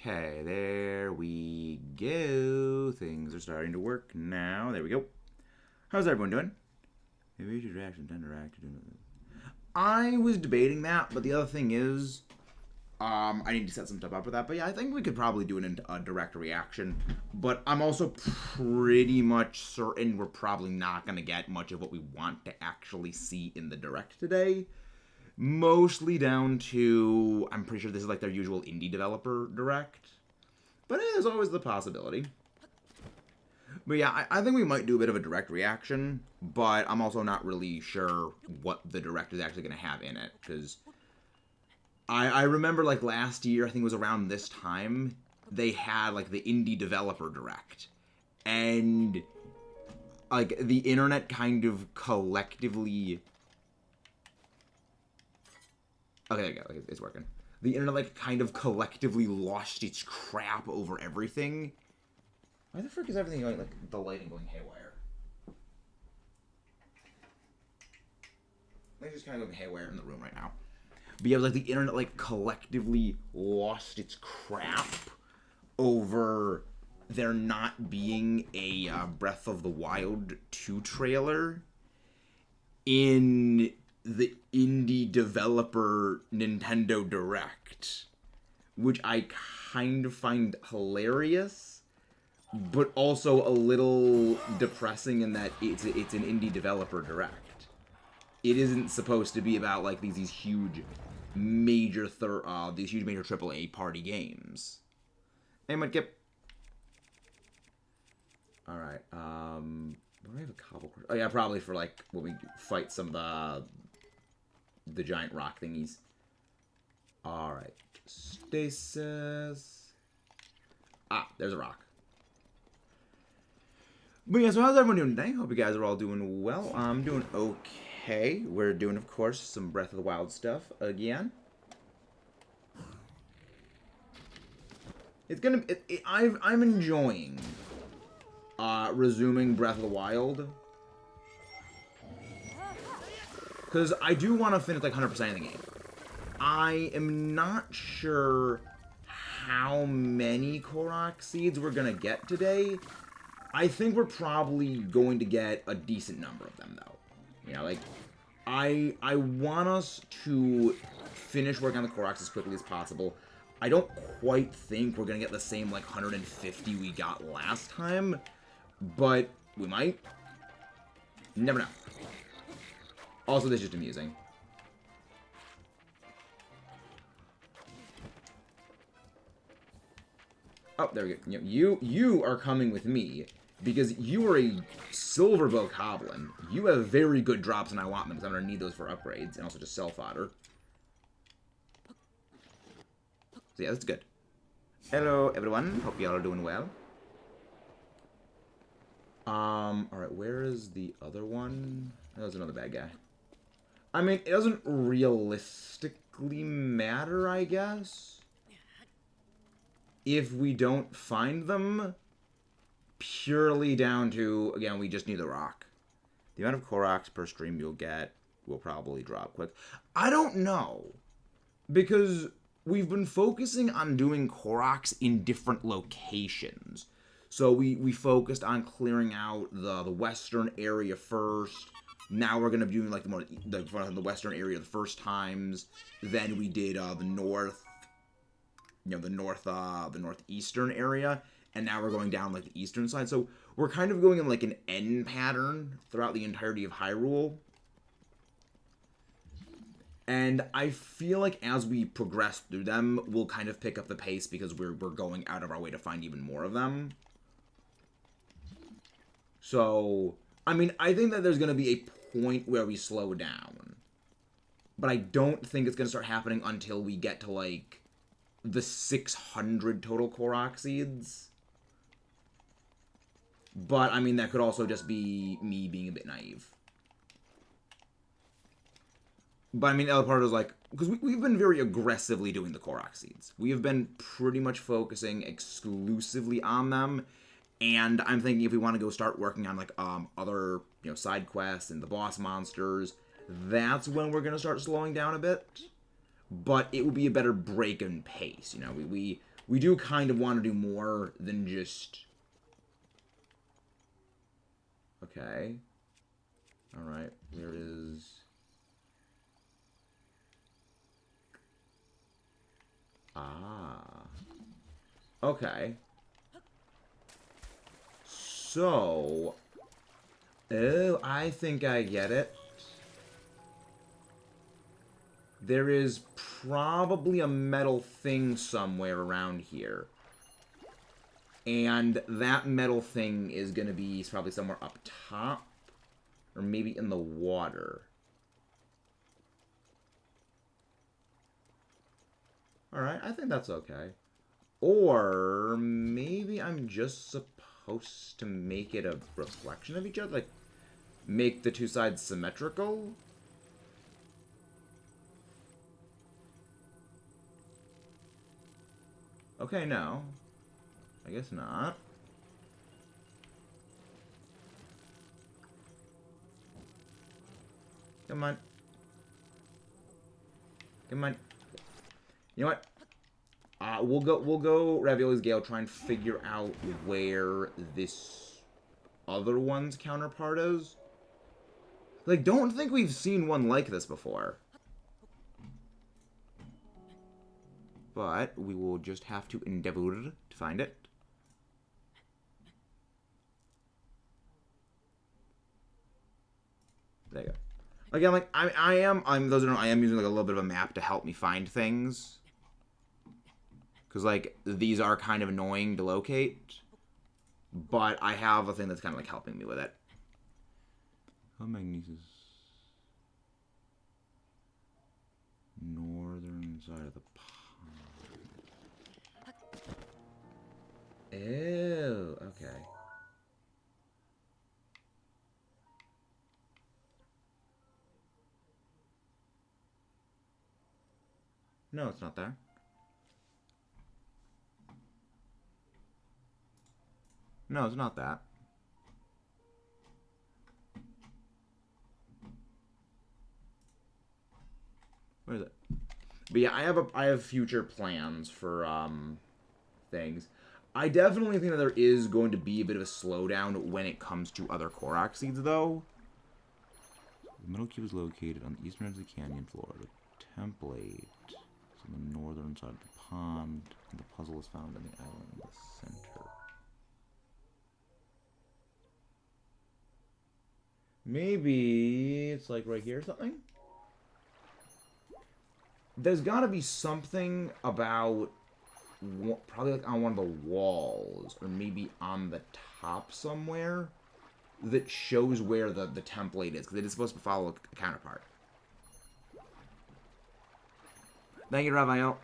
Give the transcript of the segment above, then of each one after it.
Okay, there we go. Things are starting to work now. There we go. How's everyone doing? Maybe we should reaction, tender reaction. I was debating that, but the other thing is, I need to set some stuff up for that. But yeah, I think we could probably do a direct reaction. But I'm also pretty much certain we're probably not going to get much of what we want to actually see in the direct today. Mostly down to, I'm pretty sure this is like their usual indie developer direct. But there's always the possibility. But yeah, I think we might do a bit of a direct reaction, but I'm also not really sure what the direct is actually going to have in it, because I remember like last year, I think it was around this time, they had like the indie developer direct, and like the internet kind of collectively... Okay, there you go, it's working. The internet like kind of collectively lost its crap over everything. Why the frick is everything going, like, the lighting going haywire? Like, just kind of going haywire in the room right now. But yeah, like, the internet, like, collectively lost its crap over there not being a Breath of the Wild 2 trailer in the indie developer Nintendo Direct. Which I kind of find hilarious. But also a little depressing in that it's an indie developer direct. It isn't supposed to be about like these huge major AAA party games. Hey, Mudkip. All right. Do I have a cobble? Oh yeah, probably for like when we fight some of the giant rock thingies. All right. Stasis. Ah, there's a rock. But yeah, so how's everyone doing today? Hope you guys are all doing well. I'm doing okay. We're doing, of course, some Breath of the Wild stuff again. It's gonna. I'm enjoying resuming Breath of the Wild, because I do want to finish like 100% of the game. I am not sure how many Korok seeds we're gonna get today. I think we're probably going to get a decent number of them, though. You know, like, I want us to finish working on the Koroks as quickly as possible. I don't quite think we're going to get the same, like, 150 we got last time, but we might. Never know. Also, this is just amusing. Oh, there we go. You are coming with me. Because you are a Silverbow Goblin. You have very good drops, and I want them, because I'm going to need those for upgrades, and also just self-fodder. So yeah, that's good. Hello, everyone. Hope y'all are doing well. Alright, where is the other one? That was another bad guy. I mean, it doesn't realistically matter, I guess, if we don't find them. Purely down to, again, we just need the rock. The amount of Koroks per stream you'll get will probably drop quick. I don't know. Because we've been focusing on doing Koroks in different locations. So we focused on clearing out the western area first. Now we're going to be doing like the western area the first times. Then we did the north, the northeastern area. And now we're going down, like, the eastern side. So we're kind of going in, like, an N pattern throughout the entirety of Hyrule. And I feel like as we progress through them, we'll kind of pick up the pace because we're going out of our way to find even more of them. So, I mean, I think that there's going to be a point where we slow down. But I don't think it's going to start happening until we get to, like, the 600 total Korok seeds. But, I mean, that could also just be me being a bit naive. But, I mean, the other part is, like, because we've been very aggressively doing the Korok seeds. We have been pretty much focusing exclusively on them. And I'm thinking if we want to go start working on, like, other, side quests and the boss monsters, that's when we're going to start slowing down a bit. But it would be a better break in pace, we we do kind of want to do more than just... Okay. Alright, there is... Ah. Okay. So... Oh, I think I get it. There is probably a metal thing somewhere around here. And that metal thing is going to be probably somewhere up top. Or maybe in the water. Alright, I think that's okay. Or maybe I'm just supposed to make it a reflection of each other? Like, make the two sides symmetrical? Okay, no. I guess not. Come on. Come on. You know what? We'll go Ravioli's Gale, try and figure out where this other one's counterpart is. Like, don't think we've seen one like this before. But we will just have to endeavor to find it. There you go. Again, like, those who don't know, I am using like a little bit of a map to help me find things. Because, like, these are kind of annoying to locate. But I have a thing that's kind of, like, helping me with it. Oh, magnesis. Northern side of the pond. Ew, okay. No, it's not there. No, it's not that. Where is it? But yeah, I have future plans for things. I definitely think that there is going to be a bit of a slowdown when it comes to other Korok seeds, though. The middle cube is located on the eastern edge of the canyon floor. The template is on the northern side of the pond, and the puzzle is found in the island in the center. Maybe it's like right here or something? There's got to be something about, probably like on one of the walls, or maybe on the top somewhere, that shows where the template is, because it is supposed to follow a counterpart. Thank you, Raphael.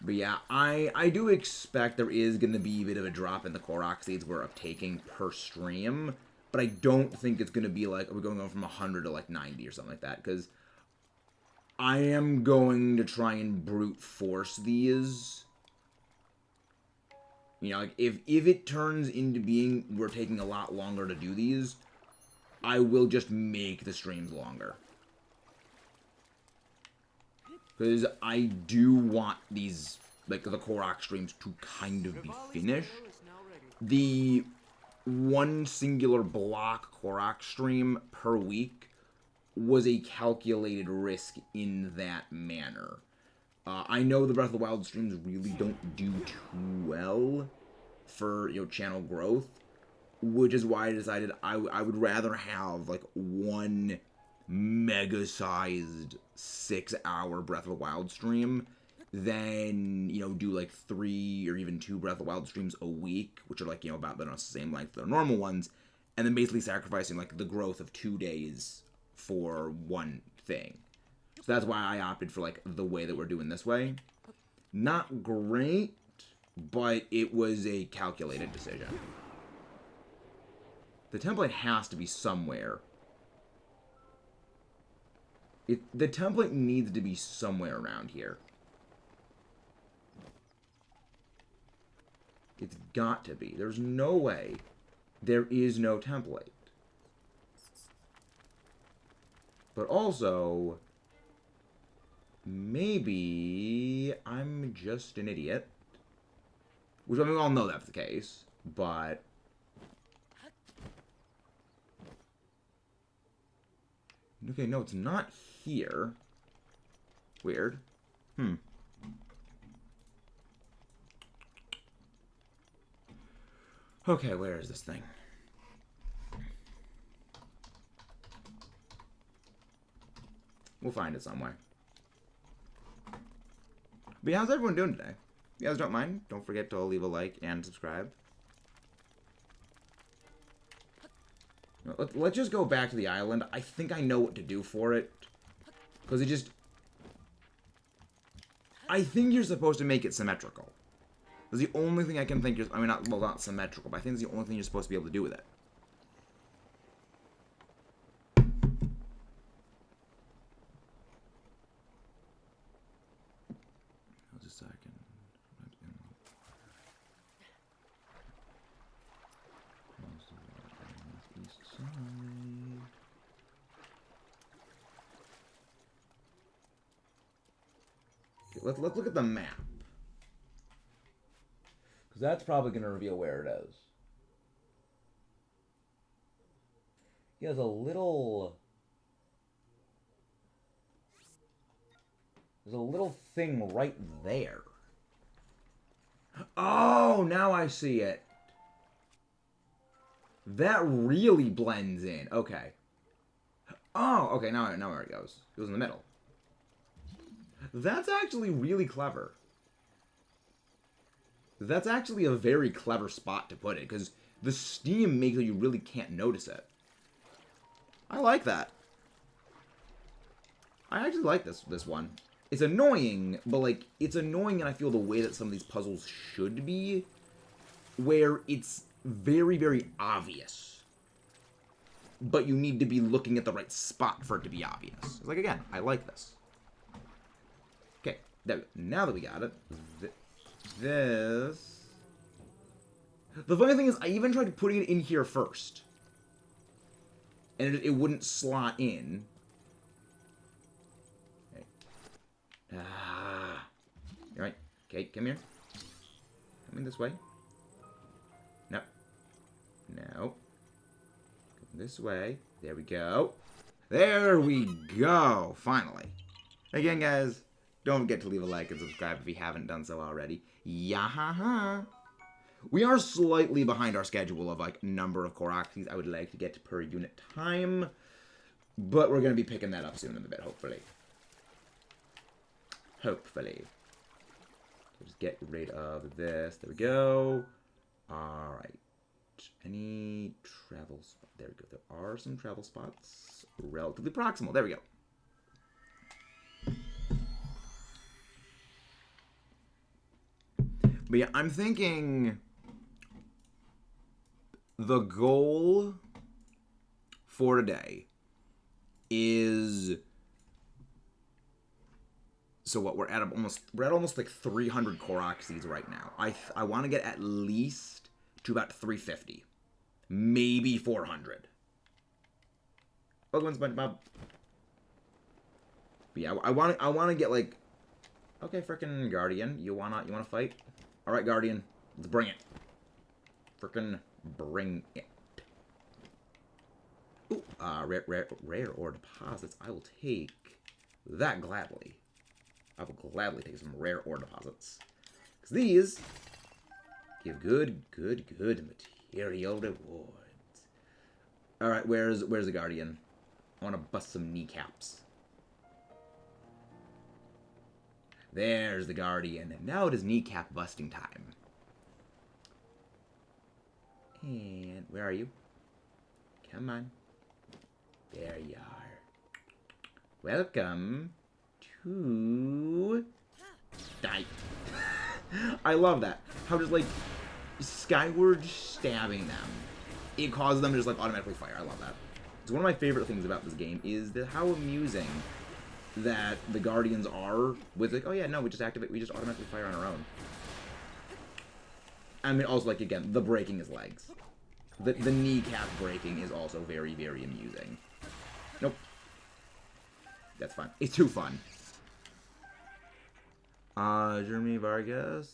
But yeah, I do expect there is going to be a bit of a drop in the Korok seeds we're uptaking per stream. But I don't think it's going to be like, we're going from 100 to like 90 or something like that. Because I am going to try and brute force these. You know, like if it turns into being, we're taking a lot longer to do these, I will just make the streams longer. Because I do want these, like, the Korok streams to kind of be finished. The one singular block Korok stream per week was a calculated risk in that manner. I know the Breath of the Wild streams really don't do too well for, you know, channel growth, which is why I decided I would rather have, like, one mega-sized 6-hour Breath of the Wild stream than, you know, do like 3 or even 2 Breath of the Wild streams a week, which are like, you know, about the same length as the normal ones, and then basically sacrificing like the growth of 2 days for one thing. So that's why I opted for like the way that we're doing this way. Not great, but it was a calculated decision. The template has to be somewhere. The template needs to be somewhere around here. It's got to be. There's no way there is no template. But also, maybe I'm just an idiot. Which, I mean, we all know that's the case, but... Okay, no, it's not here. Weird. Okay, where is this thing? We'll find it somewhere. But yeah, how's everyone doing today? If you guys don't mind, don't forget to leave a like and subscribe. Let's just go back to the island. I think I know what to do for it. Because it just... I think you're supposed to make it symmetrical. That's the only thing I can think you're... I mean, not symmetrical, but I think it's the only thing you're supposed to be able to do with it. Just a second. East side. Okay, let's look at the map. Because that's probably going to reveal where it is. Yeah, there's a little... There's a little thing right there. Oh, now I see it. That really blends in. Okay. Oh, okay, now where it goes. It goes in the middle. That's actually really clever. That's actually a very clever spot to put it, because the steam makes it you really can't notice it. I like that. I actually like this one. It's annoying, but, like, it's annoying, and I feel the way that some of these puzzles should be, where it's very, very obvious. But you need to be looking at the right spot for it to be obvious. It's like, again, I like this. Okay, now that we got it, this... The funny thing is, I even tried putting it in here first. And it wouldn't slot in. Okay. You're right. Okay, come here. Come in this way. No. No. Come this way. There we go. There we go. Finally. Again, guys, don't forget to leave a like and subscribe if you haven't done so already. Yahaha. We are slightly behind our schedule of, like, number of Koroks I would like to get per unit time. But we're going to be picking that up soon in a bit, hopefully. Hopefully. Just get rid of this. There we go. Alright. Any travel spots? There we go. There are some travel spots. Relatively proximal. There we go. But yeah, I'm thinking... The goal for today is... So what, we're at almost like 300 Korok seeds right now. I want to get at least to about 350. Maybe 400. Welcome, SpongeBob. But yeah, I want to get like... Okay, frickin' Guardian, you wanna fight? Alright, Guardian, let's bring it. Frickin' bring it. Ooh, rare ore deposits. I will take that gladly. I will gladly take some rare ore deposits. Because these give good material rewards. Alright, where's the Guardian? I want to bust some kneecaps. There's the Guardian. And now it is kneecap busting time. And where are you? Come on. There you are. Welcome to... Die. I love that. How just, like, skyward stabbing them, it causes them to just, like, automatically fire. I love that. It's one of my favorite things about this game is how amusing that the Guardians are with, like, oh yeah, no, we just automatically fire on our own. I mean, also, like, again, the breaking his legs. The kneecap breaking is also very, very amusing. Nope. That's fun. It's too fun. Jeremy Vargas.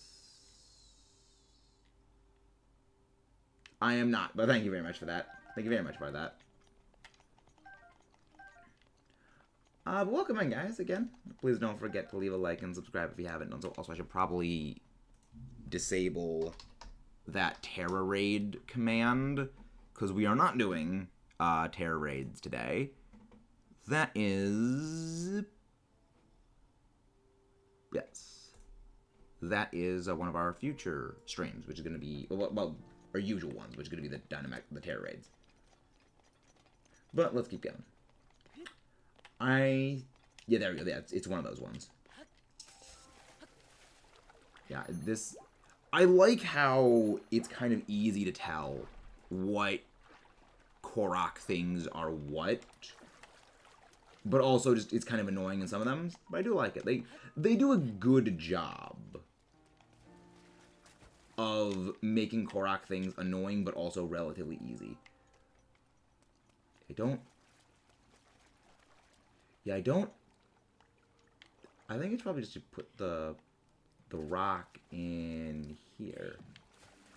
I am not, but thank you very much for that. Thank you very much for that. Welcome in, guys, again. Please don't forget to leave a like and subscribe if you haven't. Also, I should probably disable that Terra Raid command, because we are not doing Terra Raids today. That is... Yes. That is one of our future streams, which is going to be... Well, our usual ones, which is going to be the Terra Raids. But let's keep going. Yeah, there we go. Yeah, it's one of those ones. Yeah, this... I like how it's kind of easy to tell what Korok things are what. But also, just it's kind of annoying in some of them. But I do like it. They do a good job of making Korok things annoying, but also relatively easy. I think it's probably just to put the rock in here.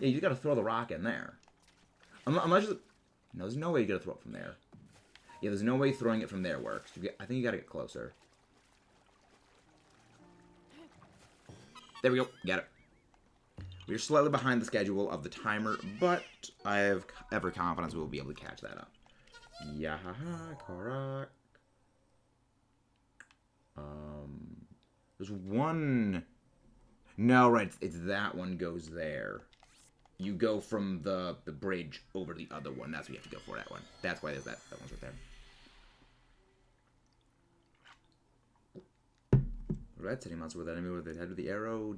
Yeah, you gotta throw the rock in there. Unless no, there's no way you gotta throw it from there. Yeah, there's no way throwing it from there works. I think you gotta get closer. There we go. Got it. We're slightly behind the schedule of the timer, but I have every confidence we will be able to catch that up. Yahaha, Korok. There's one... No, right, it's that one goes there. You go from the bridge over to the other one. That's what you have to go for, that one. That's why there's that one's right there. Red City monster with enemy with the head of the arrow.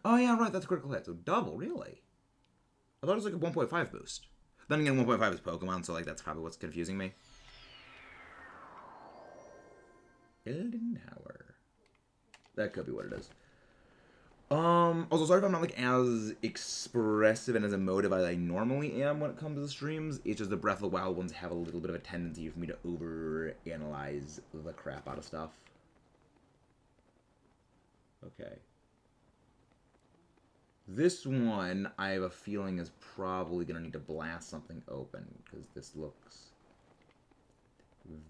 Oh, yeah, right, that's a critical hit. So double, really? I thought it was like a 1.5 boost. Then again, 1.5 is Pokemon, so like that's probably what's confusing me. Elden Tower. That could be what it is. Also, sorry if I'm not like as expressive and as emotive as I normally am when it comes to the streams. It's just the Breath of the Wild ones have a little bit of a tendency for me to overanalyze the crap out of stuff. Okay. This one, I have a feeling, is probably going to need to blast something open, because this looks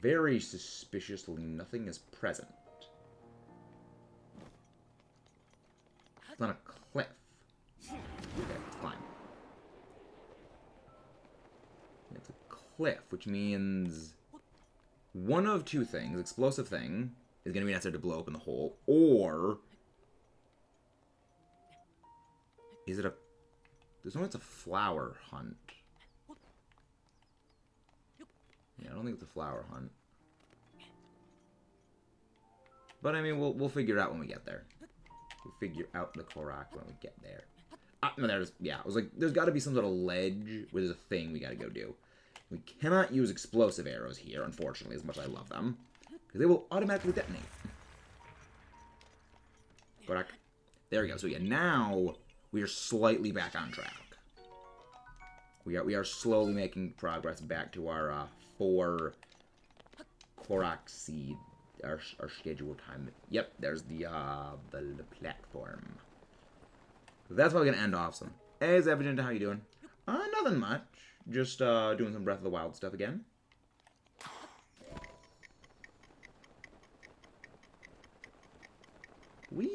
very suspiciously nothing is present. It's on a cliff. Okay, let's climb. It's a cliff, which means one of two things. Explosive thing is going to be necessary to blow open the hole, or... Is it a... There's no way it's a flower hunt. Yeah, I don't think it's a flower hunt. But, I mean, we'll figure it out when we get there. We'll figure out the Korok when we get there. No, there's... Yeah, I was like, there's got to be some sort of ledge where there's a thing we got to go do. We cannot use explosive arrows here, unfortunately, as much as I love them. Because they will automatically detonate. Korok. There we go. So, yeah, now... We are slightly back on track. We are slowly making progress back to our 4 Korok seed, our scheduled time. Yep, there's the platform. That's how we're gonna end off some. Hey, Zevagenta, how you doing? Nothing much. Just doing some Breath of the Wild stuff again. We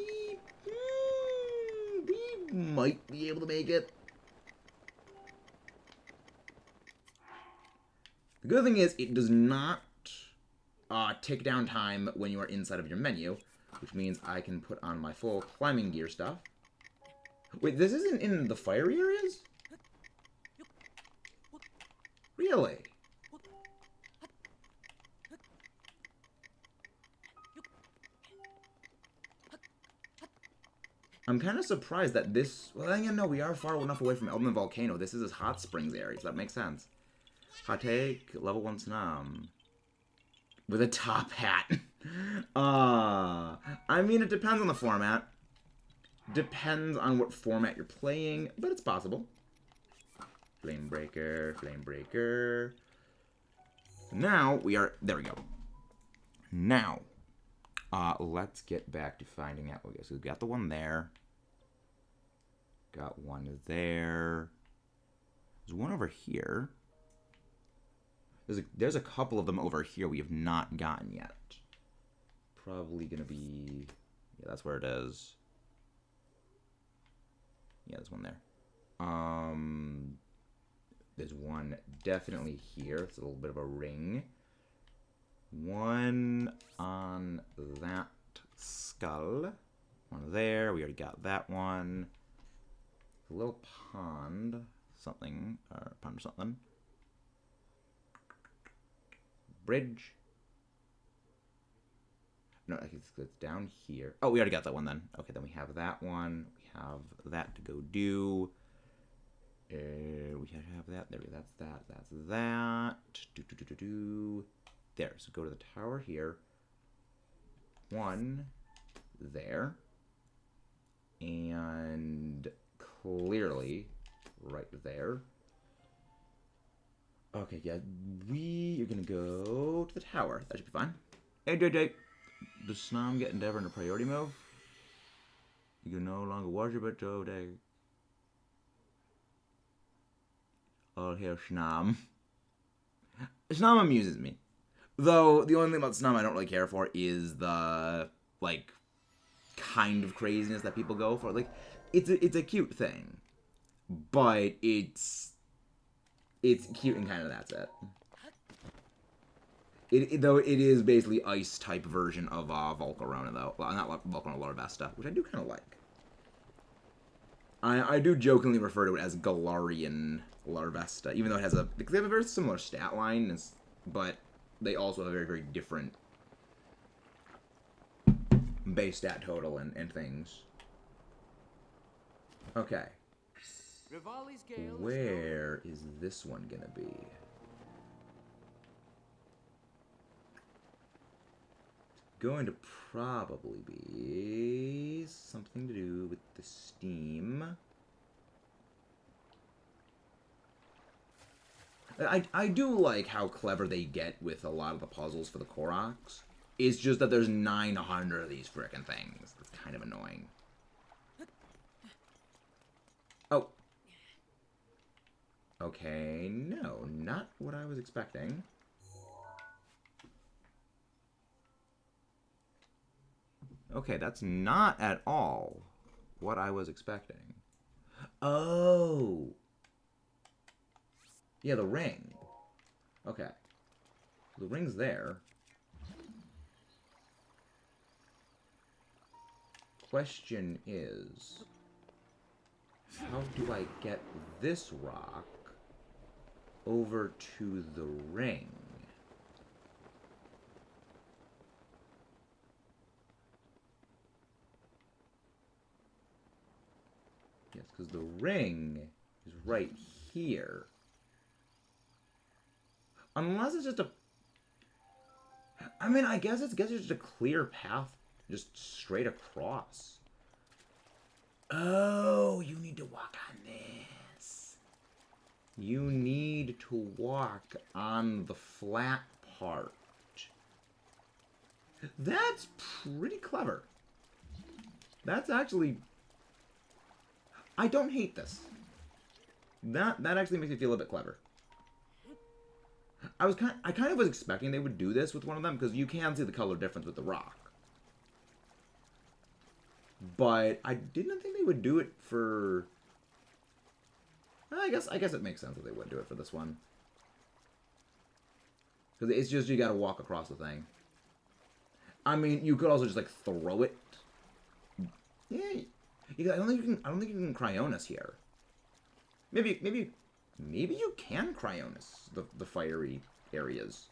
might be able to make it. The good thing is, it does not tick down time when you are inside of your menu, which means I can put on my full climbing gear stuff. Wait, this isn't in the fiery areas? Really? I'm kind of surprised that this... Well, yeah, no, we are far enough away from Elden Volcano. This is his hot springs area, so that makes sense. Hot take, level 1 Snum. With a top hat. I mean, it depends on the format. Depends on what format you're playing, but it's possible. Flamebreaker, Flamebreaker. Now, we are... There we go. Now, Let's get back to finding out. Okay, so we've got the one there. Got one there. There's one over here. There's a couple of them over here we have not gotten yet. Probably gonna be... Yeah, that's where it is. Yeah, there's one there. There's one definitely here. It's a little bit of a ring. One on that skull. One there. We already got that one. A little pond. Something. Or pond or something. Bridge. No, it's down here. Oh, we already got that one then. Okay, then we have that one. We have that to go do. We have that. There, that's that. That's that. There. So go to the tower here. One there. And clearly right there. Okay, yeah. We are going to go to the tower. That should be fine. Hey, JJ. Does Snom get Endeavor in a priority move? You can no longer worship it, Joe Day. All hail Snom. Snom amuses me. Though, the only thing about Snom I don't really care for is the, like, kind of craziness that people go for. Like, it's a cute thing. But it's cute and kind of that's it. Though it is basically ice-type version of Volcarona, though. Well, not Volcarona, Larvesta, which I do kind of like. I do jokingly refer to it as Galarian Larvesta, even though it has because they have a very similar stat line, but they also have a very, very different base stat total and things. Okay. Where is this one gonna be? Going to probably be something to do with the steam. I do like how clever they get with a lot of the puzzles for the Koroks. It's just that there's 900 of these frickin' things. It's kind of annoying. Oh. Okay, no, not what I was expecting. Okay, that's not at all what I was expecting. Oh. Yeah, the ring. Okay. The ring's there. Question is, how do I get this rock over to the ring? Yes, because the ring is right here. Unless it's just a... I mean, I guess it's just a clear path just straight across. Oh, you need to walk on this. You need to walk on the flat part. That's pretty clever. That's actually... I don't hate this. That actually makes me feel a bit clever. I kind of was expecting they would do this with one of them, because you can see the color difference with the rock. But I didn't think they would do it for... I guess it makes sense that they would do it for this one. Because it's just you gotta walk across the thing. I mean, you could also just, like, throw it. Yeah, I don't think you can Cryonis here. Maybe you can Cryonis the fiery areas.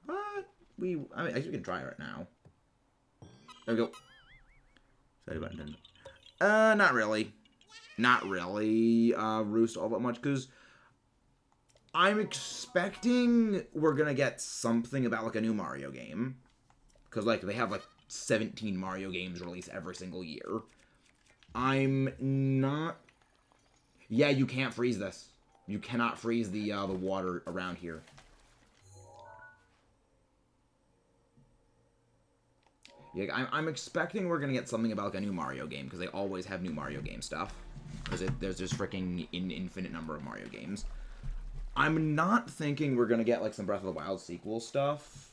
But I mean, I guess we can try it right now. There we go. Sorry about that. Not really. Not really, Roost all that much, because I'm expecting we're gonna get something about, like, a new Mario game. Because, like, they have, like, 17 Mario games released every single year. I'm not... Yeah, you can't freeze this. You cannot freeze the water around here. Yeah, I'm expecting we're gonna get something about like a new Mario game, because they always have new Mario game stuff. Because there's just freaking infinite number of Mario games. I'm not thinking we're gonna get like some Breath of the Wild sequel stuff.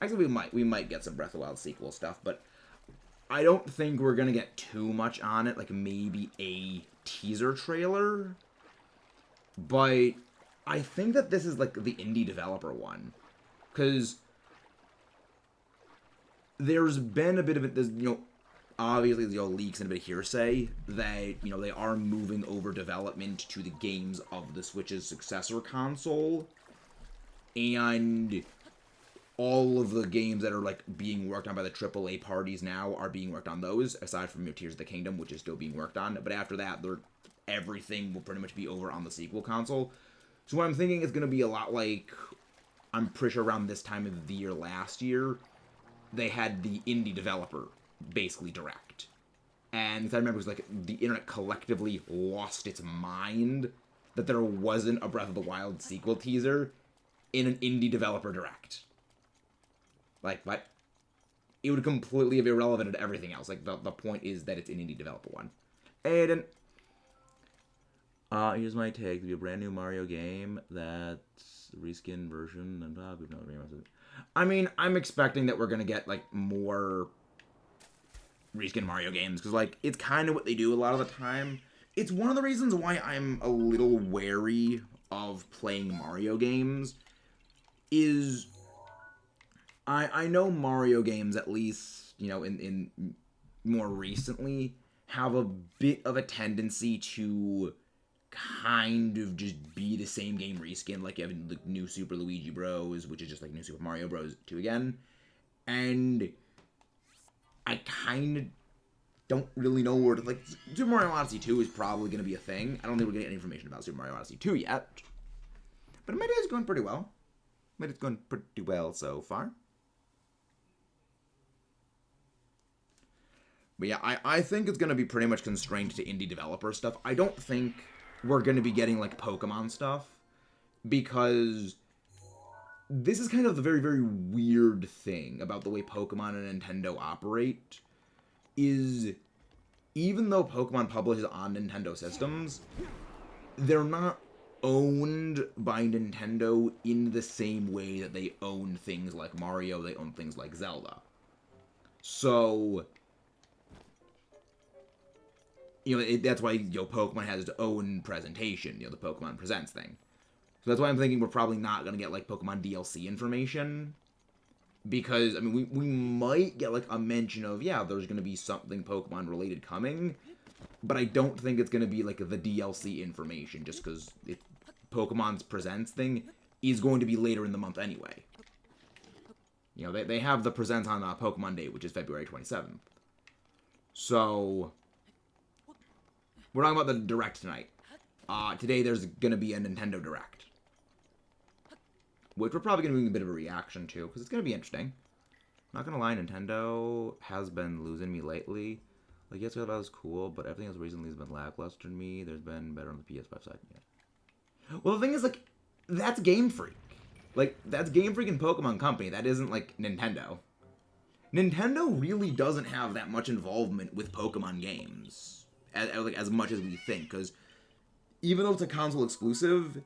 Actually, we might get some Breath of the Wild sequel stuff, but I don't think we're gonna get too much on it. Like maybe a teaser trailer. But I think that this is like the indie developer one, because there's been a bit of it. Obviously, leaks and a bit of hearsay that, they are moving over development to the games of the Switch's successor console. And all of the games that are, like, being worked on by the AAA parties now are being worked on those, aside from Tears of the Kingdom, which is still being worked on. But after that, everything will pretty much be over on the sequel console. So what I'm thinking is going to be a lot like, I'm pretty sure around this time of the year last year, they had the indie developer basically direct. And I remember it was like the internet collectively lost its mind that there wasn't a Breath of the Wild sequel teaser in an indie developer direct. Like, what? It would completely be irrelevant to everything else. Like, the point is that it's an indie developer one. Aiden. Here's my take. It'll be a brand new Mario game that's a reskin version. And we've never remastered it. I mean, I'm expecting that we're going to get, like, more reskin Mario games, because, like, it's kind of what they do a lot of the time. It's one of the reasons why I'm a little wary of playing Mario games, is I know Mario games, at least, in more recently, have a bit of a tendency to kind of just be the same game reskin, like you have the new Super Luigi Bros, which is just like New Super Mario Bros. 2 again. And I kind of don't really know where to, like, Super Mario Odyssey 2 is probably going to be a thing. I don't think we're getting any information about Super Mario Odyssey 2 yet. But my day is going pretty well. My day's going pretty well so far. But yeah, I think it's going to be pretty much constrained to indie developer stuff. I don't think we're going to be getting, like, Pokemon stuff, because this is kind of the very, very weird thing about the way Pokemon and Nintendo operate, is even though Pokemon publishes on Nintendo systems, they're not owned by Nintendo in the same way that they own things like Mario, they own things like Zelda. So, that's why, Pokemon has its own presentation, the Pokemon Presents thing. So that's why I'm thinking we're probably not going to get, like, Pokemon DLC information. Because, I mean, we might get, like, a mention of, yeah, there's going to be something Pokemon-related coming. But I don't think it's going to be, like, the DLC information, just because Pokemon's Presents thing is going to be later in the month anyway. They have the Presents on Pokemon Day, which is February 27th. So, we're talking about the Direct tonight. Today there's going to be a Nintendo Direct, which we're probably going to be a bit of a reaction to, because it's going to be interesting. Not going to lie, Nintendo has been losing me lately. Like, yes, that was cool, but everything else recently has been lackluster to me. There's been better on the PS5 side. Yeah. Well, the thing is, like, that's Game Freak. Like, that's Game Freak and Pokemon Company. That isn't, like, Nintendo. Nintendo really doesn't have that much involvement with Pokemon games, as much as we think, because even though it's a console exclusive,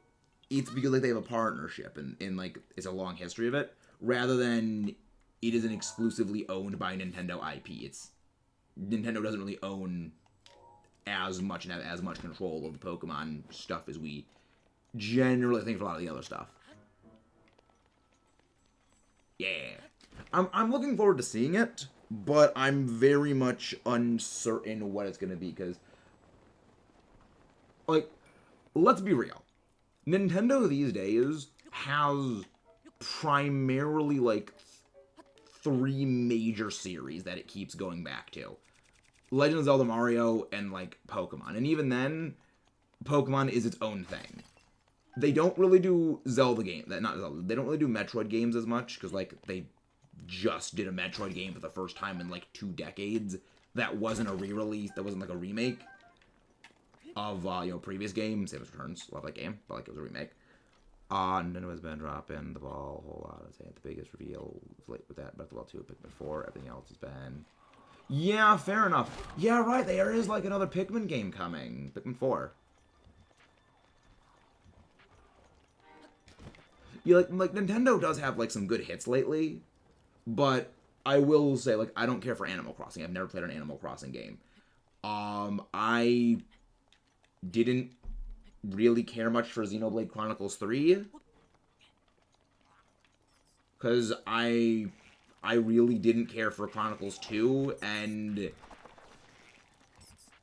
it's because, like, they have a partnership, and like, it's a long history of it, rather than it isn't exclusively owned by Nintendo IP. Nintendo doesn't really own as much and have as much control of the Pokemon stuff as we generally think for a lot of the other stuff. Yeah. I'm looking forward to seeing it, but I'm very much uncertain what it's going to be, because, like, let's be real. Nintendo these days has primarily, like, 3 major series that it keeps going back to. Legend of Zelda, Mario, and, like, Pokemon. And even then, Pokemon is its own thing. They don't really do Zelda games. Not Zelda. They don't really do Metroid games as much, because, like, they just did a Metroid game for the first time in, like, 2 decades. That wasn't a re-release. That wasn't, like, a remake of, previous games. Samus Returns. Love that game. But, like, it was a remake. Nintendo has been dropping the ball a whole lot. I'd say the biggest reveal was late with that, Breath of the Wild 2, Pikmin 4. Everything else has been... Yeah, fair enough. Yeah, right, there is like another Pikmin game coming. Pikmin 4. Yeah, like Nintendo does have like some good hits lately, but I will say, like, I don't care for Animal Crossing. I've never played an Animal Crossing game. I didn't really care much for Xenoblade Chronicles 3. Because I really didn't care for Chronicles 2, and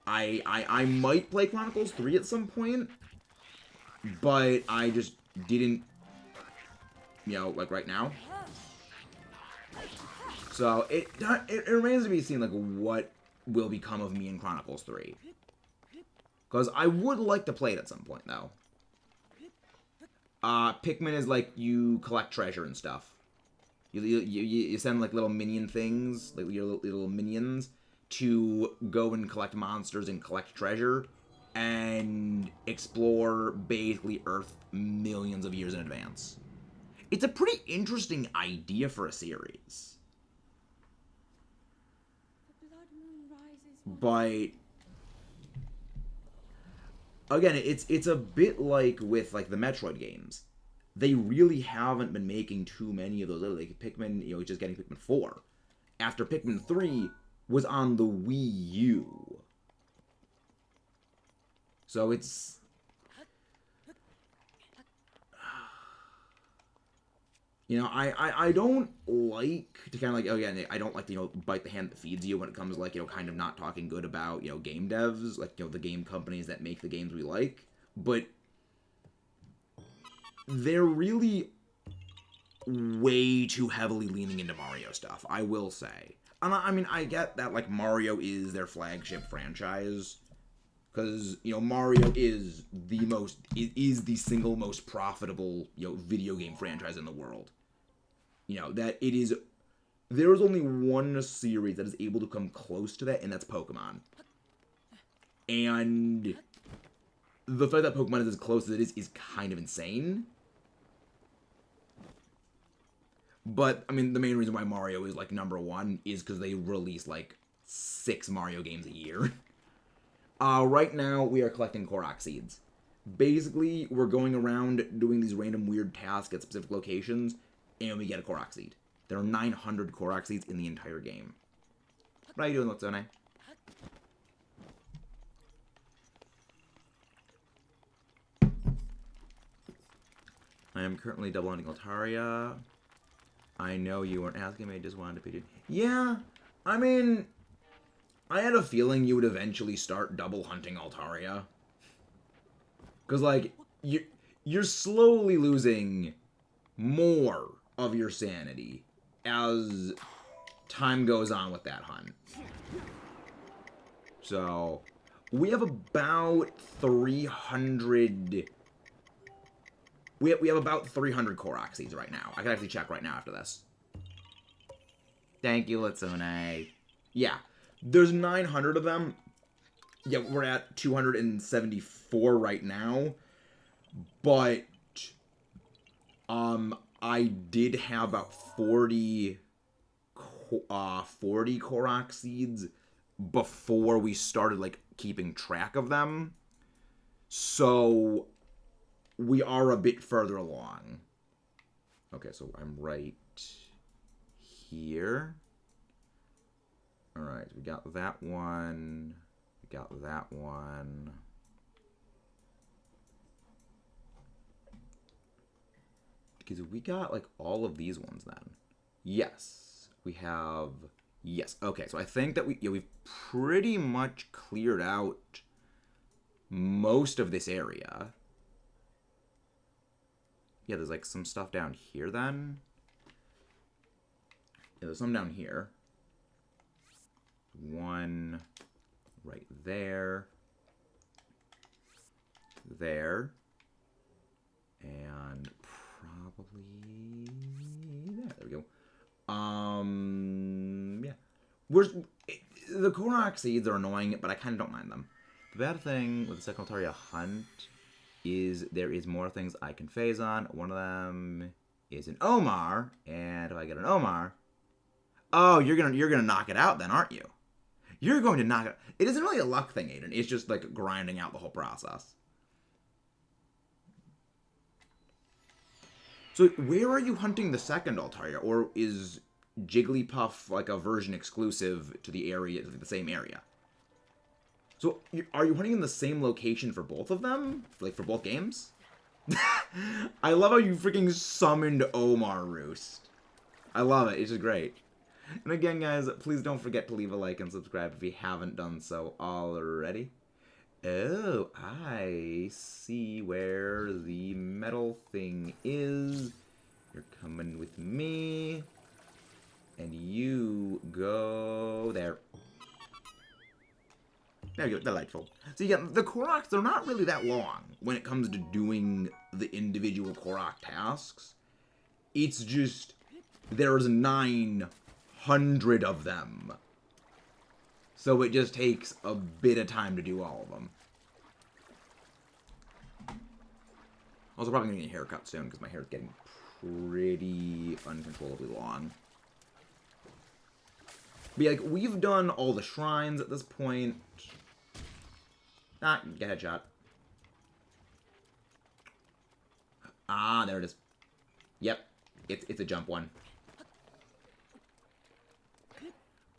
I might play Chronicles 3 at some point, but I just didn't, like right now. So it remains to be seen, like, what will become of me in Chronicles 3. Because I would like to play it at some point, though. Pikmin is like, you collect treasure and stuff. You send, like, little minion things, like your little minions, to go and collect monsters and collect treasure, and explore, basically, Earth millions of years in advance. It's a pretty interesting idea for a series. But again, it's a bit like with like the Metroid games. They really haven't been making too many of those. Like Pikmin, just getting Pikmin 4. After Pikmin 3 was on the Wii U. So it's... I don't like to kind of like, again, I don't like to, bite the hand that feeds you when it comes to, like, kind of not talking good about, game devs, like, the game companies that make the games we like. But they're really way too heavily leaning into Mario stuff, I will say. And I mean, I get that, like, Mario is their flagship franchise. Because, Mario is the single most profitable, video game franchise in the world. That it is... There is only one series that is able to come close to that, and that's Pokemon. And the fact that Pokemon is as close as it is kind of insane. But, I mean, the main reason why Mario is, like, #1 is because they release, like, 6 Mario games a year. Right now, we are collecting Korok seeds. Basically, we're going around doing these random weird tasks at specific locations, and we get a Korok seed. There are 900 Korok seeds in the entire game. What are you doing, Luxone? I am currently double hunting Altaria. I know you weren't asking me, I just wanted to pitch it. Yeah, I mean... I had a feeling you would eventually start double hunting Altaria. Because, like, you're slowly losing more of your sanity as time goes on with that hunt. So, we have about 300... We have about 300 Korok seeds right now. I can actually check right now after this. Thank you, Litsune. Yeah. There's 900 of them. Yeah, we're at 274 right now. But, I did have about 40 Korok seeds before we started, like, keeping track of them. So, we are a bit further along. Okay, so I'm right here. Alright, we got that one. We got that one. Because we got, like, all of these ones then. Yes. We have... Yes. Okay, so I think that we've pretty much cleared out most of this area. Yeah, there's, like, some stuff down here then. Yeah, there's some down here. One right there. There. And probably there. There we go. Yeah. The Korok seeds are annoying, but I kind of don't mind them. The bad thing with the second Altaria hunt there is more things I can phase on. One of them is an Omar, and if I get an Omar, oh, you're gonna knock it out then, aren't you? You're going to knock it. It isn't really a luck thing, Aiden. It's just like grinding out the whole process. So where are you hunting the second Altaria, or is Jigglypuff like a version exclusive to the area, the same area? So are you hunting in the same location for both of them, like for both games? I love how you freaking summoned Omar Roost. I love it. It's just great. And again, guys, please don't forget to leave a like and subscribe if you haven't done so already. Oh, I see where the metal thing is. You're coming with me. And you go there. There you go, delightful. So yeah, the Koroks, they're not really that long when it comes to doing the individual Korok tasks. It's just, there's 900 of them. So it just takes a bit of time to do all of them. Also probably gonna get a haircut soon because my hair is getting pretty uncontrollably long. But yeah, like, we've done all the shrines at this point. Ah, get a headshot. Ah, there it is. Yep, it's a jump one.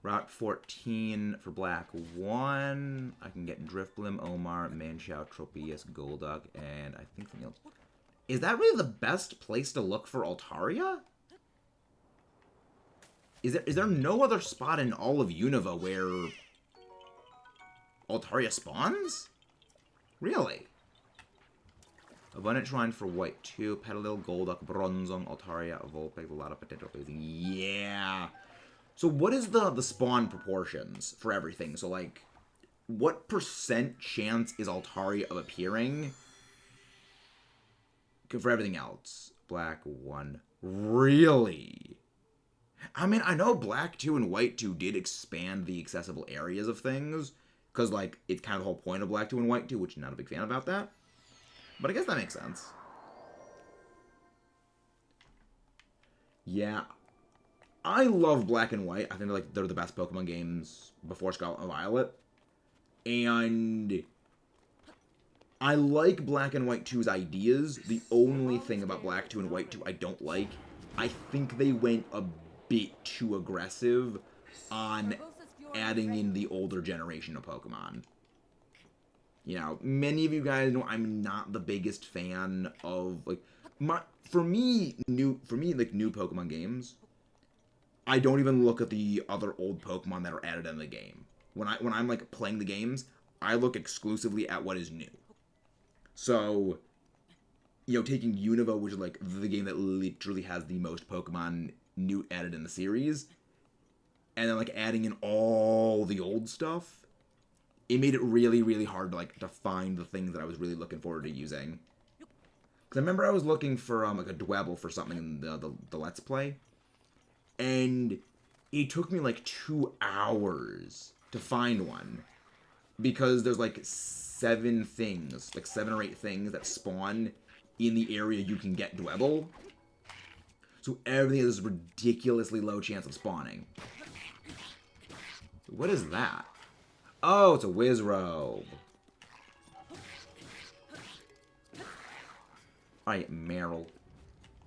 Route 14 for Black 1. I can get Driftblim, Omar, Manchow, Tropius, Golduck, and I think something else. Is that really the best place to look for Altaria? Is there no other spot in all of Unova where Altaria spawns? Really? Abundant Shrine for White 2, Petalil, Golduck, Bronzong, Altaria, Vulpix, a lot of potential phasing. Yeah! So what is the spawn proportions for everything? So, like, what % chance is Altaria of appearing for everything else? Black 1. Really? I mean, I know Black 2 and White 2 did expand the accessible areas of things, because, like, it's kind of the whole point of Black 2 and White 2, which I'm not a big fan about that. But I guess that makes sense. Yeah. I love Black and White. I think they're the best Pokemon games before Scarlet and Violet. And I like Black and White 2's ideas. The only thing about Black 2 and White 2 I don't like, I think they went a bit too aggressive on adding in the older generation of Pokemon. You know, many of you guys know I'm not the biggest fan of, like, for me, new Pokemon games, I don't even look at the other old Pokemon that are added in the game. When I'm like playing the games, I look exclusively at what is new. So, you know, taking Unova, which is like the game that literally has the most Pokemon new added in the series, and then like adding in all the old stuff, it made it really, really hard to find the things that I was really looking forward to using. Because I remember I was looking for like a Dwebble for something in the Let's Play, and it took me like 2 hours to find one. Because there's like 7 things, like 7 or 8 things that spawn in the area you can get Dwebble. So everything has this ridiculously low chance of spawning. What is that? Oh, it's a Wizrobe. Alright, Meryl.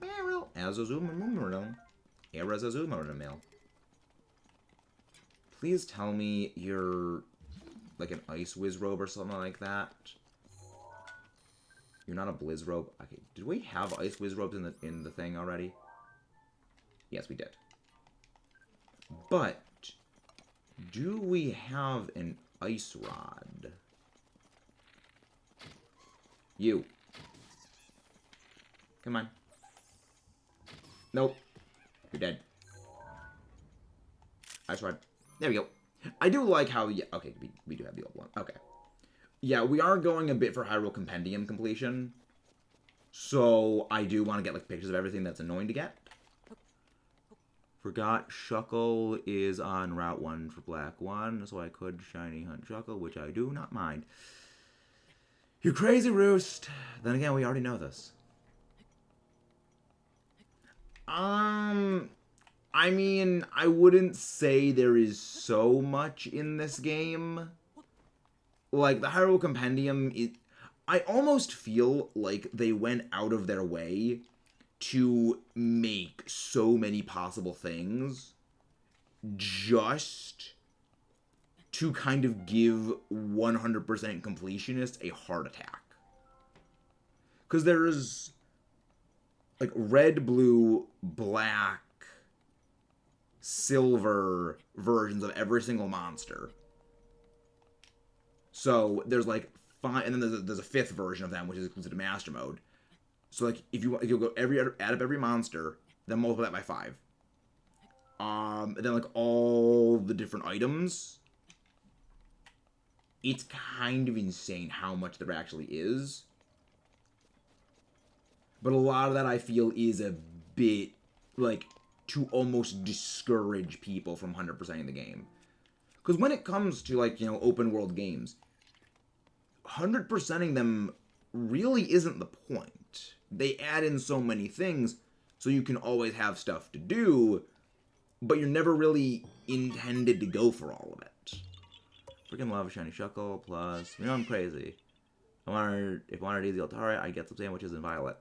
Meryl. Azazuma. Arazazuma. Please tell me you're like an Ice Wizrobe or something like that. You're not a Blizzrobe. Okay, did we have Ice Wizrobes in the thing already? Yes, we did. But do we have an Ice Rod? You. Come on. Nope. You're dead. Ice Rod. There we go. I do like how... Yeah, okay, we do have the old one. Okay. Yeah, we are going a bit for Hyrule Compendium completion. So I do want to get like pictures of everything that's annoying to get. Forgot Shuckle is on Route 1 for Black 1, so I could shiny hunt Shuckle, which I do not mind. You're crazy, Roost. Then again, we already know this. I mean, I wouldn't say there is so much in this game. Like, the Hyrule Compendium, I almost feel like they went out of their way to make so many possible things just to kind of give 100% completionists a heart attack. Because there's, like, red, blue, black, silver versions of every single monster. So there's like 5, and then there's a 5th version of them, which is exclusive to Master Mode. So like if you go add up every monster, then multiply that by 5. And then like all the different items. It's kind of insane how much there actually is. But a lot of that I feel is a bit like to almost discourage people from 100%ing the game. Because when it comes to, like, you know, open world games, 100%ing them really isn't the point. They add in so many things, so you can always have stuff to do, but you're never really intended to go for all of it. Freaking love a shiny Shuckle, plus, you know I'm crazy. If I wanted easy Altaria, I'd get some sandwiches in Violet.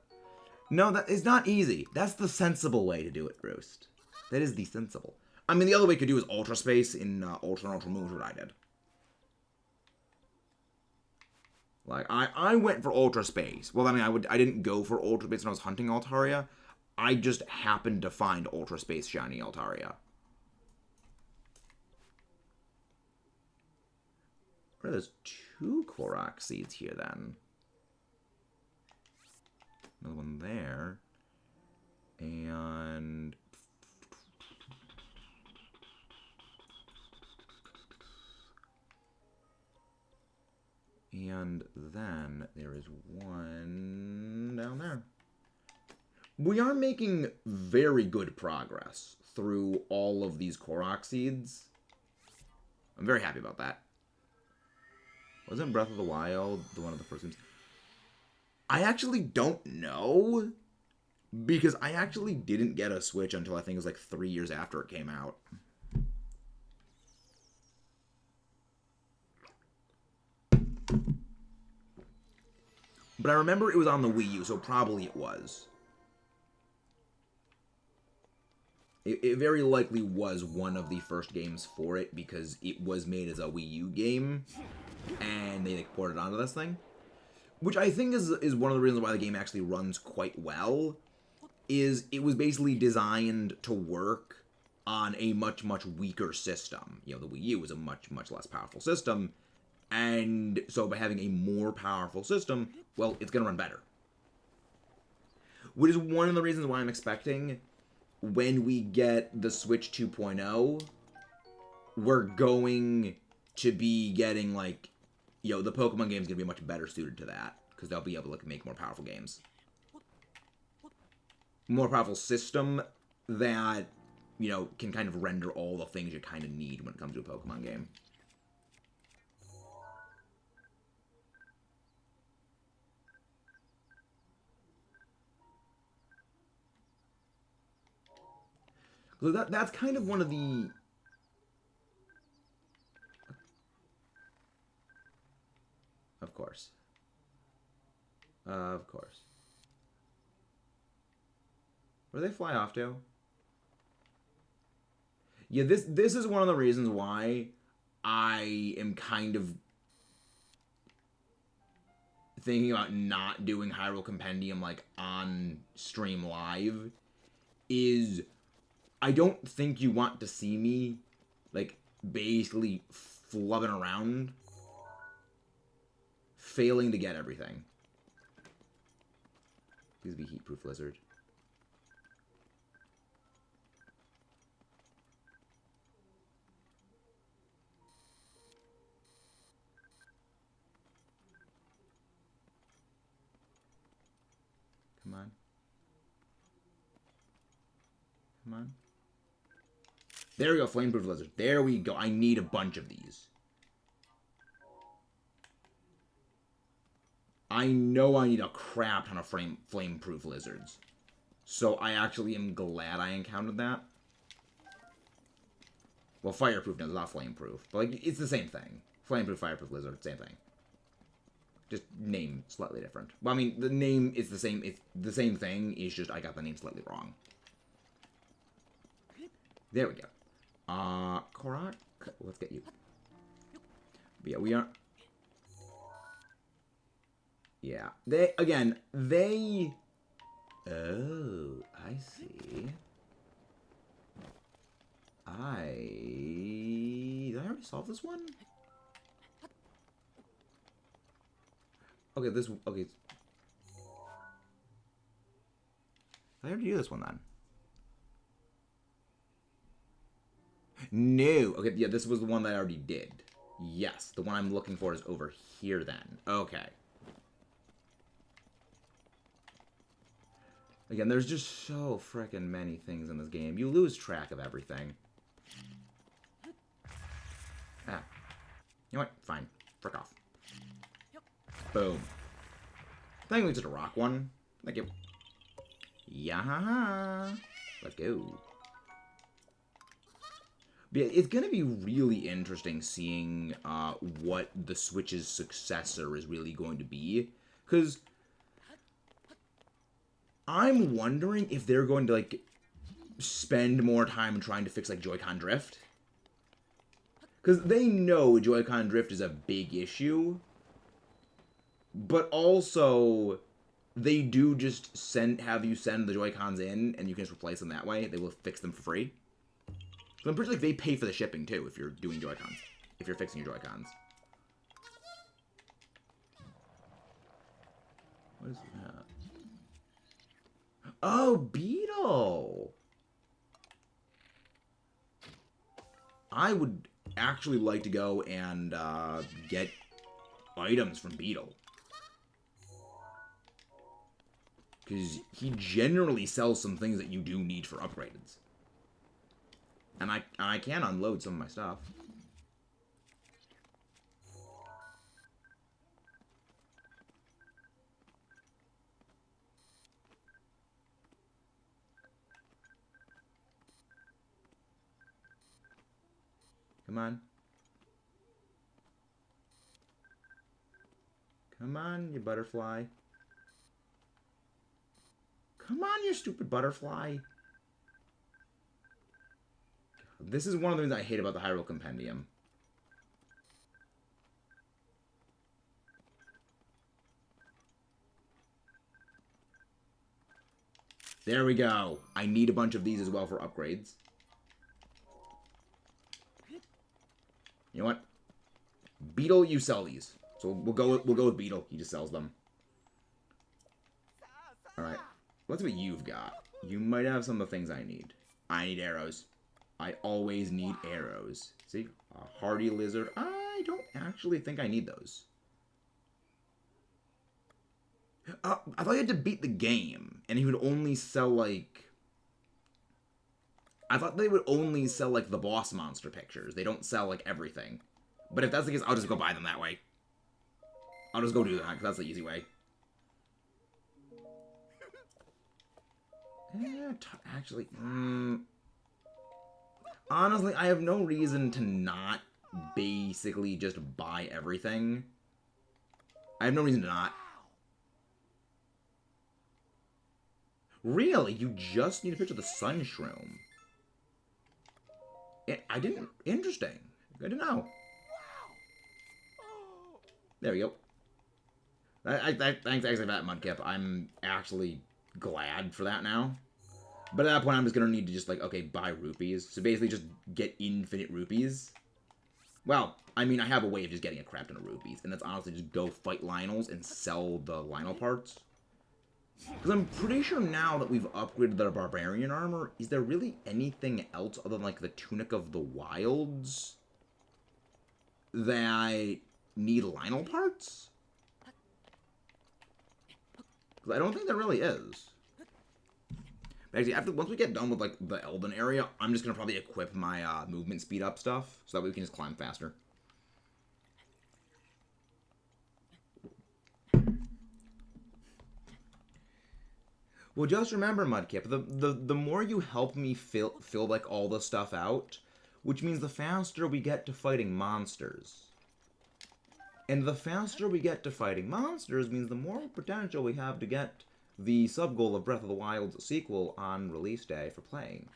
No, that is not easy. That's the sensible way to do it, Roost. That is the sensible. I mean, the other way you could do is Ultra Space in Ultra and Ultra Moon, what I did. Like, I went for Ultra Space. Well, I mean, I didn't go for Ultra Space when I was hunting Altaria. I just happened to find Ultra Space shiny Altaria. Where are those 2 Korok seeds here, then? Another one there. And... and then there is one down there. We are making very good progress through all of these Korok seeds. I'm very happy about that. Wasn't Breath of the Wild the one of the first games? I actually don't know, because I actually didn't get a Switch until I think it was like 3 years after it came out. But I remember it was on the Wii U, so probably it was. It very likely was one of the first games for it, because it was made as a Wii U game, and they like, ported it onto this thing. Which I think is one of the reasons why the game actually runs quite well, is it was basically designed to work on a much, much weaker system. You know, the Wii U was a much, much less powerful system, and so by having a more powerful system, well, it's going to run better. Which is one of the reasons why I'm expecting when we get the Switch 2.0, we're going to be getting, like, you know, the Pokemon game is going to be much better suited to that, because they'll be able to like, make more powerful games. More powerful system that, you know, can kind of render all the things you kind of need when it comes to a Pokemon game. So that's kind of one of the... Of course. Of course. Where do they fly off to? Yeah, this is one of the reasons why I am kind of thinking about not doing Hyrule Compendium like on stream live, is I don't think you want to see me like basically flubbing around failing to get everything. Please be heat-proof, lizard. Come on. Come on. There we go, flame-proof lizard. There we go. I need a bunch of these. I know I need a crap ton of flame-proof lizards. So I actually am glad I encountered that. Well, fireproof, no, it's not flame-proof. But, like, it's the same thing. Flame-proof, fireproof lizard, same thing. Just name slightly different. Well, I mean, the name is the same. It's the same thing. It's just I got the name slightly wrong. There we go. Korok, let's get you. But yeah, we are. Yeah, they. Oh, I see. Did I already solve this one? Okay, okay. Did I already do this one then? No. Okay, yeah, this was the one that I already did. Yes, the one I'm looking for is over here then. Okay. Again, there's just so frickin' many things in this game. You lose track of everything. Ah. You know what? Fine. Frick off. Boom. I think we just a rock one. Thank you. Yeah. Let's go. But yeah, it's going to be really interesting seeing what the Switch's successor is really going to be. Because I'm wondering if they're going to, like, spend more time trying to fix, like, Joy-Con drift. Because they know Joy-Con drift is a big issue. But also, they do just have you send the Joy-Cons in, and you can just replace them that way. They will fix them for free. So I'm pretty sure like, they pay for the shipping, too, if you're doing Joy-Cons. If you're fixing your Joy-Cons. What is that? Oh, Beetle! I would actually like to go and get items from Beetle. Because he generally sells some things that you do need for upgrades. And I can unload some of my stuff. Come on. Come on, you butterfly. Come on, you stupid butterfly. This is one of the things I hate about the Hyrule Compendium. There we go. I need a bunch of these as well for upgrades. You know what? Beetle, you sell these. So we'll go with Beetle. He just sells them. Alright. Let's see what you've got. You might have some of the things I need. I need arrows. I always need arrows. See? A hardy lizard. I don't actually think I need those. I thought you had to beat the game. And he would only sell, like... I thought they would only sell, like, the boss monster pictures. They don't sell, like, everything. But if that's the case, I'll just go buy them that way. I'll just go do that, because that's the easy way. Actually, honestly, I have no reason to not basically just buy everything. I have no reason to not. Really? You just need a picture of the sun shroom. I didn't... Interesting. Good to know. There we go. Thanks actually for that, Mudkip. I'm actually glad for that now. But at that point, I'm just going to need to just, like, okay, buy rupees. So basically just get infinite rupees. Well, I mean, I have a way of just getting a crap ton of rupees. And that's honestly just go fight Lionels and sell the Lionel parts. Because I'm pretty sure now that we've upgraded the Barbarian armor, is there really anything else other than, like, the Tunic of the Wilds that I need Lionel parts? Because I don't think there really is. But actually, once we get done with, like, the Elden area, I'm just going to probably equip my movement speed up stuff, so that way we can just climb faster. Well, just remember, Mudkip, the more you help me fill like all the stuff out, which means the faster we get to fighting monsters. And the faster we get to fighting monsters means the more potential we have to get the sub-goal of Breath of the Wild's sequel on release day for playing.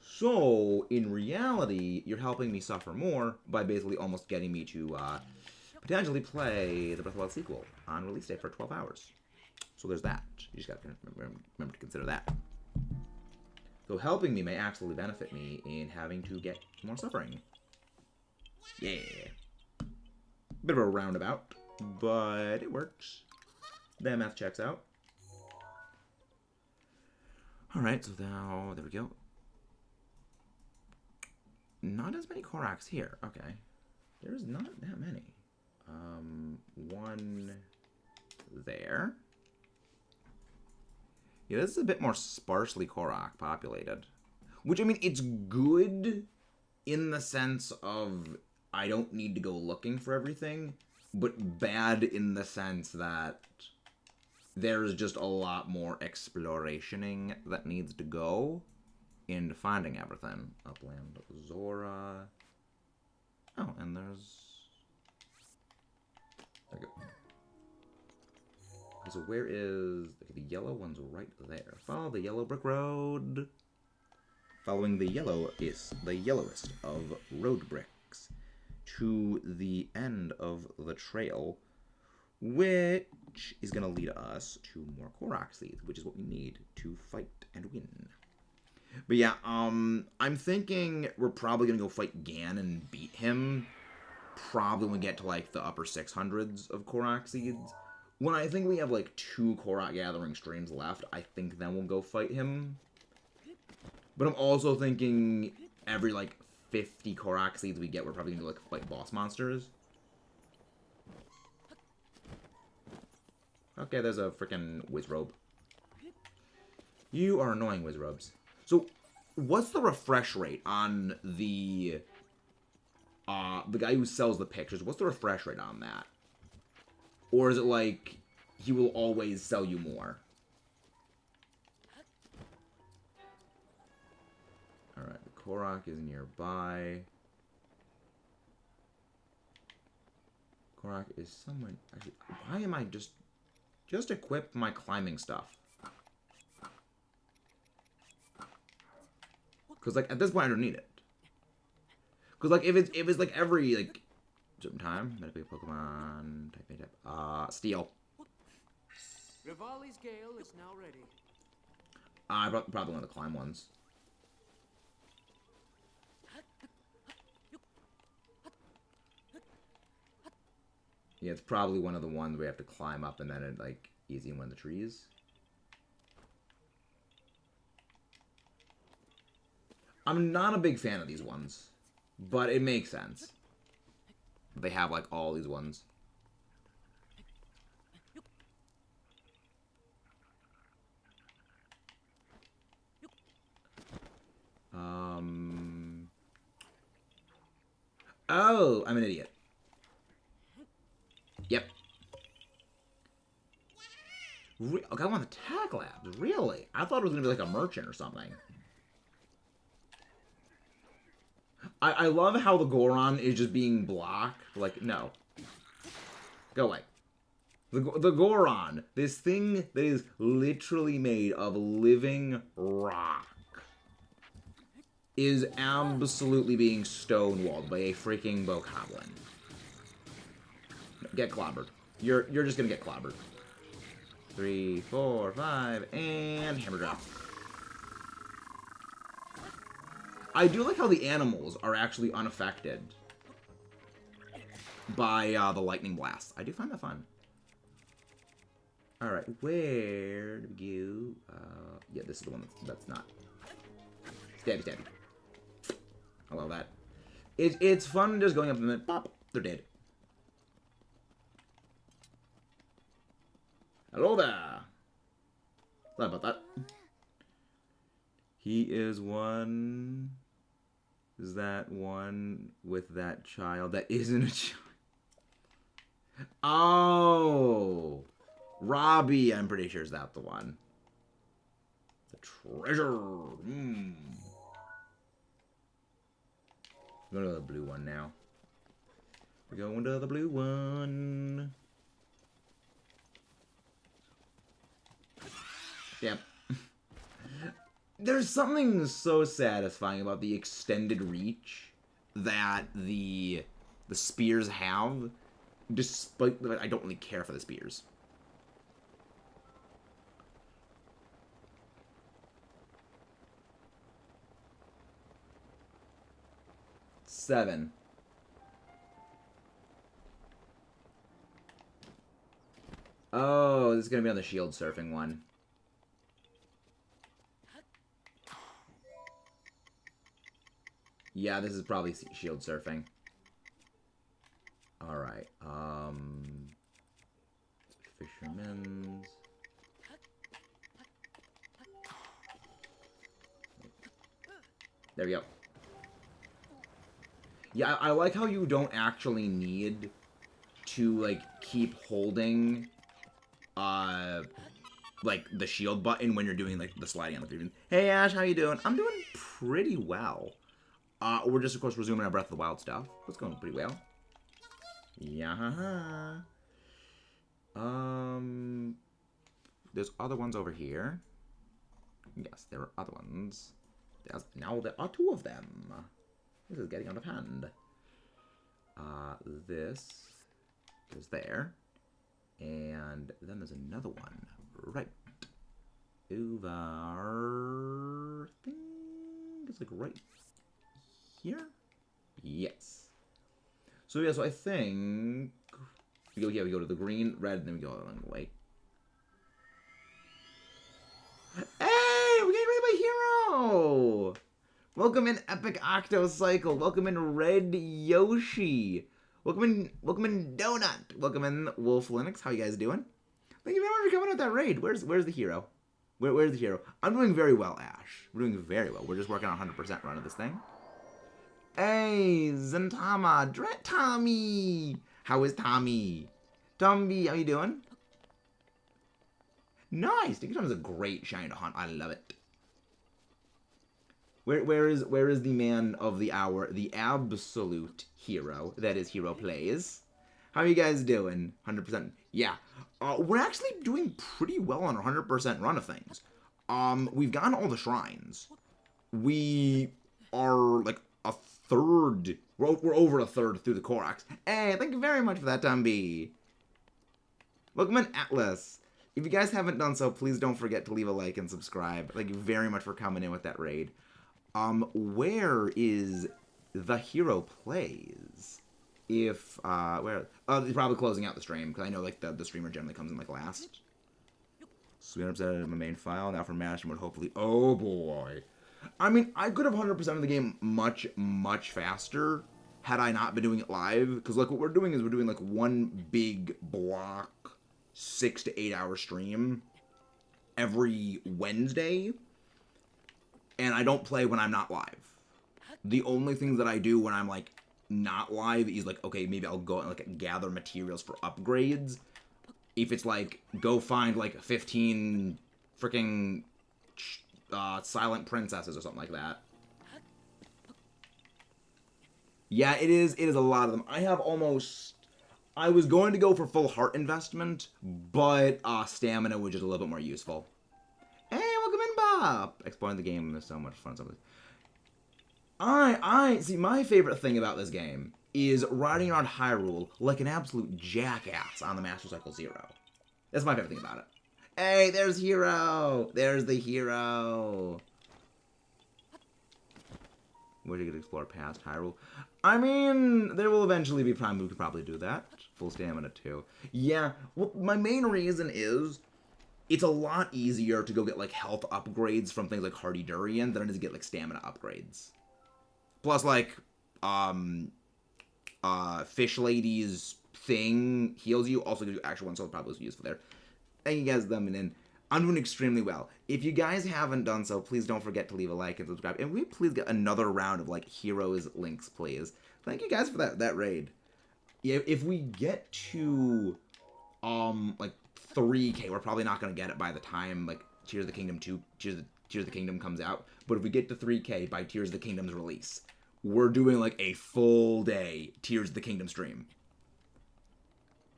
So, in reality, you're helping me suffer more by basically almost getting me to potentially play the Breath of the Wild sequel on release day for 12 hours. So there's that. You just gotta remember to consider that. So helping me may actually benefit me in having to get more suffering. Yeah. Bit of a roundabout, but it works. That math checks out. Alright, so now, there we go. Not as many Koroks here. Okay. There's not that many. One there. Yeah, this is a bit more sparsely Korok populated. Which, I mean, it's good in the sense of I don't need to go looking for everything, but bad in the sense that there's just a lot more explorationing that needs to go into finding everything. Upland Zora. Oh, and there's... There we go. So where is... Okay, the yellow one's right there. Follow the yellow brick road. Following the yellowest of road bricks to the end of the trail, which is going to lead us to more Korok seeds, which is what we need to fight and win. But yeah, I'm thinking we're probably going to go fight Gan and beat him. Probably when we get to, like, the upper 600s of Korok seeds. When I think we have, like, 2 Korok gathering streams left, I think then we'll go fight him. But I'm also thinking every, like, 50 Korok seeds we get, we're probably going to, like, fight boss monsters. Okay, there's a freaking Wizrobe. You are annoying, Wizrobes. So, what's the refresh rate on the guy who sells the pictures? What's the refresh rate on that? Or is it like, he will always sell you more? Alright, the Korok is nearby. Korok is somewhere... Actually, why am I just equip my climbing stuff? Because, like, at this point, I don't need it. Because, like, if it's like every, like, certain time, medical Pokemon, type, Steel. Rivali's Gale is now ready. I probably want to climb ones. Yeah, it's probably one of the ones we have to climb up and then it, like, easy in one of the trees. I'm not a big fan of these ones, but it makes sense. They have, like, all these ones. Oh, I'm an idiot. Yep. Okay, I want the tag labs. Really? I thought it was going to be like a merchant or something. I love how the Goron is just being blocked. Like, no. Go away. The Goron, this thing that is literally made of living rock, is absolutely being stonewalled by a freaking Bokoblin. Get clobbered. You're just gonna get clobbered. 3, 4, 5, and hammer drop. I do like how the animals are actually unaffected by the lightning blast. I do find that fun. Alright, where do we go? Yeah, this is the one that's not. Stabby, stabby. I love that. It's fun just going up and then pop, they're dead. Hello there. Sorry about that. He is one. Is that one with that child that isn't a child? Oh, Robbie, I'm pretty sure is that the one. Treasure! Mmm. Go to the blue one now. We're going to the blue one. Yep. There's something so satisfying about the extended reach that the spears have, despite that I don't really care for the spears. Seven. Oh, this is gonna be on the shield surfing one. Yeah, this is probably shield surfing. Alright, fishermen's. There we go. Yeah, I like how you don't actually need to, like, keep holding, like, the shield button when you're doing, like, the sliding on the field. Hey, Ash, how you doing? I'm doing pretty well. We're just, of course, resuming our Breath of the Wild stuff. It's going pretty well. Yeah. There's other ones over here. Yes, there are other ones. Now there are two of them. This is getting out of hand. This is there. And then there's another one right over. I think it's like right here? Yes. So yeah, so I think we go to the green, red, and then we go along the way. Hey, we're getting ready by Hero! Welcome in Epic Octocycle. Welcome in Red Yoshi. Welcome in Donut. Welcome in Wolf Linux. How you guys doing? Thank you very much for coming with that raid. Where's the hero? Where's the hero? I'm doing very well, Ash. We're doing very well. We're just working on 100% run of this thing. Hey, Zentama, Tommy. How is Tommy? Tommy, how you doing? Nice. Dinky Tom is a great shiny to hunt. I love it. Where is the man of the hour, the absolute hero? That is Hero Plays. How are you guys doing? 100%. Yeah. We're actually doing pretty well on 100% run of things. We've gotten all the shrines. We are like a third. We're over a third through the Koroks. Hey, thank you very much for that, Tom B. Welcome in, Atlas. If you guys haven't done so, please don't forget to leave a like and subscribe. Thank you very much for coming in with that raid. Where is the Hero Plays? If, they're probably closing out the stream, because I know, like, the streamer generally comes in, like, last. So we upset my main file, now for Mash mode, hopefully. Oh, boy. I mean, I could have 100% of the game much, much faster had I not been doing it live, because, like, what we're doing is we're doing, like, one big block 6 to 8 hour stream every Wednesday, and I don't play when I'm not live. The only things that I do when I'm, like, not live is, like, okay, maybe I'll go and, like, gather materials for upgrades. If it's, like, go find, like, 15 freaking silent princesses or something like that. Yeah, it is a lot of them. I was going to go for full heart investment, but stamina was just a little bit more useful. Hey, welcome in, Bob! Exploring the game is so much fun. See, my favorite thing about this game is riding around Hyrule like an absolute jackass on the Master Cycle Zero. That's my favorite thing about it. Hey, there's Hero! There's the hero! Wish I could explore past Hyrule. I mean, there will eventually be time we could probably do that. Full stamina, too. Yeah, well, my main reason is it's a lot easier to go get, like, health upgrades from things like Hardy Durian than it is to get, like, stamina upgrades. Plus, like, Fish Lady's thing heals you, also gives you actual one, so it probably was useful there. Thank you guys for coming in. I'm doing extremely well. If you guys haven't done so, please don't forget to leave a like and subscribe. And we please get another round of, like, Heroes links, please. Thank you guys for that raid. Yeah, if we get to, like, 3K, we're probably not going to get it by the time, like, Tears of the Kingdom 2, Tears of the Tears of the Kingdom comes out. But if we get to 3K by Tears of the Kingdom's release, we're doing like a full day Tears of the Kingdom stream.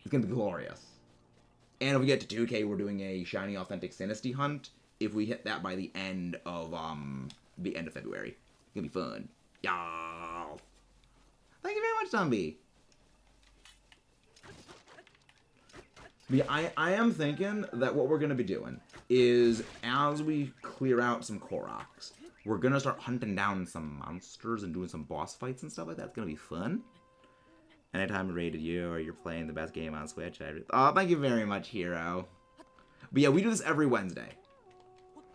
It's gonna be glorious. And if we get to 2K, we're doing a Shiny Authentic Dynasty hunt. If we hit that by the end of February, it's gonna be fun. Yeah. Thank you very much, Zombie. But yeah, I am thinking that what we're gonna be doing is, as we clear out some Koroks, we're gonna start hunting down some monsters and doing some boss fights and stuff like that. It's gonna be fun. Anytime I rated you or you're playing the best game on Switch, oh, thank you very much, Hero. But yeah, we do this every Wednesday.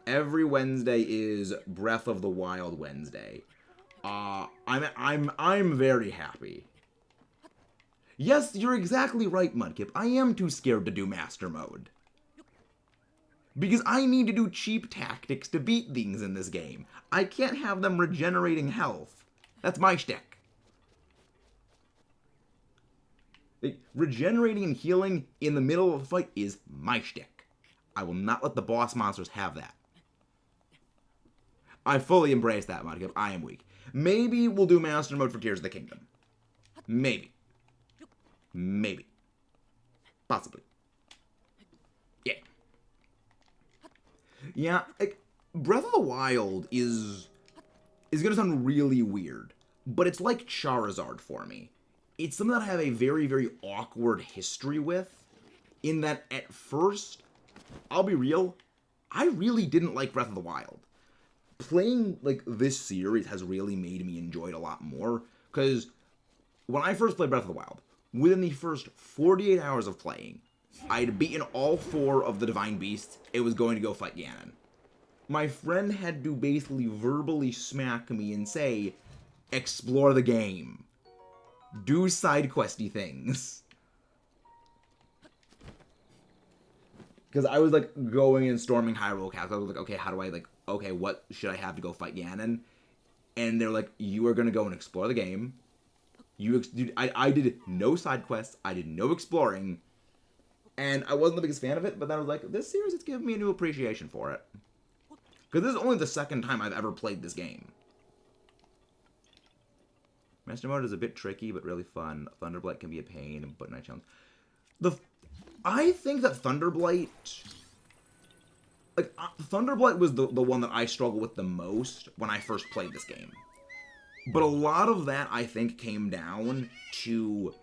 Every Wednesday is Breath of the Wild Wednesday. I'm very happy. Yes, you're exactly right, Mudkip. I am too scared to do Master Mode. Because I need to do cheap tactics to beat things in this game. I can't have them regenerating health. That's my shtick. Regenerating and healing in the middle of a fight is my shtick. I will not let the boss monsters have that. I fully embrace that, Mudkip. I am weak. Maybe we'll do Master Mode for Tears of the Kingdom. Maybe. Maybe. Possibly. Yeah. Yeah, Breath of the Wild is gonna sound really weird, but it's like Charizard for me. It's something that I have a very, very awkward history with, in that at first, I'll be real, I really didn't like Breath of the Wild. Playing, like, this series has really made me enjoy it a lot more, because when I first played Breath of the Wild, within the first 48 hours of playing, I'd beaten all 4 of the Divine Beasts. It was going to go fight Ganon. My friend had to basically verbally smack me and say, explore the game. Do side questy things. Because I was, like, going and storming Hyrule Castle. I was like, okay, how do I, like, okay, what should I have to go fight Ganon? And they're like, you are going to go and explore the game. I did no side quests. I did no exploring. And I wasn't the biggest fan of it, but then I was like, this series has given me a new appreciation for it. Because this is only the second time I've ever played this game. Master Mode is a bit tricky, but really fun. Thunderblight can be a pain, but nice challenge. I think that Thunderblight... Like, Thunderblight was the one that I struggled with the most when I first played this game. But a lot of that, I think, came down to...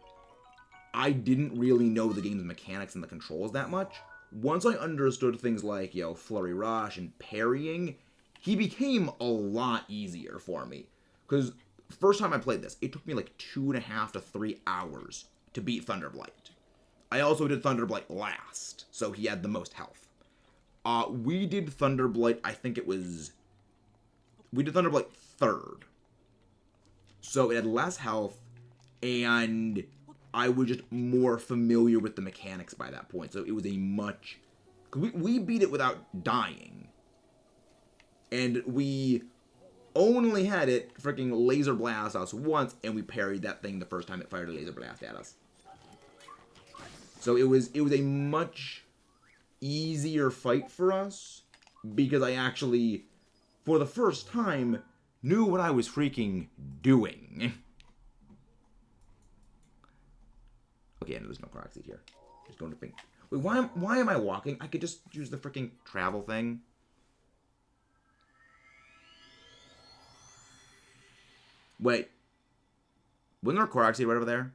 I didn't really know the game's mechanics and the controls that much. Once I understood things like, Flurry Rush and parrying, he became a lot easier for me. Because first time I played this, it took me like 2.5 to 3 hours to beat Thunderblight. I also did Thunderblight last, so he had the most health. We did Thunderblight, I think it was... We did Thunderblight third. So it had less health, and I was just more familiar with the mechanics by that point. So it was a much... We beat it without dying. And we only had it freaking laser blast us once, and we parried that thing the first time it fired a laser blast at us. So it was a much easier fight for us, because I actually, for the first time, knew what I was freaking doing. Okay, and there's no Koroks here. Just going to think. Wait, why am I walking? I could just use the freaking travel thing. Wait. Wasn't there a Korok right over there?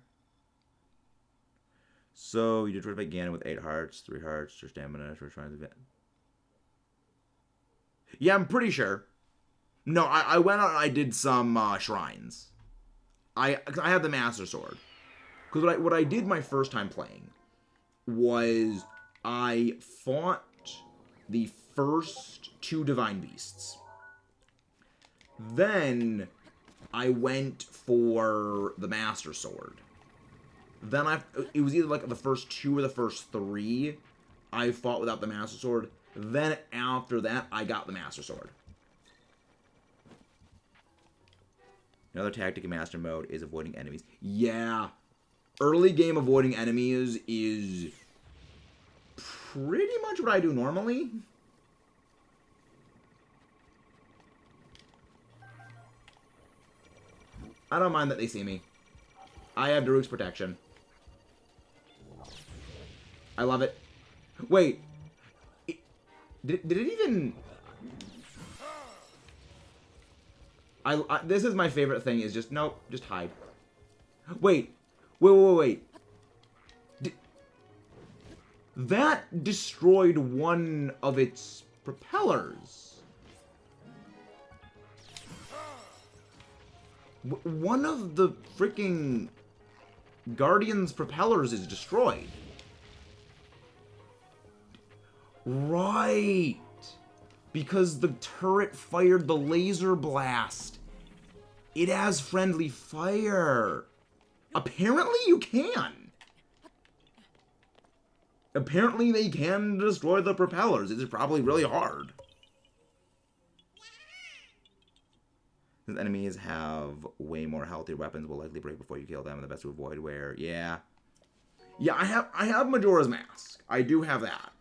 So, you did try to fight Ganon with 8 hearts, 3 hearts, your stamina, for trying to... Yeah, I'm pretty sure. No, I went out and I did some shrines. I had the Master Sword. Because what I did my first time playing was I fought the first 2 Divine Beasts. Then I went for the Master Sword. Then it was either like the first 2 or the first 3 I fought without the Master Sword. Then after that, I got the Master Sword. Another tactic in Master Mode is avoiding enemies. Yeah. Early game avoiding enemies is pretty much what I do normally. I don't mind that they see me. I have Daruk's protection. I love it. Wait. Did it even... this is my favorite thing, is just... Nope, just hide. Wait. Wait. That destroyed one of its propellers. One of the freaking Guardian's propellers is destroyed. Right. Because the turret fired the laser blast. It has friendly fire. Apparently you can. Apparently they can destroy the propellers. It's probably really hard. Since enemies have way more healthy weapons, will likely break before you kill them, and the best to avoid wear. Yeah. Yeah, I have Majora's Mask. I do have that.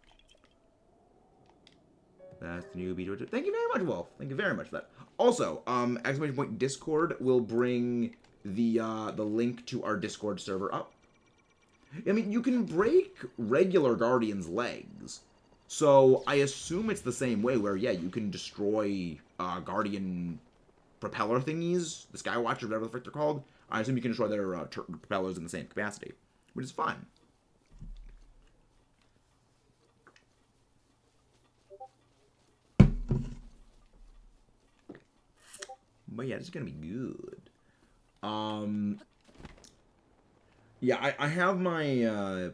That's the new beat. Thank you very much, Wolf. Thank you very much for that. Also, exclamation point Discord will bring the link to our Discord server up. I mean, you can break regular Guardian's legs. So, I assume it's the same way where, yeah, you can destroy Guardian propeller thingies, the Skywatcher, whatever the frick they're called. I assume you can destroy their propellers in the same capacity, which is fun. But yeah, this is gonna be good. Yeah, I have my,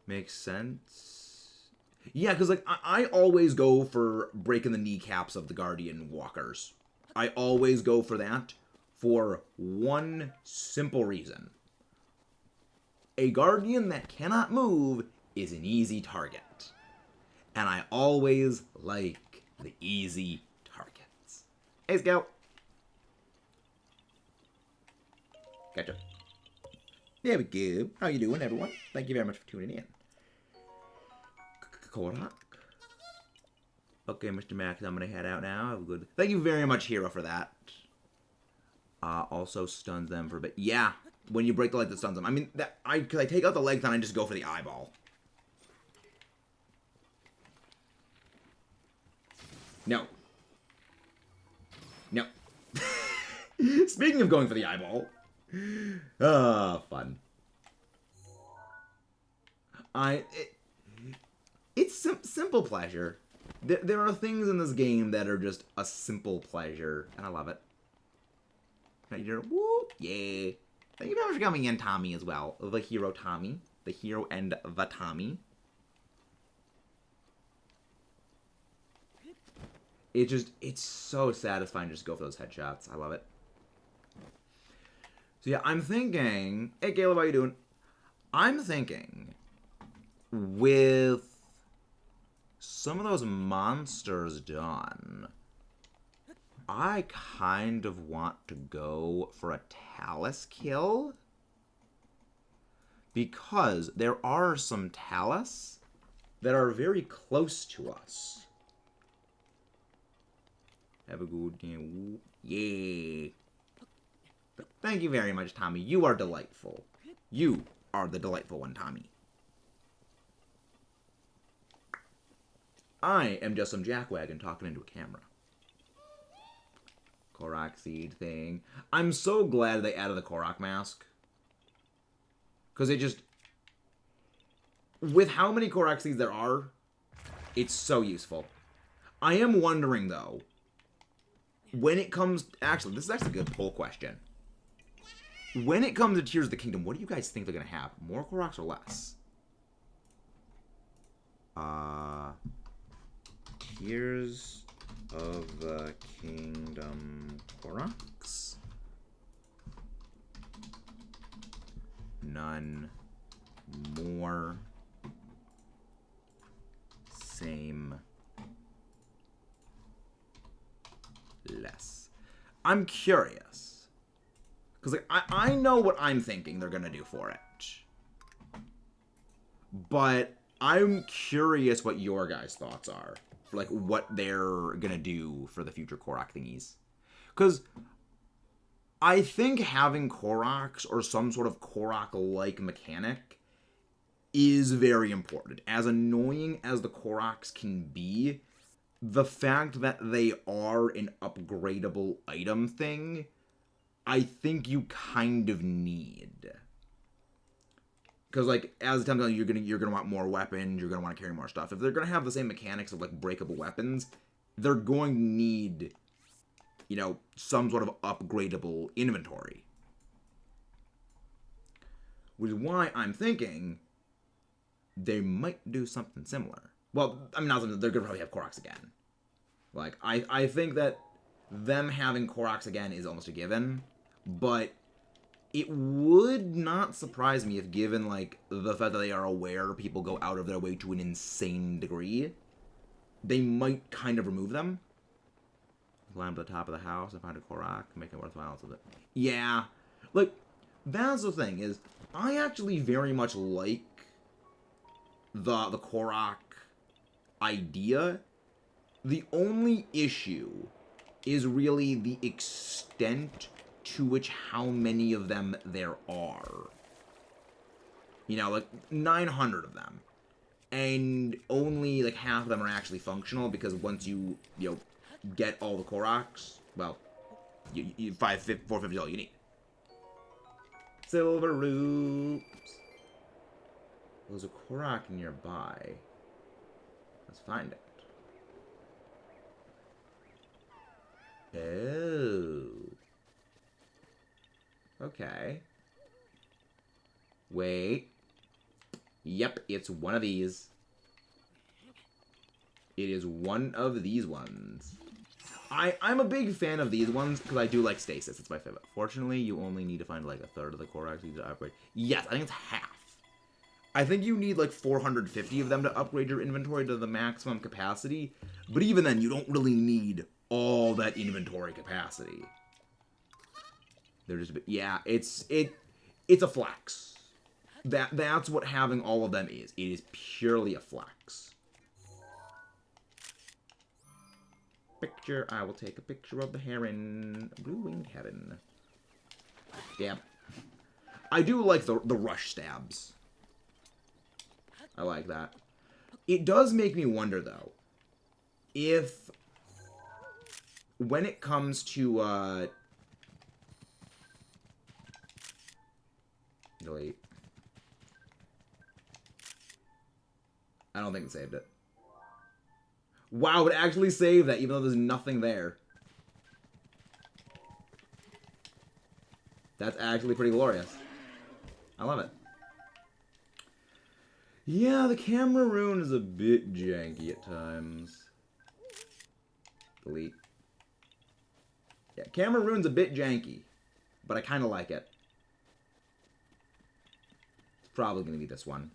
makes sense. Yeah, because, like, I always go for breaking the kneecaps of the Guardian walkers. I always go for that for one simple reason. A Guardian that cannot move is an easy target. And I always like the easy targets. Hey, Scout. Gotcha. There we go. How you doing, everyone? Thank you very much for tuning in. Korok. Okay, Mr. Max, I'm gonna head out now. Have a good... Thank you very much, Hero, for that. Also stuns them for a bit. Yeah, when you break the leg, that stuns them. I mean, because I take out the legs, then I just go for the eyeball. No. No. Speaking of going for the eyeball. Fun. It's simple pleasure. There are things in this game that are just a simple pleasure, and I love it. Woo, yeah. Thank you very much for coming in, Tommy, as well. The hero Tommy. The hero and the Tommy. It's so satisfying to just go for those headshots. I love it. So yeah, I'm thinking... Hey, Caleb, how you doing? I'm thinking... with some of those monsters done, I kind of want to go for a Talus kill. Because there are some Talus that are very close to us. Have a good day. Yeah. Thank you very much, Tommy. You are delightful. You are the delightful one, Tommy. I am just some jackwagon talking into a camera. Korok seed thing. I'm so glad they added the Korok mask. Because it just... with how many Korok seeds there are, it's so useful. I am wondering, though, when it comes... Actually, this is actually a good poll question. When it comes to Tears of the Kingdom, what do you guys think they're going to have? More Koroks or less? Tears of the Kingdom Koroks? None. More. Same. Less. I'm curious. Because, like, I know what I'm thinking they're going to do for it. But I'm curious what your guys' thoughts are. For, like, what they're going to do for the future Korok thingies. Because I think having Koroks or some sort of Korok-like mechanic is very important. As annoying as the Koroks can be, the fact that they are an upgradable item thing, I think you kind of need. Because, like, as the time goes on, you're gonna want more weapons, you're gonna want to carry more stuff. If they're gonna have the same mechanics of, like, breakable weapons, they're going to need, you know, some sort of upgradable inventory. Which is why I'm thinking they might do something similar. Well, I mean, not something, they're gonna probably have Koroks again. Like, I think that them having Koroks again is almost a given, but it would not surprise me if, given, like, the fact that they are aware people go out of their way to an insane degree, they might kind of remove them. Climb to the top of the house and find a Korok, make it worthwhile. So that, yeah. Like, that's the thing, is I actually very much like the Korok idea. The only issue is really the extent to which how many of them there are. You know, like 900 of them. And only like half of them are actually functional because once you know, get all the Koroks, well, you 450 is all you need. Silver roops. There's a Korok nearby. Let's find it. Oh. Okay. Wait. Yep, it's one of these. It is one of these ones. I'm a big fan of these ones because I do like stasis. It's my favorite. Fortunately, you only need to find like a third of the Koroks you need to upgrade. Yes, I think it's half. I think you need like 450 of them to upgrade your inventory to the maximum capacity. But even then, you don't really need all that inventory capacity. They're just a bit, yeah, it's a flex. That's what having all of them is. It is purely a flex. Picture. I will take a picture of the heron. Blue-winged heron. Stab. I do like the rush stabs. I like that. It does make me wonder, though, if when it comes to, delete. I don't think it saved it. Wow, it actually saved that, even though there's nothing there. That's actually pretty glorious. I love it. Yeah, the camera rune is a bit janky at times. Delete. Yeah, camera rune's a bit janky, but I kind of like it. It's probably going to be this one.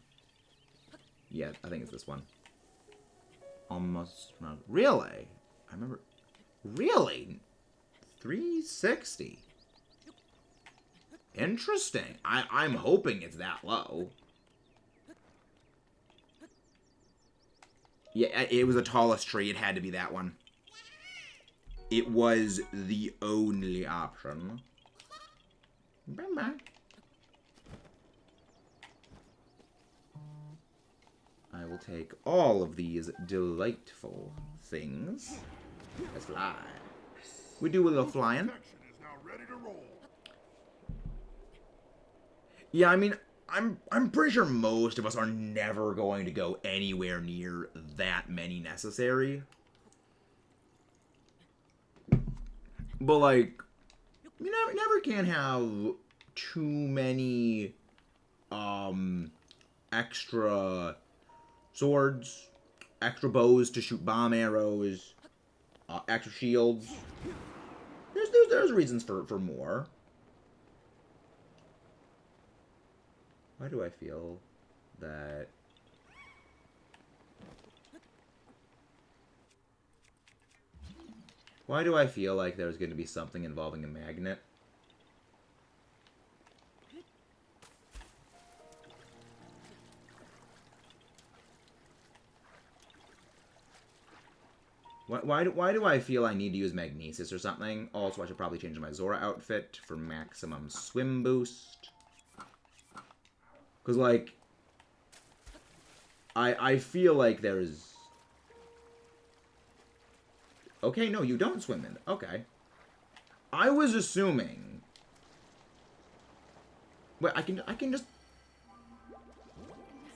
Yeah, I think it's this one. Almost not. Really? I remember. Really? 360. Interesting. I'm hoping it's that low. Yeah, it was the tallest tree. It had to be that one. It was the only option. Bye-bye. I will take all of these delightful things. Let's fly. We do a little flying. Yeah, I mean, I'm pretty sure most of us are never going to go anywhere near that many necessary. But like, you never can have too many extra swords, extra bows to shoot bomb arrows, extra shields. There's reasons for more. Why do I feel that... Why do I feel like there's going to be something involving a magnet? Why do I feel I need to use Magnesis or something? Also, I should probably change my Zora outfit for maximum swim boost. Because, like, I feel like there's... Okay, no, you don't swim in. Okay. I was assuming... Wait, I can just...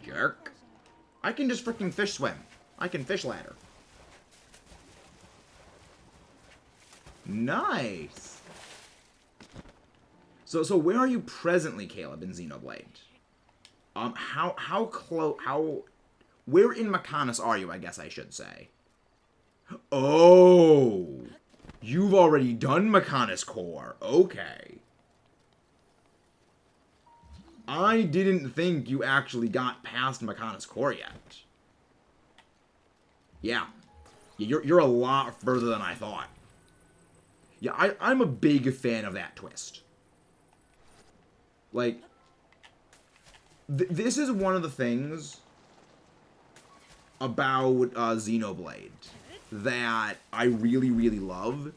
Jerk. I can just freaking fish swim. I can fish ladder. Nice. So where are you presently, Caleb, in Xenoblade? Where in Mechonis are you, I guess I should say? Oh, you've already done Mechonis Core. Okay. I didn't think you actually got past Mechonis Core yet. Yeah. You're a lot further than I thought. Yeah, I'm a big fan of that twist. Like, this is one of the things about Xenoblade that I really, really love,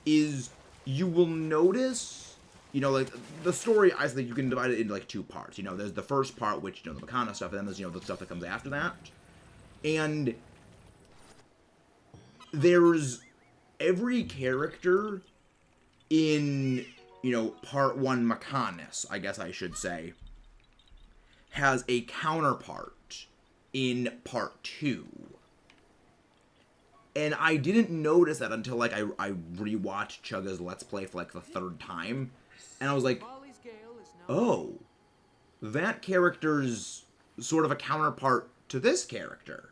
is you will notice, you know, like, the story, I think you can divide it into, like, two parts. You know, there's the first part, which, you know, the Mechonis stuff, and then there's, you know, the stuff that comes after that. And there's every character in, you know, part 1 Mechonis, I guess I should say, has a counterpart in part 2. And I didn't notice that until, like, I rewatched Chugga's Let's Play for, like, the 3rd time. And I was like, oh, that character's sort of a counterpart to this character.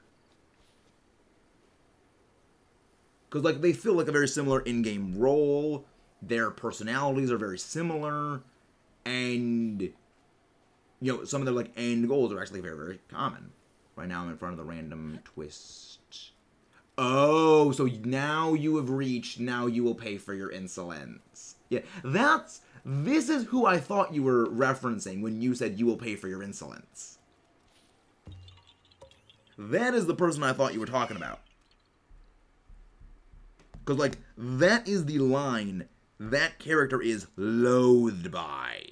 Because, like, they feel like a very similar in-game role. Their personalities are very similar. And, you know, some of their, like, end goals are actually very, very common. Right now I'm in front of the random twist. Oh, so now you have reached, now you will pay for your insolence. Yeah, this is who I thought you were referencing when you said you will pay for your insolence. That is the person I thought you were talking about. Because, like, that is the line that character is loathed by.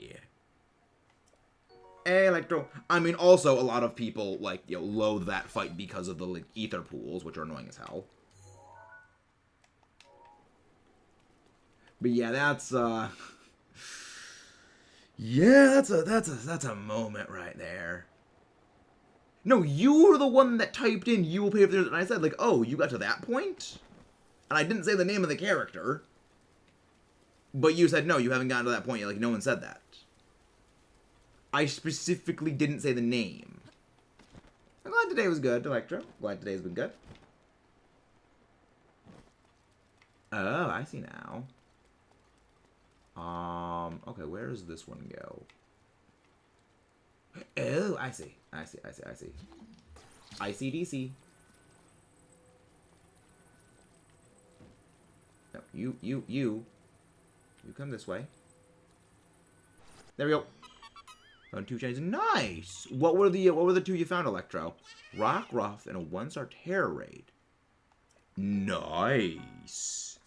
Electro. I mean, also, a lot of people, like, you know, loathe that fight because of the, like, ether pools, which are annoying as hell. But yeah, that's, yeah, that's a moment right there. No, you were the one that typed in, you will pay for this, and I said, like, oh, you got to that point? And I didn't say the name of the character. But you said, no, you haven't gotten to that point yet. Like, no one said that. I specifically didn't say the name. I'm glad today was good, Electro. Glad today's been good. Oh, I see now. Okay, where does this one go? Oh, I see. I see. ICDC. No, you come this way. There we go. Found 2 chains. Nice! What were the 2 you found, Electro? Rock Ruff and a 1-star Terror Raid. Nice.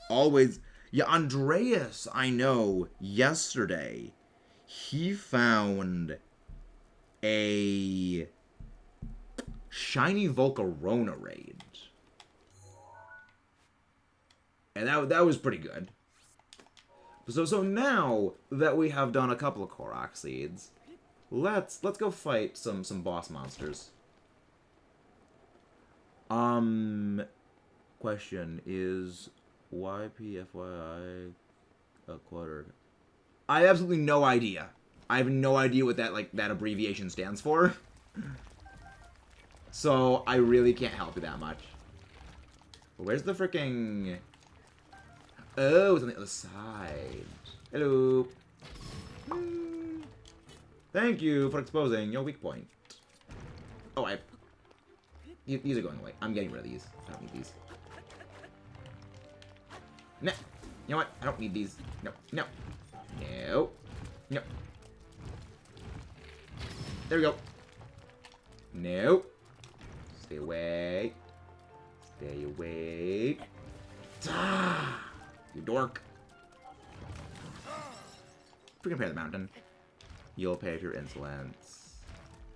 Always. Yeah, Andreas, I know, yesterday, he found a shiny Volcarona raid. And that was pretty good. So now that we have done a couple of Korok seeds, let's go fight some boss monsters. Question is YPFYI a quarter. I have absolutely no idea. I have no idea what that abbreviation stands for. So I really can't help you that much. Where's the freaking... Oh, it's on the other side. Hello. Thank you for exposing your weak point. Oh, these are going away. I'm getting rid of these. I don't need these. No. You know what? I don't need these. No. No. No. No. There we go. No. Stay away. Stay awake. Ah, you dork. Freaking pay the mountain. You'll pay for your insolence.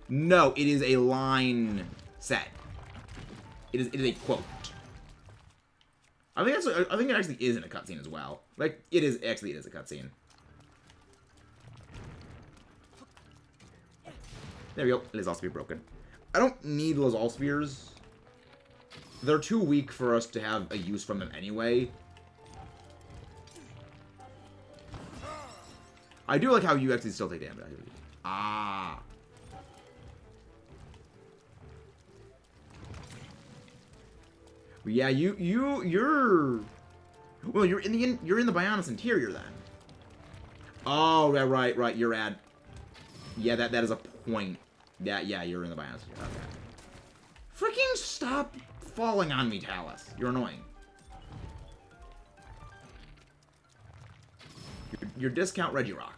No, it is a line set. It is a quote. I think it actually is in a cutscene as well. Like, it is a cutscene. There we go. Lizal Spear broken. I don't need Lizal Spears. They're too weak for us to have a use from them anyway. I do like how you actually still take damage. Ah. Yeah, you're well, you're in the Bionis interior then. Oh, right. You're at. Yeah, that is a point. Yeah, you're in the Bionis interior. Okay. Freaking stop falling on me, Talus. You're annoying. Your discount Regirock.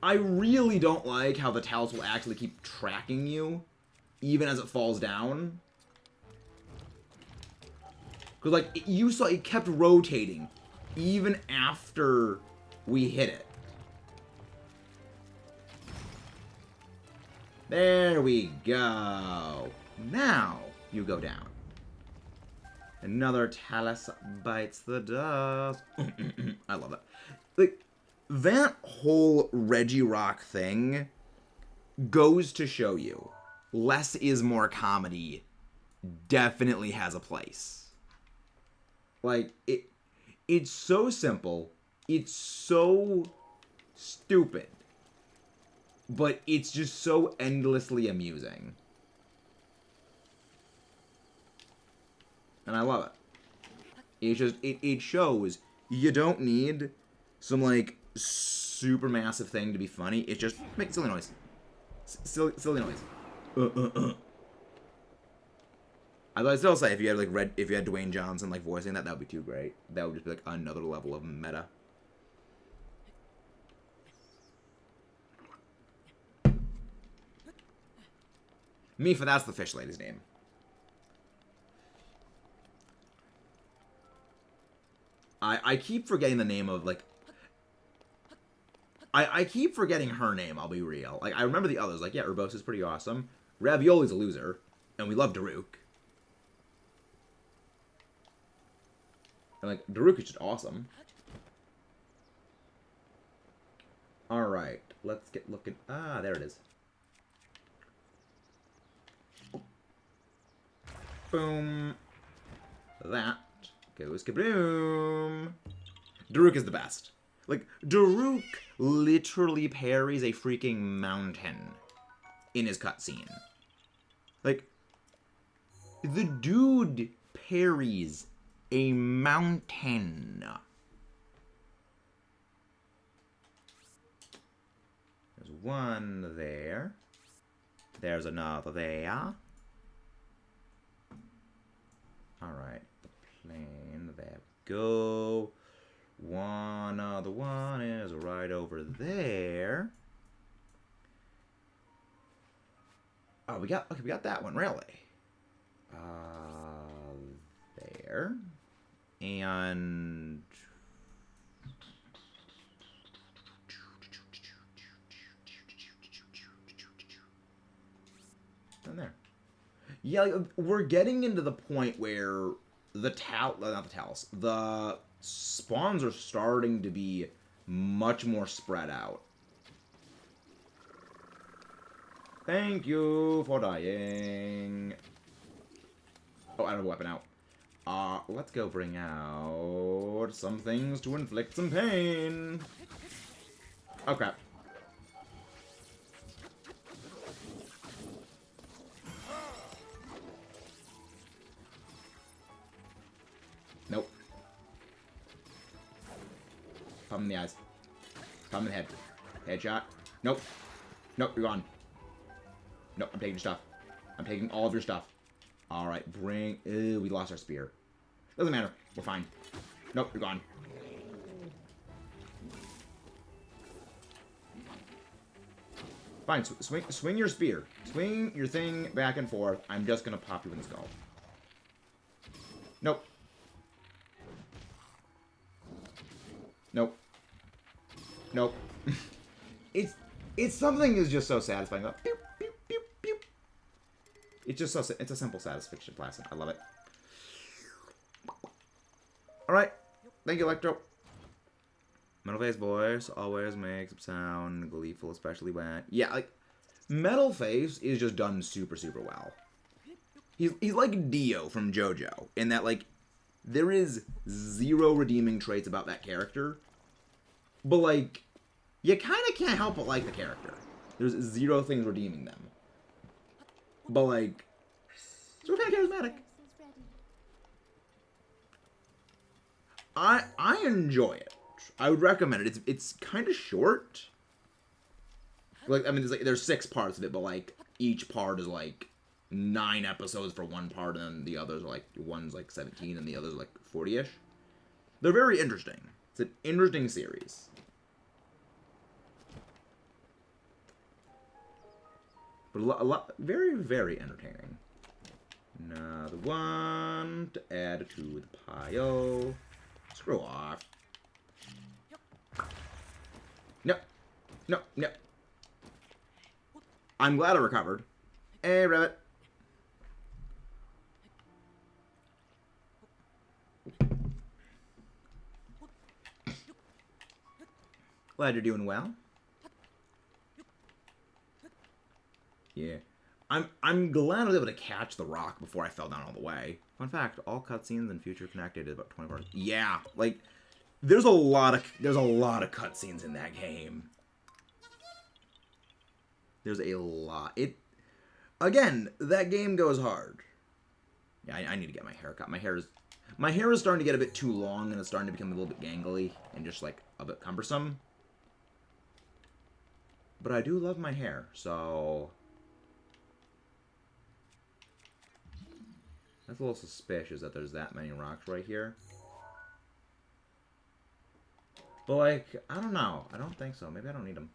I really don't like how the Talus will actually keep tracking you, even as it falls down. Because, like, you saw it kept rotating, even after we hit it. There we go. Now, you go down. Another Talus bites the dust. I love it. Like, that whole Regirock thing goes to show you less is more comedy definitely has a place. Like, it's so simple, it's so stupid, but it's just so endlessly amusing. And I love it. It's just, it shows you don't need some, like, super massive thing to be funny. It's just, make silly noise. Silly noise. I'd still say if you had if you had Dwayne Johnson like voicing that would be too great. That would just be like another level of meta. Mifa, that's the fish lady's name. I keep forgetting the name of like. I keep forgetting her name. I'll be real. Like I remember the others. Like yeah, Urbosa's pretty awesome. Ravioli's a loser, and we love Daruk. And, like, Daruk is just awesome. Alright, let's get looking. Ah, there it is. Boom. That goes kaboom. Daruk is the best. Like, Daruk literally parries a freaking mountain in his cutscene. Like, the dude parries a mountain. There's one there. There's another there. Alright, the plane. There we go. One other one is right over there. Oh, we got that one, really. There. And there. Yeah, like, we're getting into the point where the the spawns are starting to be much more spread out. Thank you for dying. Oh, I don't have a weapon out. Let's go bring out some things to inflict some pain. Oh, crap. Nope. Pop him in the eyes. Pop him in the head. Headshot. Nope. Nope, you're gone. Nope, I'm taking your stuff. I'm taking all of your stuff. Alright, bring... Ew, we lost our spear. Doesn't matter. We're fine. Nope, you're gone. Fine, swing your spear. Swing your thing back and forth. I'm just gonna pop you in the skull. Nope. Nope. Nope. it's something is just so satisfying. Like, pew, pew, pew, pew. It's just so it's a simple satisfaction placid. I love it. All right. Thank you, Electro. Metal Face voice always makes it sound gleeful, especially when like Metal Face is just done super well. He's like Dio from JoJo in that like there is zero redeeming traits about that character, but like you kind of can't help but like the character. There's zero things redeeming them, but like so kind of charismatic. I enjoy it. I would recommend it. It's kind of short. Like I mean, there's 6 parts of it, but like each part is like 9 episodes for one part, and then the others are like one's like 17, and the others are like 40-ish. They're very interesting. It's an interesting series. But a lot very entertaining. Another one to add to the pile. Screw off. No. I'm glad I recovered. Hey, rabbit. Glad you're doing well. Yeah. I'm glad I was able to catch the rock before I fell down all the way. Fun fact, all cutscenes and future connected is about 20 hours. Yeah, like there's a lot of cutscenes in that game. There's a lot. Again, that game goes hard. Yeah, I need to get my hair cut. My hair is starting to get a bit too long, and it's starting to become a little bit gangly and just like a bit cumbersome. But I do love my hair, so that's a little suspicious that there's that many rocks right here. But like, I don't know. I don't think so. Maybe I don't need them.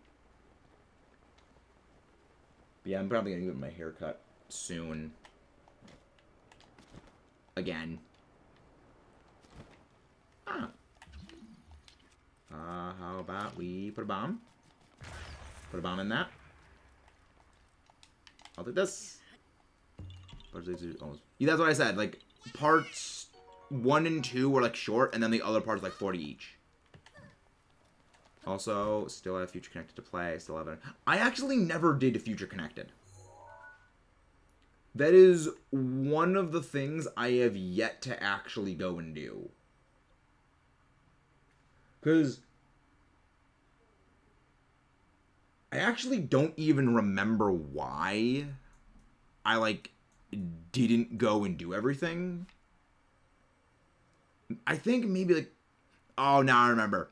But yeah, I'm probably gonna get my hair cut soon. Again. How about we put a bomb? Put a bomb in that. I'll take this. Yeah, that's what I said. Like, parts 1 and 2 were like short, and then the other parts like 40 each. Also, still have Future Connected to play. Still have it. I actually never did Future Connected. That is one of the things I have yet to actually go and do. Because I actually don't even remember why I, like, didn't go and do everything. I think maybe, like, oh, now I remember.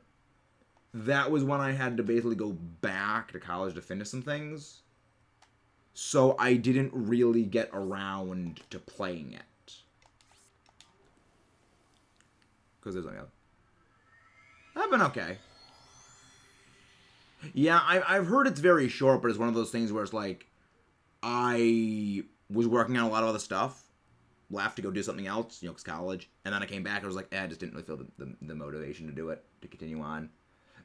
That was when I had to basically go back to college to finish some things. So I didn't really get around to playing it. Because there's only other. I've been okay. Yeah, I've heard it's very short, but it's one of those things where it's like, I was working on a lot of other stuff, left to go do something else, you know, because college, and then I came back and I was like, I just didn't really feel the motivation to do it, to continue on.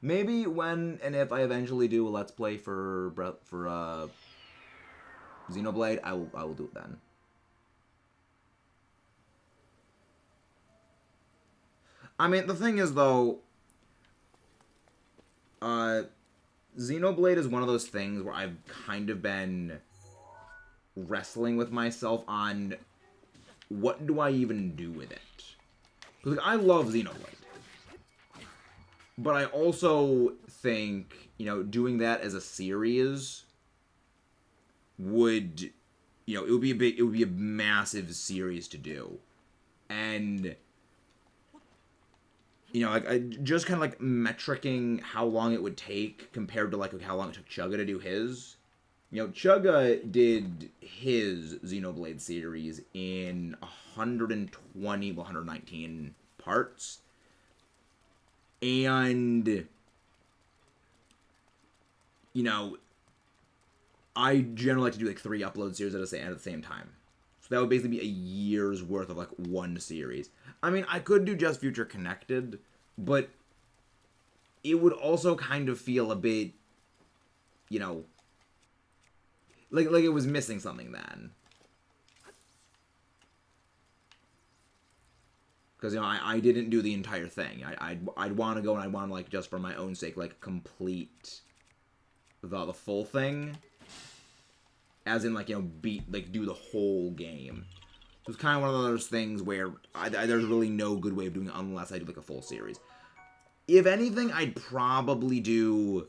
Maybe when and if I eventually do a Let's Play for Xenoblade, I will do it then. I mean, the thing is, though, Xenoblade is one of those things where I've kind of been wrestling with myself on what do I even do with it. Because like, I love Xenoblade. But I also think, you know, doing that as a series would, you know, it would be a massive series to do. And, you know, like, I just kind of like metricing how long it would take compared to like how long it took Chugga to do his. You know, Chugga did his Xenoblade series in 119 parts. And, you know, I generally like to do like 3 upload series at the same time. That would basically be a year's worth of, like, one series. I mean, I could do Just Future Connected, but it would also kind of feel a bit, you know, like it was missing something then. Because, you know, I didn't do the entire thing. I'd want to go and I'd want to, like, just for my own sake, like, complete the full thing. As in, like, you know, do the whole game. So it's kind of one of those things where there's really no good way of doing it unless I do, like, a full series. If anything, I'd probably do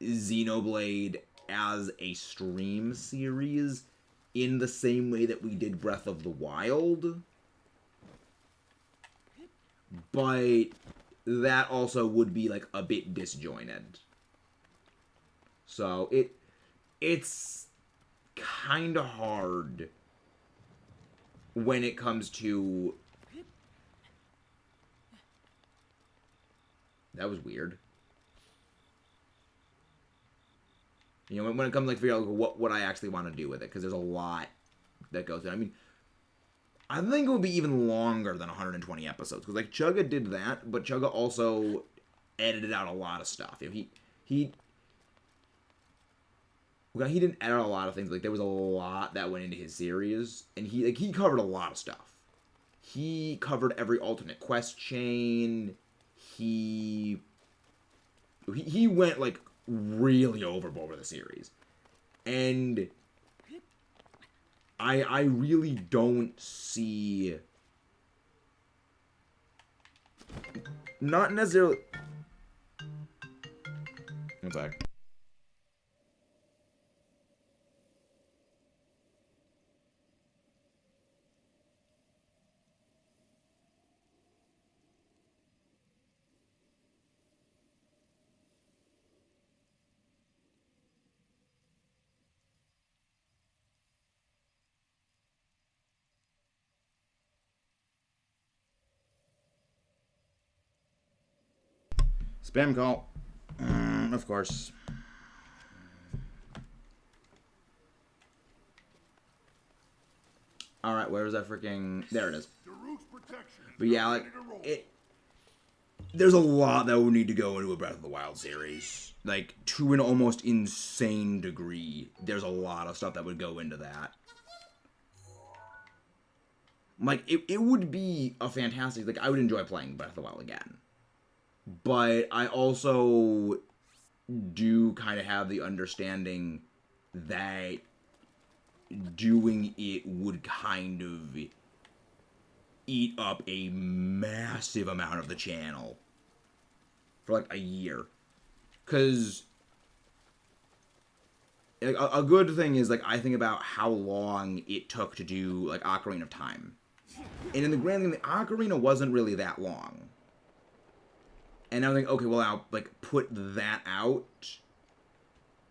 Xenoblade as a stream series in the same way that we did Breath of the Wild. But that also would be, like, a bit disjointed. So it's kind of hard when it comes to... That was weird. You know, when it comes to, like, figure out what I actually want to do with it, because there's a lot that goes in. I mean, I think it would be even longer than 120 episodes, because, like, Chugga did that, but Chugga also edited out a lot of stuff. You know, he didn't edit a lot of things. Like, there was a lot that went into his series, and he covered a lot of stuff. He covered every alternate quest chain. He went, like, really overboard with the series. And I really don't see... Not necessarily... One sec. Spam call. Of course. Alright, where was that freaking... There it is. But yeah, like, there's a lot that would need to go into a Breath of the Wild series. Like, to an almost insane degree. There's a lot of stuff that would go into that. Like, it would be a fantastic... Like, I would enjoy playing Breath of the Wild again. But I also do kind of have the understanding that doing it would kind of eat up a massive amount of the channel for, like, a year. Because a good thing is, like, I think about how long it took to do, like, Ocarina of Time. And in the grand scheme, the Ocarina wasn't really that long. And I think, okay, well, I'll, like, put that out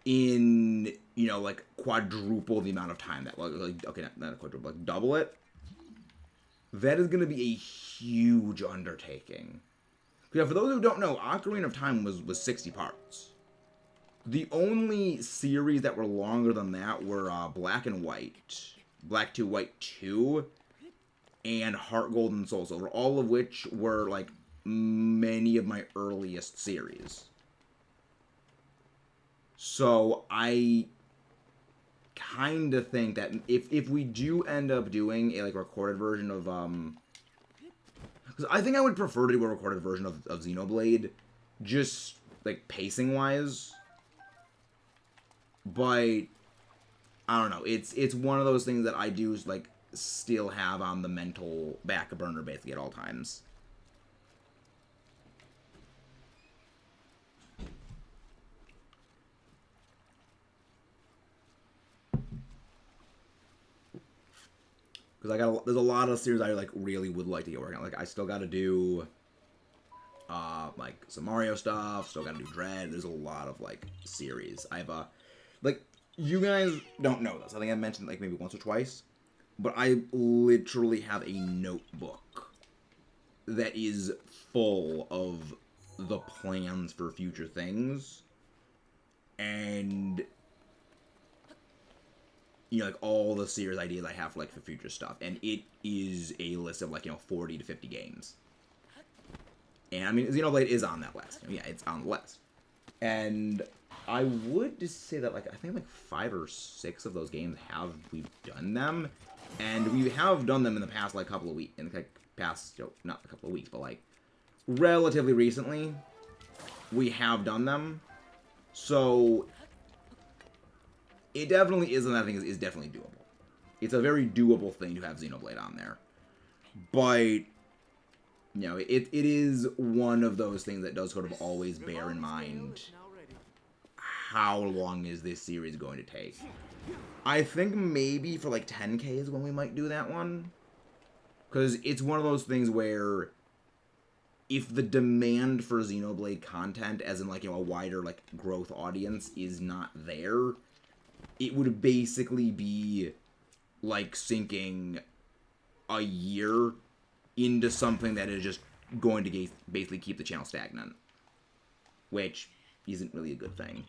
in, you know, like, quadruple the amount of time that, like okay, not quadruple, like, double it. That is going to be a huge undertaking. Yeah, for those who don't know, Ocarina of Time was 60 parts. The only series that were longer than that were Black and White, Black 2, White 2, and Heart Gold and Soul Silver, all of which were, like, many of my earliest series. So I kind of think that if we do end up doing a, like, recorded version of because I think I would prefer to do a recorded version of Xenoblade, just, like, pacing wise. But I don't know, it's one of those things that I do, like, still have on the mental back burner basically at all times. Because there's a lot of series I, like, really would like to get working on. Like, I still got to do, like, some Mario stuff. Still got to do Dread. There's a lot of, like, series. I have like, you guys don't know this. I think I mentioned, like, maybe once or twice. But I literally have a notebook that is full of the plans for future things. And you know, like all the series ideas I have for like for future stuff, and it is a list of like, you know, 40 to 50 games. And I mean, Xenoblade is on that list. Yeah, it's on the list. And I would just say that, like, I think like 5 or 6 of those games we've done them, and we have done them in the past like couple of weeks, in the past, you know, not a couple of weeks, but like relatively recently, we have done them. So it definitely is, and I think is definitely doable. It's a very doable thing to have Xenoblade on there, but you know, it is one of those things that does sort of always bear in mind how long is this series going to take. I think maybe for like 10K is when we might do that one, because it's one of those things where if the demand for Xenoblade content, as in like, you know, a wider like growth audience, is not there, it would basically be like sinking a year into something that is just going to basically keep the channel stagnant, which isn't really a good thing.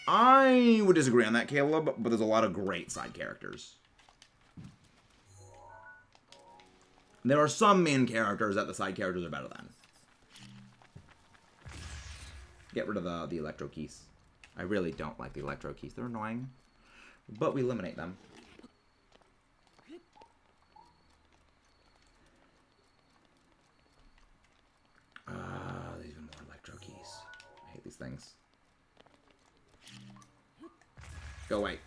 I would disagree on that, Caleb, but there's a lot of great side characters. There are some main characters that the side characters are better than. Get rid of the electro keys. I really don't like the electro keys. They're annoying, but we eliminate them. There's even more electro keys. I hate these things. Go away.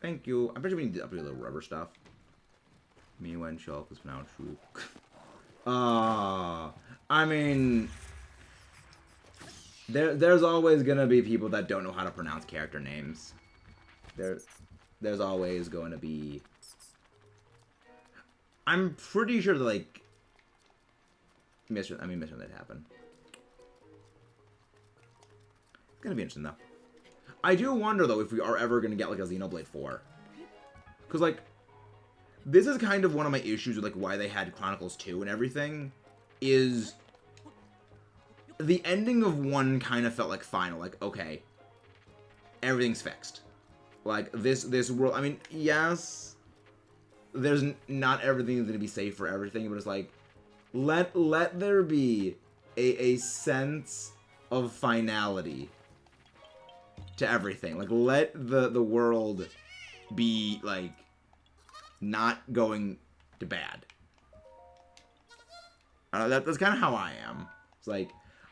Thank you. I bet you we need to upgrade the rubber stuff. Me when shelf is now true. I mean, there's always gonna be people that don't know how to pronounce character names. There's always going to be. I'm pretty sure that, like, mission that happened. It's gonna be interesting though. I do wonder though if we are ever gonna get like a Xenoblade 4, because like this is kind of one of my issues with like why they had Chronicles 2 and everything, is the ending of 1 kind of felt like final, like okay, everything's fixed. Like this world. I mean, yes, there's not everything going to be safe for everything, but it's like let there be a sense of finality to everything. Like let the world be like not going to bad. That's kind of how I am. It's like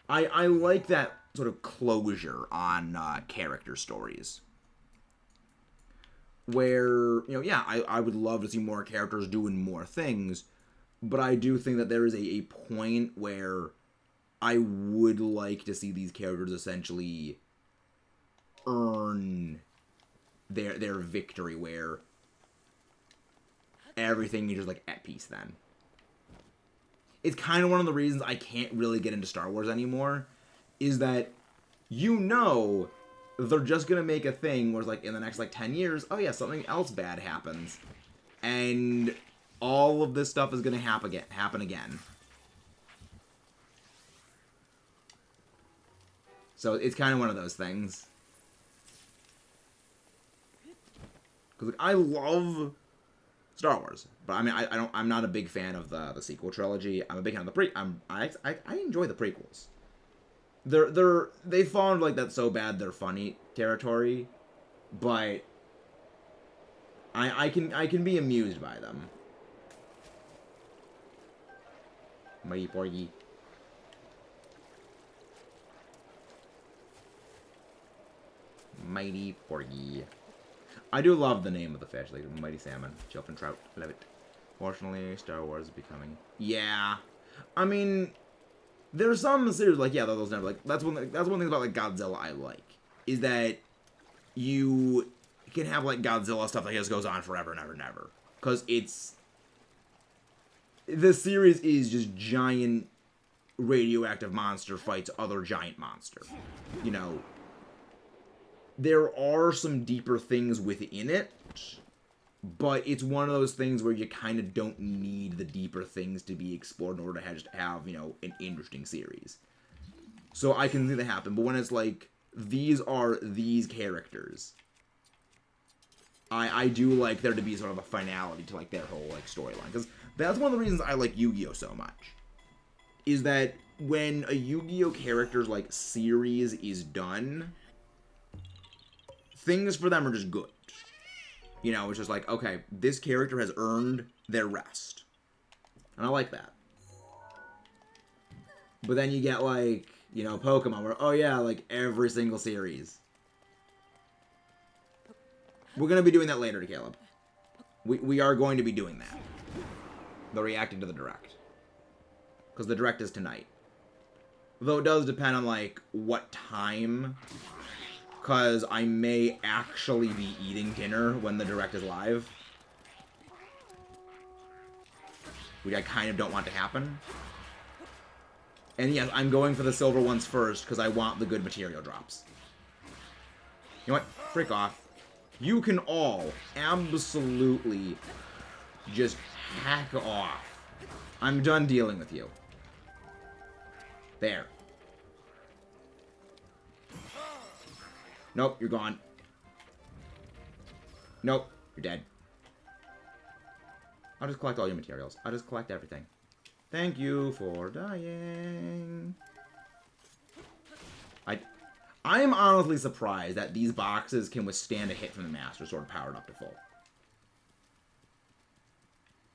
I like that sort of closure on character stories, where, you know, yeah, I would love to see more characters doing more things, but I do think that there is a point where I would like to see these characters essentially earn their victory, where everything is just like at peace then. It's kind of one of the reasons I can't really get into Star Wars anymore, is that, you know, they're just gonna make a thing where it's like in the next like 10 years, oh yeah, something else bad happens, and all of this stuff is gonna happen again. So it's kind of one of those things. Because like, I love Star Wars, but I mean, I'm not a big fan of the sequel trilogy. I'm a big fan of the I enjoy the prequels. They fall into like that so bad they're funny territory, but I can be amused by them. Mighty Porgy. Mighty Porgy. I do love the name of the fish, like Mighty Salmon, Chilpin Trout. Love it. Fortunately, Star Wars is becoming. Yeah, I mean, there's some series like, yeah, those never, like, that's one thing about like Godzilla I like, is that you can have like Godzilla stuff that just goes on forever and ever and ever, because the series is just giant radioactive monster fights other giant monster. You know, there are some deeper things within it, but it's one of those things where you kind of don't need the deeper things to be explored in order to just have, you know, an interesting series. So I can see that happen, but when it's like, these are these characters, I do like there to be sort of a finality to, like, their whole, like, storyline. Because that's one of the reasons I like Yu-Gi-Oh! So much. Is that when a Yu-Gi-Oh! Character's, like, series is done, things for them are just good. You know, it's just like, okay, this character has earned their rest. And I like that. But then you get, like, you know, Pokemon, where, oh yeah, like, every single series. We're going to be doing that later to Caleb. We are going to be doing that. The reacting to the Direct. Because the Direct is tonight. Though it does depend on, like, what time. Because I may actually be eating dinner when the Direct is live. Which I kind of don't want to happen. And yes, I'm going for the silver ones first, because I want the good material drops. You know what? Freak off. You can all absolutely just hack off. I'm done dealing with you. There. Nope, you're gone. Nope, you're dead. I'll just collect all your materials. I'll just collect everything. Thank you for dying. I am honestly surprised that these boxes can withstand a hit from the Master Sword powered up to full.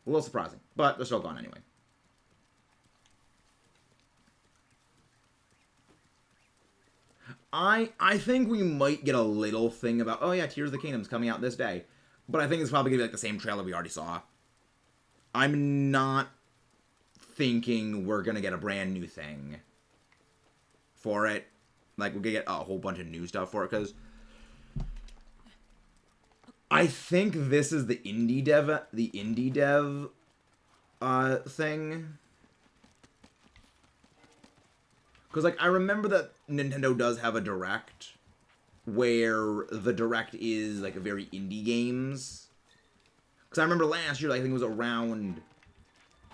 A little surprising, but they're still gone anyway. I think we might get a little thing about, oh yeah, Tears of the Kingdom's coming out this day. But I think it's probably going to be like the same trailer we already saw. I'm not thinking we're going to get a brand new thing for it. Like, we're going to get a whole bunch of new stuff for it, because I think this is the indie dev thing. Because, like, I remember that Nintendo does have a Direct where the Direct is, like, a very indie games. Because I remember last year, like, I think it was around,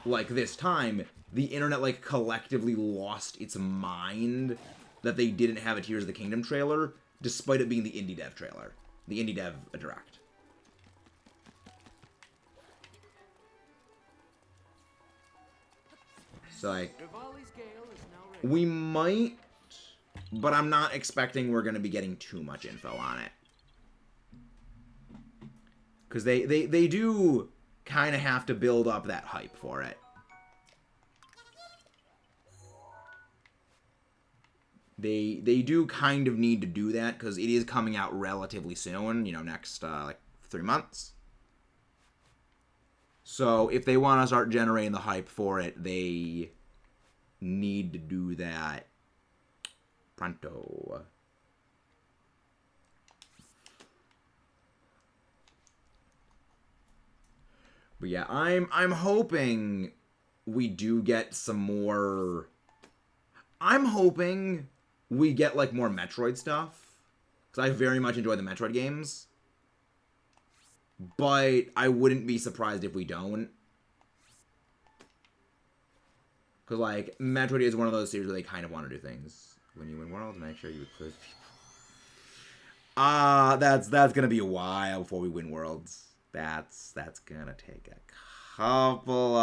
like, this time, the internet, like, collectively lost its mind that they didn't have a Tears of the Kingdom trailer, despite it being the indie dev trailer. The indie dev Direct. So, like, we might, but I'm not expecting we're going to be getting too much info on it. Because they do kind of have to build up that hype for it. They do kind of need to do that, because it is coming out relatively soon, you know, next, like, 3 months. So, if they want to start generating the hype for it, they need to do that pronto. But yeah, I'm hoping we do get some more. I'm hoping we get, like, more Metroid stuff, because I very much enjoy the Metroid games. But I wouldn't be surprised if we don't. Because, like, Metroid is one of those series where they kind of want to do things. When you win Worlds, make sure you exclude people. That's going to be a while before we win Worlds. That's going to take a couple,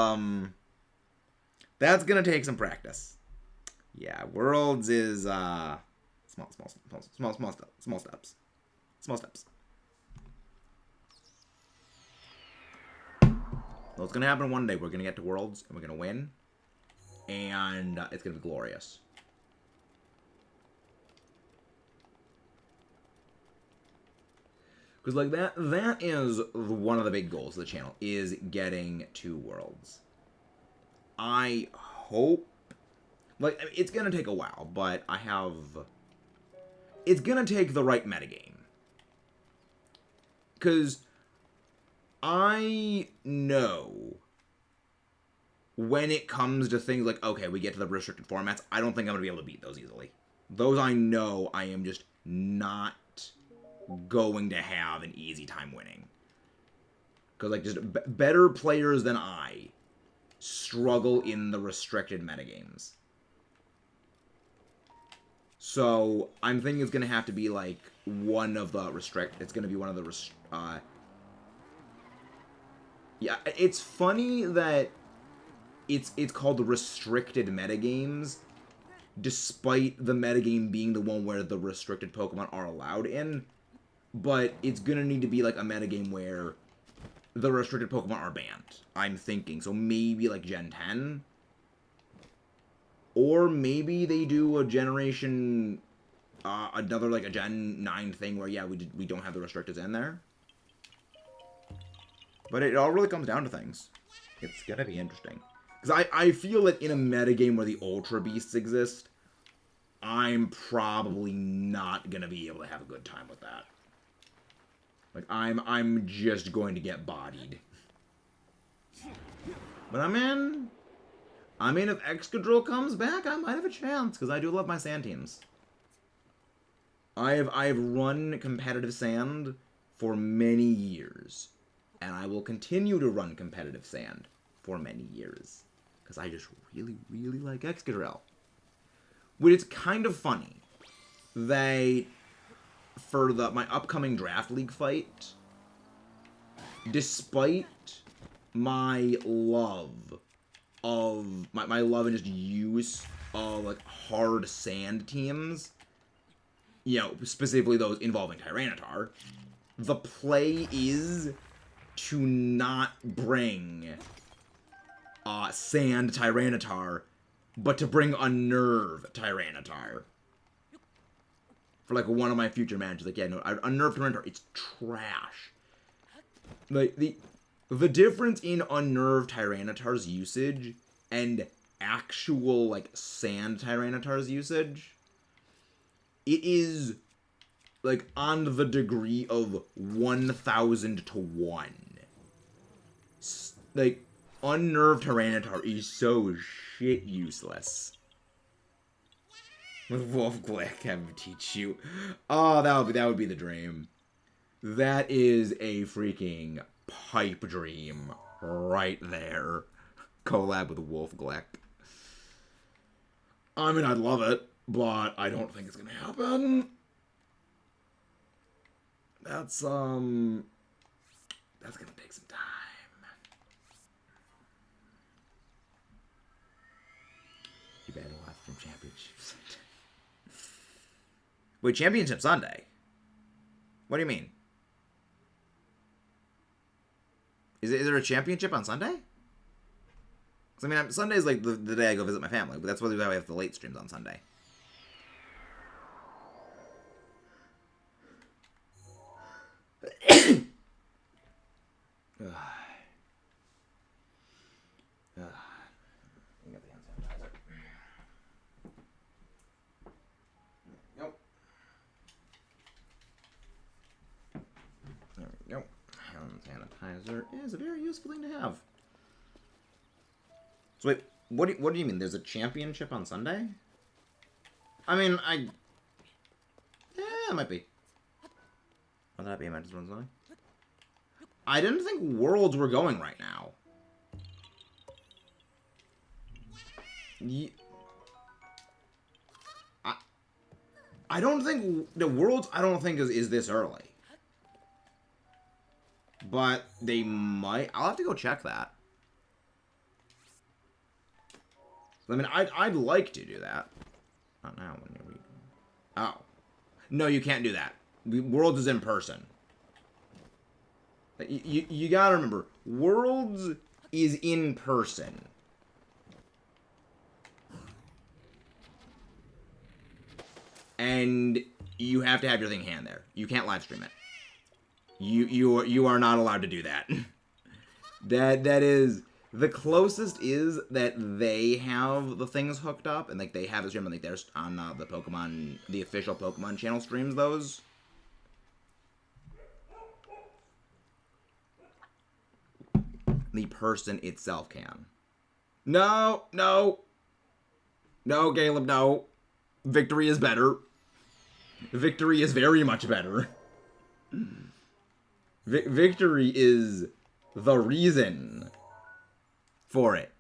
that's going to take some practice. Yeah, Worlds is, small steps. Small steps. What's going to happen one day, we're going to get to Worlds, and we're going to win. And it's going to be glorious. Because, like, that is one of the big goals of the channel, is getting to Worlds. I hope, like, I mean, it's going to take a while, but it's going to take the right metagame. Because I know when it comes to things like, okay, we get to the restricted formats, I don't think I'm going to be able to beat those easily. Those I know I am just not going to have an easy time winning. Because, like, just better players than I struggle in the restricted metagames. So, I'm thinking it's going to have to be, like, one of the it's going to be one of the Yeah, it's funny that it's called restricted metagames, despite the metagame being the one where the restricted Pokemon are allowed in. But it's gonna need to be like a metagame where the restricted Pokemon are banned, I'm thinking. So maybe like Gen 10? Or maybe they do a generation... another like a Gen 9 thing where, yeah, we don't have the restricteds in there. But it all really comes down to things. It's gonna be interesting. Because I feel that in a metagame where the Ultra Beasts exist, I'm probably not gonna be able to have a good time with that. Like, I'm just going to get bodied. But I mean, if Excadrill comes back, I might have a chance, because I do love my sand teams. I've run competitive sand for many years, and I will continue to run competitive sand for many years, because I just really, really like Excadrill. Which is kind of funny that for my upcoming draft league fight, despite my love of my love and just use of like hard sand teams, you know, specifically those involving Tyranitar, the play is to not bring sand Tyranitar, but to bring a nerve Tyranitar. For like one of my future matches, like, yeah, no, Unnerved Tyranitar, it's trash. Like, the difference in Unnerved Tyranitar's usage and actual, like, Sand Tyranitar's usage, it is, like, on the degree of 1,000 to 1. Like, Unnerved Tyranitar is so shit useless. With Wolf Glick, have him teach you. Oh, that would be the dream. That is a freaking pipe dream right there. Collab with Wolf Glick. I mean, I'd love it, but I don't think it's gonna happen. That's gonna take some time. You better watch from championships. Wait, Championship Sunday? What do you mean? Is there a championship on Sunday? Because, I mean, Sunday is like the day I go visit my family, but that's why we have the late streams on Sunday. Sanitizer is a very useful thing to have. So wait, what do you mean? There's a championship on Sunday? I mean, yeah, it might be. Would that be a match on Sunday? I didn't think Worlds were going right now. I don't think the Worlds. I don't think is this early. But they might. I'll have to go check that. I mean, I'd like to do that. Not now. When you're reading. Oh, no, you can't do that. Worlds is in person. You gotta remember, Worlds is in person. And you have to have your thing hand there. You can't live stream it. You are not allowed to do that. That is the closest is that they have the things hooked up and like they have a stream and like they're on the Pokemon, the official Pokemon channel streams those. The person itself can. No, Caleb, no. Victory is better. Victory is very much better. Victory is the reason for it.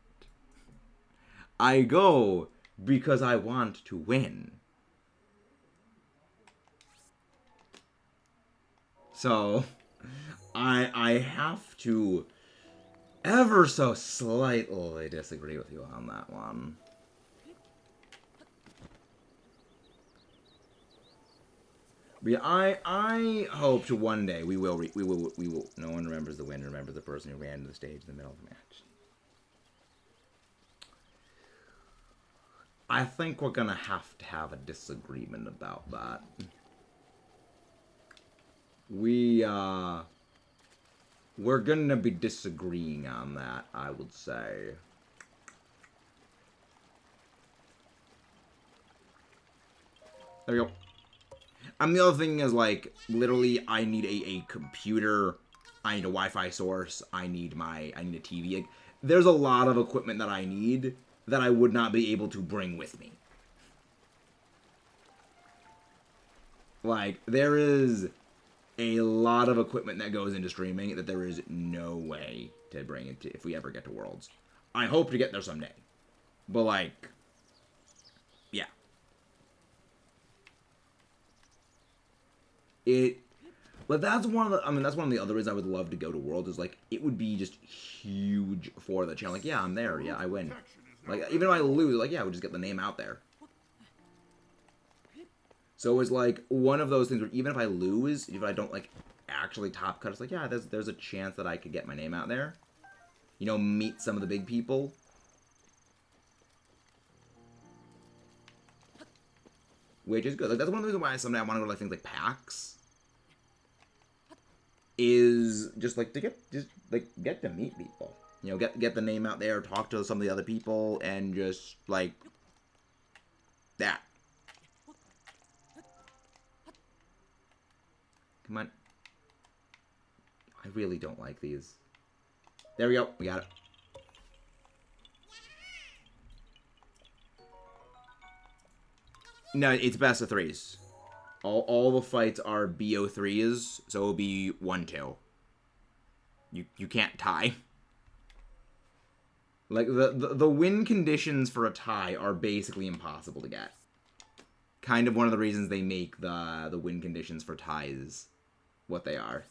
I go because I want to win. So, I have to ever so slightly disagree with you on that one. But yeah, I hope to one day we will. No one remembers the winner. Remembers the person who ran to the stage in the middle of the match. I think we're gonna have to have a disagreement about that. We're gonna be disagreeing on that, I would say. There we go. And the other thing is, like, literally, I need a computer, I need a Wi-Fi source, I need a TV. Like, there's a lot of equipment that I need that I would not be able to bring with me. Like, there is a lot of equipment that goes into streaming that there is no way to bring it to if we ever get to Worlds. I hope to get there someday. But, like, yeah. But that's one of the, that's one of the other reasons I would love to go to Worlds, is, like, it would be just huge for the channel. Like, yeah, I'm there. Yeah, I win. Like, even if I lose, like, yeah, we'll just get the name out there. So it's, like, one of those things where even if I lose, if I don't, like, actually top cut, it's like, yeah, there's a chance that I could get my name out there. You know, meet some of the big people. Which is good. Like, that's one of the reasons why someday I want to go to, like, things like PAX. Is just, like, to get to meet people. You know, get the name out there, talk to some of the other people, and just, like, that. Come on. I really don't like these. There we go. We got it. No, it's best of threes. All the fights are BO3s, so it'll be 1-2. You can't tie. Like, the win conditions for a tie are basically impossible to get. Kind of one of the reasons they make the win conditions for ties what they are.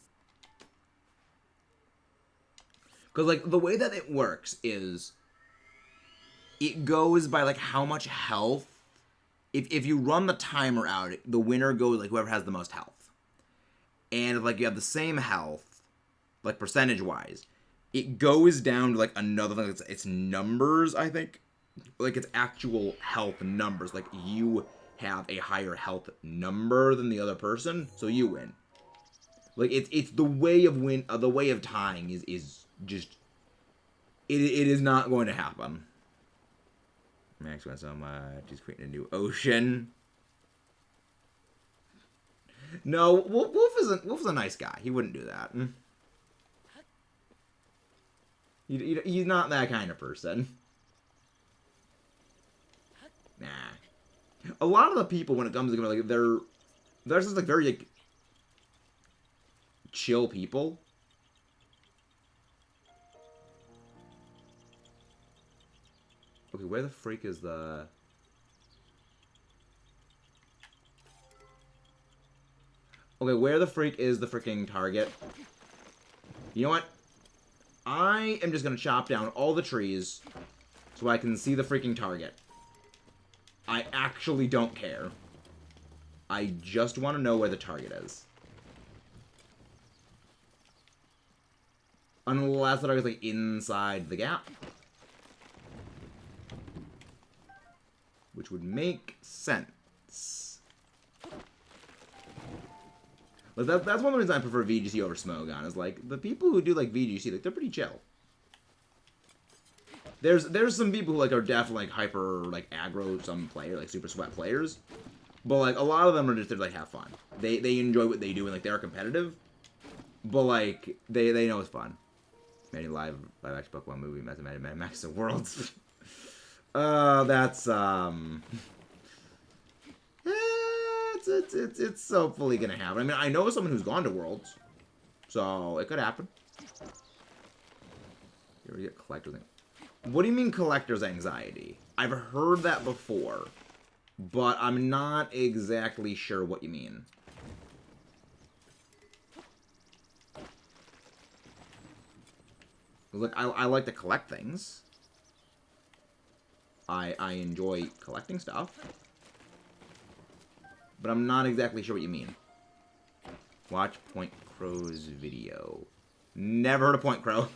Because, like, the way that it works is it goes by, like, how much health. If you run the timer out, the winner goes, like, whoever has the most health. And if, like, you have the same health, like, percentage-wise, it goes down to, like, another thing. It's numbers, I think. Like, it's actual health numbers. Like, you have a higher health number than the other person, so you win. Like, it's the way of the way of tying is just, it is not going to happen. Max went so much. He's creating a new ocean. No, Wolf's a nice guy. He wouldn't do that. He's not that kind of person. Nah. A lot of the people, when it comes to, like, they're just, like, very, like, chill people. Okay, where the freak is the... Okay, where the freak is the freaking target? You know what? I am just gonna chop down all the trees so I can see the freaking target. I actually don't care. I just want to know where the target is. Unless the target's, like, inside the gap. Which would make sense. But that's one of the reasons I prefer VGC over Smogon, is, like, the people who do, like, VGC, like, they're pretty chill. There's some people who, like, are definitely, like, hyper, like, aggro, some player, like, super sweat players. But, like, a lot of them are just there to, like, have fun. They enjoy what they do, and, like, they're competitive. But, like, they know it's fun. Many live action Pokemon movie, Max the Worlds. That's, it's hopefully gonna happen. I mean, I know someone who's gone to Worlds, so it could happen. Here we get collector's anxiety. What do you mean collector's anxiety? I've heard that before, but I'm not exactly sure what you mean. Look, I like to collect things. I enjoy collecting stuff. But I'm not exactly sure what you mean. Watch Point Crow's video. Never heard of Point Crow.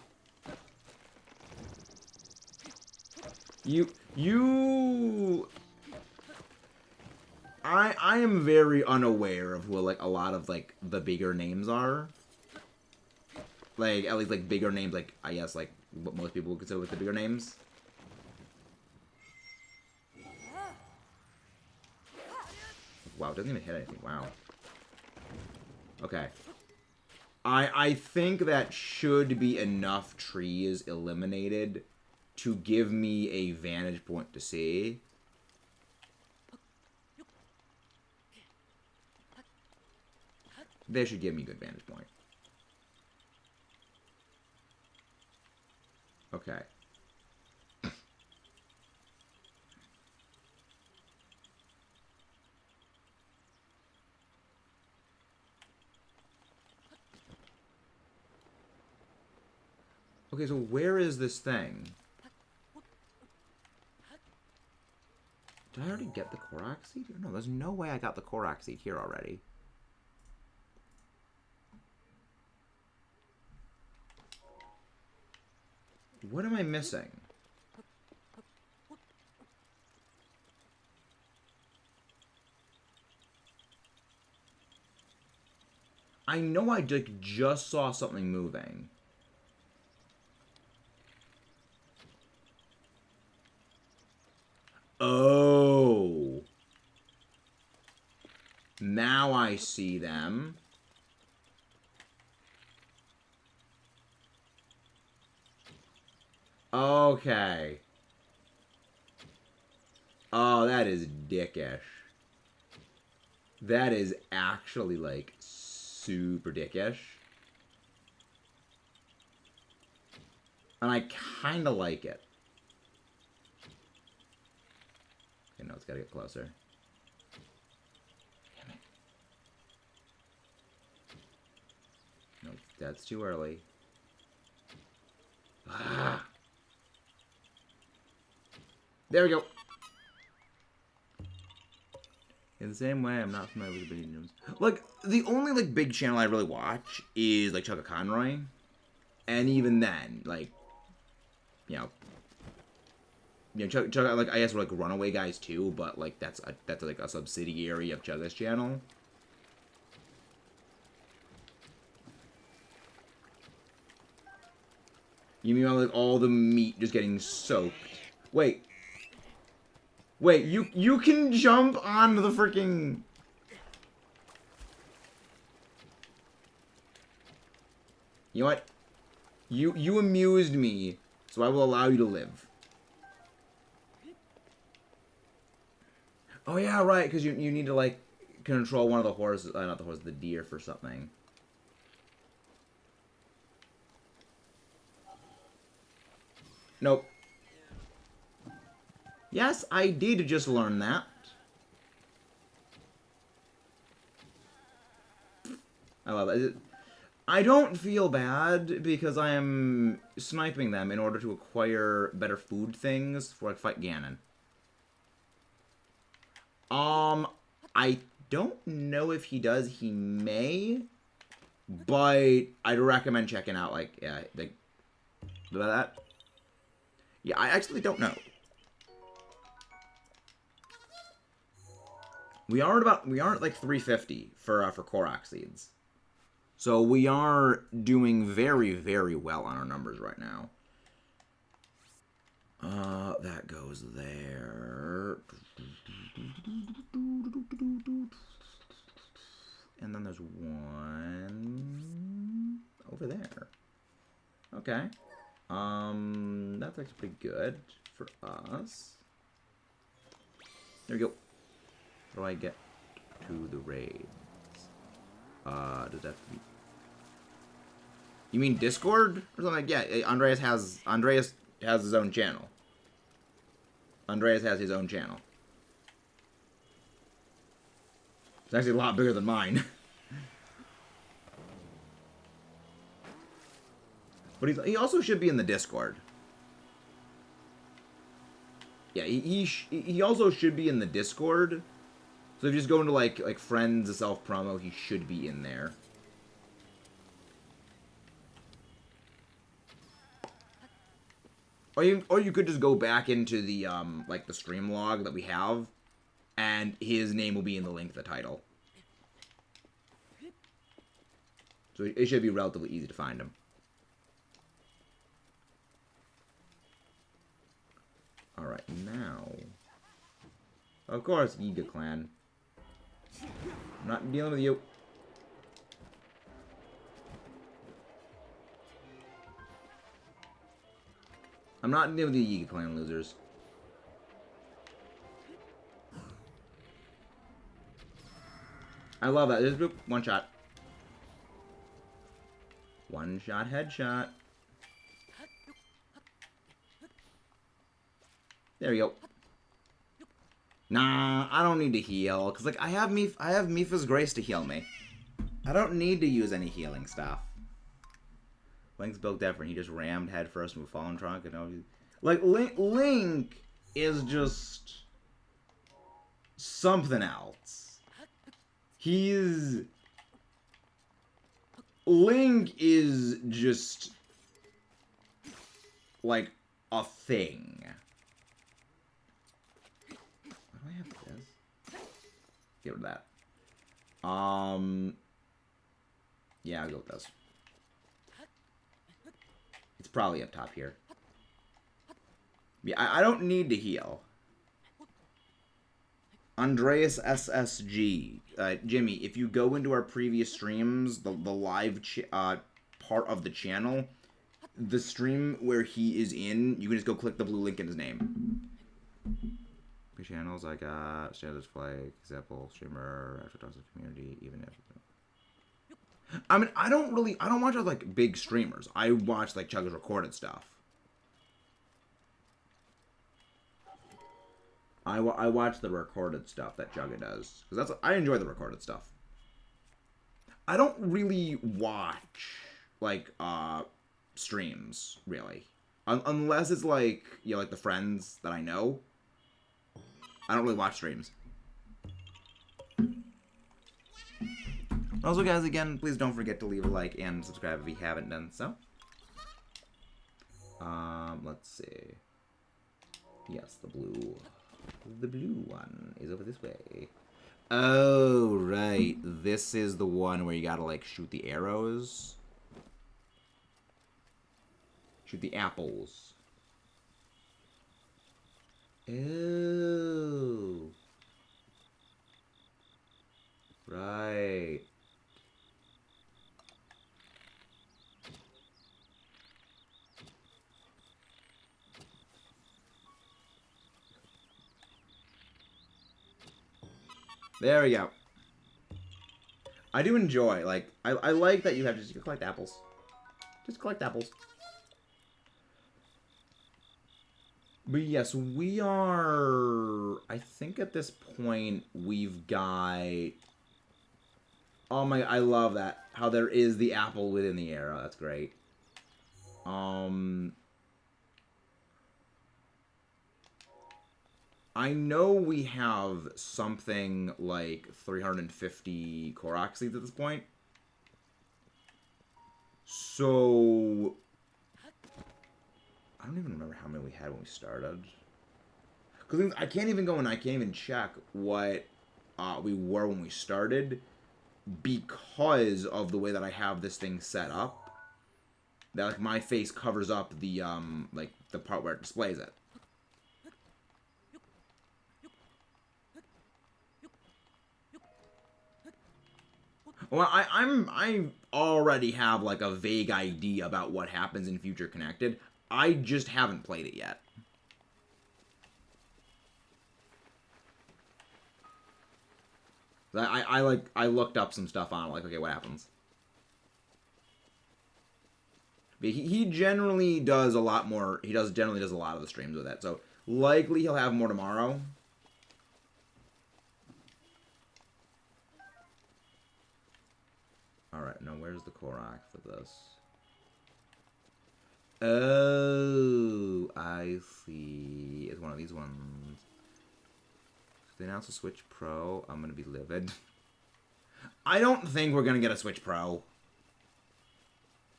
I am very unaware of who, like, a lot of, like, the bigger names are. Like, at least, like, bigger names, like, I guess, like, what most people would consider with the bigger names. Wow, it doesn't even hit anything. Wow. Okay. I think that should be enough trees eliminated to give me a vantage point to see. They should give me a good vantage point. Okay. Okay, so where is this thing? Did I already get the Korok seed? No, there's no way I got the Korok seed here already. What am I missing? I know I just saw something moving. Oh. Now I see them. Okay. Oh, that is dickish. That is actually, like, super dickish. And I kind of like it. Okay, no, it's gotta get closer. Damn it. No, that's too early. Ah. There we go. In the same way, I'm not familiar with the big news. Like, the only, like, big channel I really watch is, like, Chugga Conroy. And even then, like, you know, Chugga, like, I guess we're, like, Runaway Guys, too, but, like, that's, like, a subsidiary of Chugga's channel. You mean, like, all the meat just getting soaked. Wait. Wait, you can jump on the freaking... You know what? You amused me, so I will allow you to live. Oh yeah, right, because you need to, like, control one of the horses, not the horse, the deer for something. Nope. Yes, I did just learn that. I love it. I don't feel bad because I am sniping them in order to acquire better food things for, like, fight Ganon. I don't know if he does. He may, but I'd recommend checking out, like, yeah, like, that. Yeah, I actually don't know. We are at like 350 for Korok seeds. So we are doing very, very well on our numbers right now. That goes there. And then there's one over there. Okay. That's actually pretty good for us. There we go. How do I get to the raids? Does that be... You mean Discord or something? Yeah, Andreas has his own channel. Andreas has his own channel. It's actually a lot bigger than mine. But he also should be in the Discord. Yeah, he also should be in the Discord. So if you just go into like friends self promo, he should be in there. Or you could just go back into the like the stream log that we have, and his name will be in the link, the title. So it should be relatively easy to find him. All right, now, of course, Yiga Clan. I'm not dealing with you. I'm not dealing with the Yiga Clan losers. I love that. Just one shot. One shot headshot. There we go. Nah, I don't need to heal, cause like I have Mipha's Grace to heal me. I don't need to use any healing stuff. Link's built different. He just rammed headfirst with Fallen Trunk, and like Link is just something else. Link is just like a thing. What do I have this? Get rid of that. Yeah, I'll go with this. It's probably up top here. Yeah, I don't need to heal. Andreas SSG. Jimmy, if you go into our previous streams, the live part of the channel, the stream where he is in, you can just go click the blue link in his name. Channels, I got Standards Flag, example, streamer, actual toxic community, even if... I mean, I don't watch like big streamers. I watch like Chugga's recorded stuff. I watch the recorded stuff that Chugga does, because I enjoy the recorded stuff. I don't really watch like streams really, unless it's like like the friends that I know. I don't really watch streams. Also, guys, again, please don't forget to leave a like and subscribe if you haven't done so. Let's see. Yes, the blue one is over this way. Oh, right. This is the one where you gotta, like, shoot the arrows. Shoot the apples. Oh. Right. There we go. I do enjoy, like, I like that you have to just collect apples. Just collect apples. But yes, we are, I think at this point, we've got, oh my, I love that. How there is the apple within the arrow. That's great. I know we have something like 350 Korok seeds at this point. So I don't even remember how many we had when we started. Because I can't even go and I can't even check what we were when we started, because of the way that I have this thing set up. That like my face covers up the like the part where it displays it. Well, I already have like a vague idea about what happens in Future Connected. I just haven't played it yet. I looked up some stuff on it, like, okay, what happens? But he generally does a lot more. He generally does a lot of the streams with it. So likely he'll have more tomorrow. Alright, now where's the Korok for this? Oh, I see. It's one of these ones. If they announce a Switch Pro, I'm gonna be livid. I don't think we're gonna get a Switch Pro.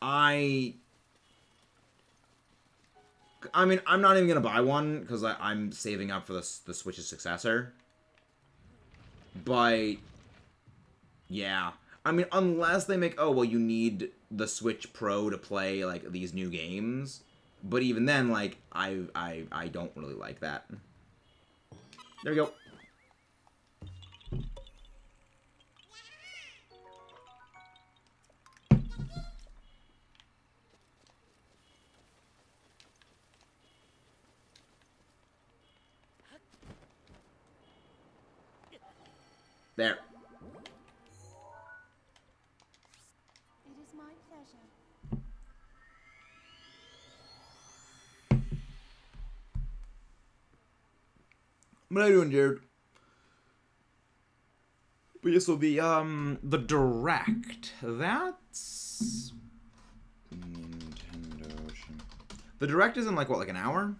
I mean, I'm not even gonna buy one because I'm saving up for the Switch's successor. But yeah, I mean, unless they make, oh well, you need the Switch Pro to play like these new games. But even then, like I don't really like that. There we go. There. It is my pleasure. What are you doing, Jared? But yeah, so the Direct, that's Nintendo. The Direct is in like what, like an hour?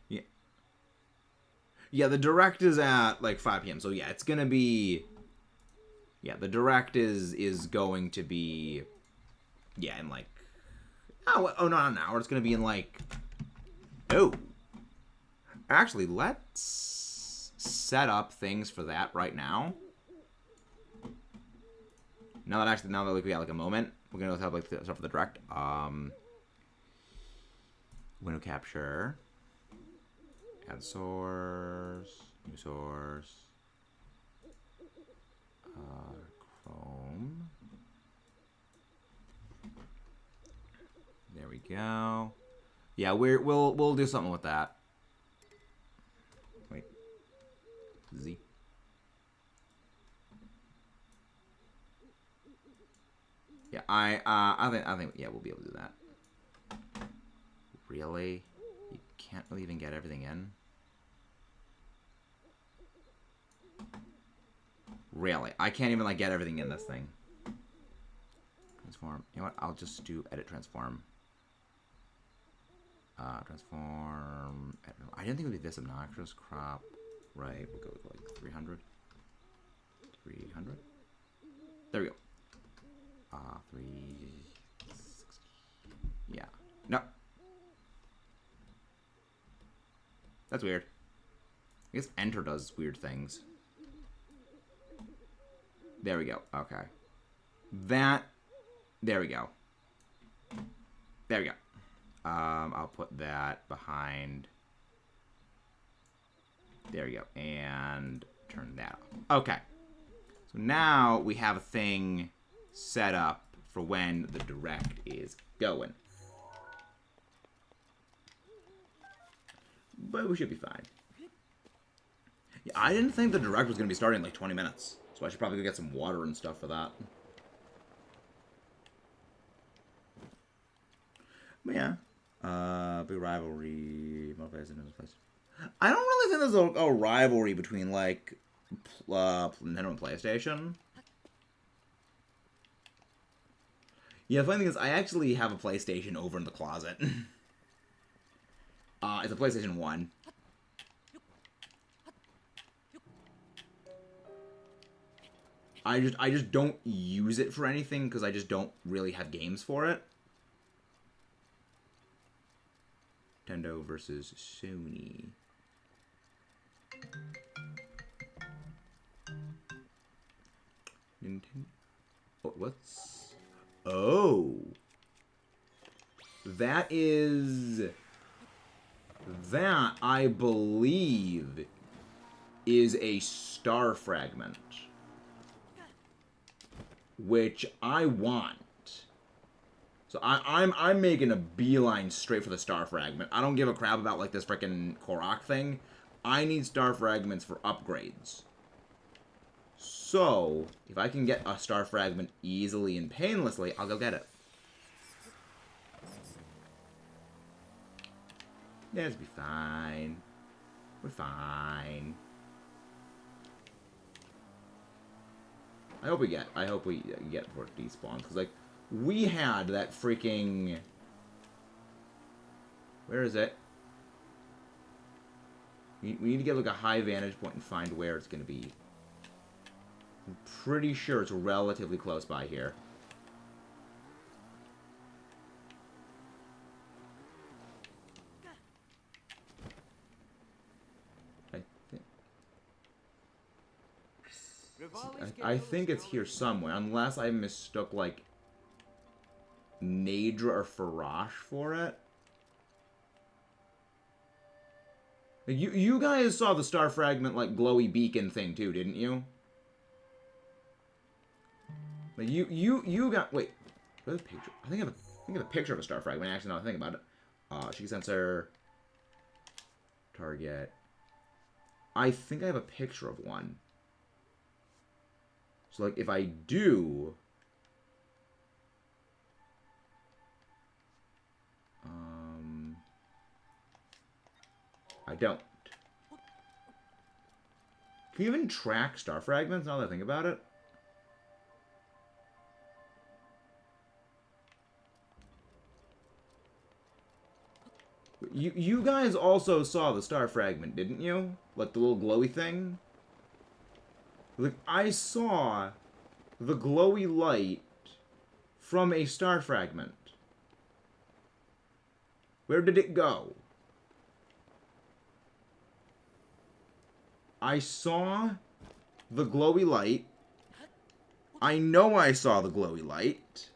Yeah. Yeah, the Direct is at like 5 p.m. So yeah, it's gonna be. Yeah, the Direct is going to be. Yeah, in like. Oh no, not an hour. It's gonna be in like. Oh. Actually, let's set up things for that right now. Now that we got like a moment, we're gonna have like stuff for the Direct. Window capture. Add source. New source. Chrome. There we go. Yeah, we'll do something with that. Wait. Z. Yeah, I think yeah, we'll be able to do that. Really? You can't really even get everything in? Really? I can't even like get everything in this thing. Transform. You know what? I'll just do edit transform. Transform. I didn't think it would be this obnoxious. Crop. Right. We'll go with like 300. 300. There we go. 360. Yeah. No. That's weird. I guess enter does weird things. There we go. Okay. That. There we go. There we go. I'll put that behind. There we go. And turn that off. Okay. So now we have a thing set up for when the Direct is going. But we should be fine. Yeah, I didn't think the Direct was going to be starting in like 20 minutes. So I should probably go get some water and stuff for that. But yeah. Big rivalry. I don't really think there's a rivalry between like Nintendo and PlayStation. Yeah, the funny thing is, I actually have a PlayStation over in the closet. It's a PlayStation 1. I just don't use it for anything because I just don't really have games for it. Nintendo versus Sony. Nintendo. Oh, what's? Oh. That is. That, I believe, is a star fragment. Which I want. So I'm making a beeline straight for the star fragment. I don't give a crap about like this freaking Korok thing. I need star fragments for upgrades. So, if I can get a star fragment easily and painlessly, I'll go get it. Let's be fine. We're fine. I hope we get before it despawns, because like we had that freaking. Where is it? We need to get like a high vantage point and find where it's gonna be. I'm pretty sure it's relatively close by here. I think it's here somewhere, unless I mistook like Nadra or Farash for it. You guys saw the star fragment like glowy beacon thing too, didn't you? Like you got wait. Where's the picture? I think I have a picture of a star fragment. Actually, now I think about it. She sensor. Target. I think I have a picture of one. So like if I do, I don't. Can you even track star fragments now that I think about it? You guys also saw the star fragment, didn't you? Like the little glowy thing? Like I saw the glowy light from a star fragment. Where did it go? I saw the glowy light. I know I saw the glowy light.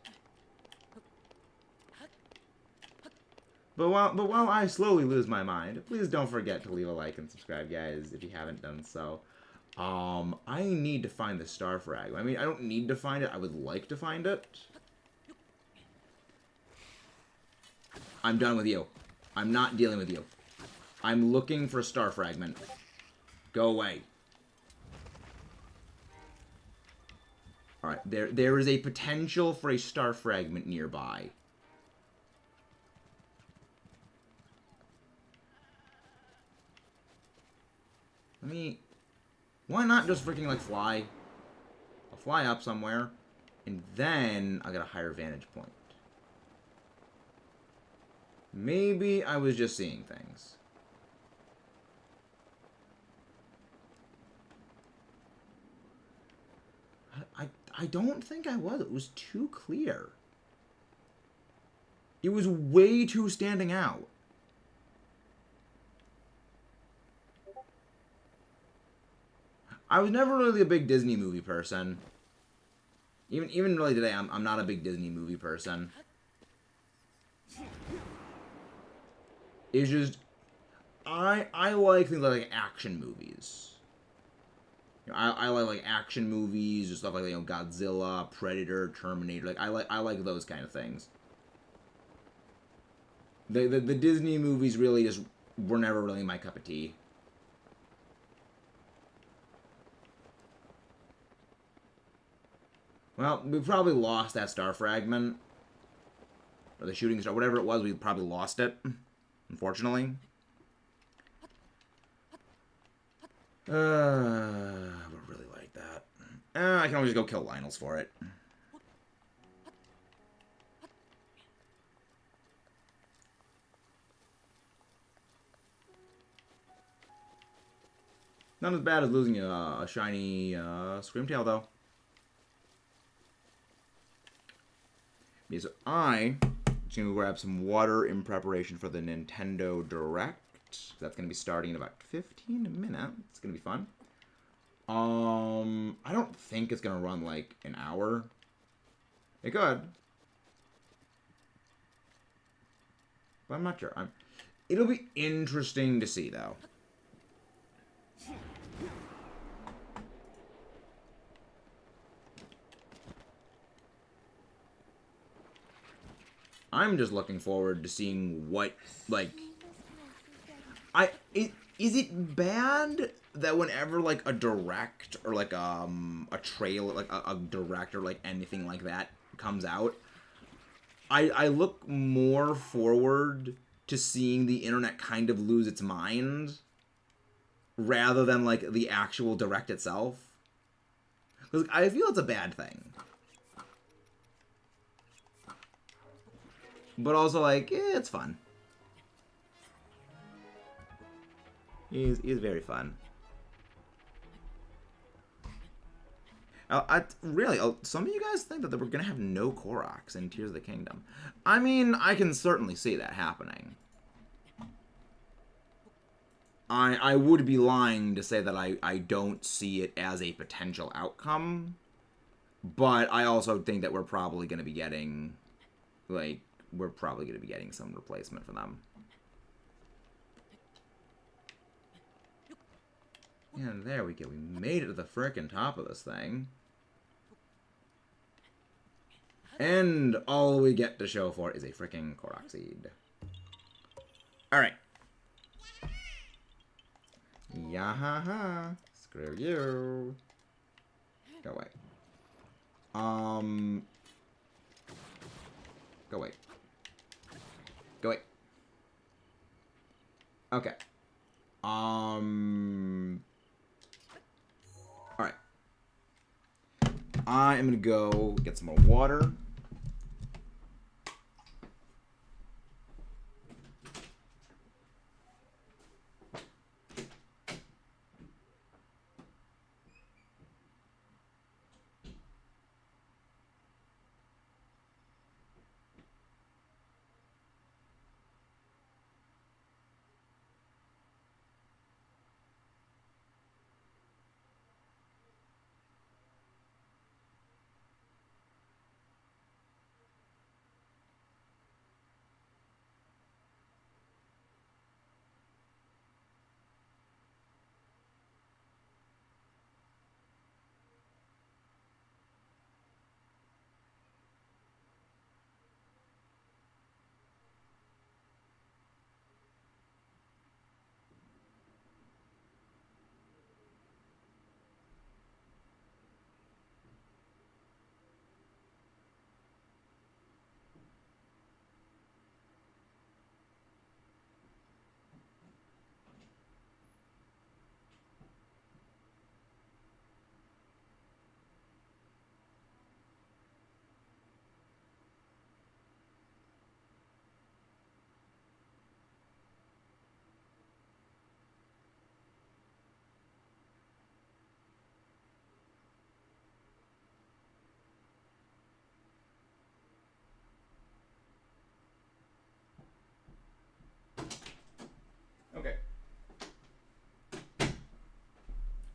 But while I slowly lose my mind, please don't forget to leave a like and subscribe, guys, if you haven't done so. I need to find the star frag. I mean, I don't need to find it. I would like to find it. I'm done with you. I'm not dealing with you. I'm looking for a star fragment. Go away. Alright, there is a potential for a star fragment nearby. Let me... Why not just freaking, like, fly? I'll fly up somewhere, and then I'll get a higher vantage point. Maybe I was just seeing things. I don't think I was. It was too clear. It was way too standing out. I was never really a big Disney movie person. Even really today, I'm not a big Disney movie person. It's just I like things like action movies. You know, I like action movies, or stuff like, you know, Godzilla, Predator, Terminator. Like I like those kind of things. The Disney movies really just were never really my cup of tea. Well, we probably lost that star fragment. Or the shooting star, whatever it was, we probably lost it. Unfortunately. I would really like that. I can always go kill Lionel's for it. Not as bad as losing a shiny Screamtail, though. Yeah, so I'm just going to grab some water in preparation for the Nintendo Direct. That's going to be starting in about 15 minutes. It's going to be fun. I don't think it's going to run like an hour. It could. But I'm not sure. It'll be interesting to see, though. I'm just looking forward to seeing what, like... Is it bad that whenever, like, a direct or, like, a trailer, like, a direct or, like, anything like that comes out, I look more forward to seeing the internet kind of lose its mind rather than, like, the actual direct itself. Because I feel it's a bad thing. But also, like, it's fun. He's very fun. Really, some of you guys think that we're going to have no Koroks in Tears of the Kingdom. I mean, I can certainly see that happening. I would be lying to say that I don't see it as a potential outcome. But I also think that we're probably going to be getting, like, some replacement for them. And there we go. We made it to the frickin' top of this thing. And all we get to show for it is a frickin' Korok seed. Alright. Yahaha. Screw you. Go away. Go away. Go away. Okay. Alright. I am gonna go get some more water. Okay.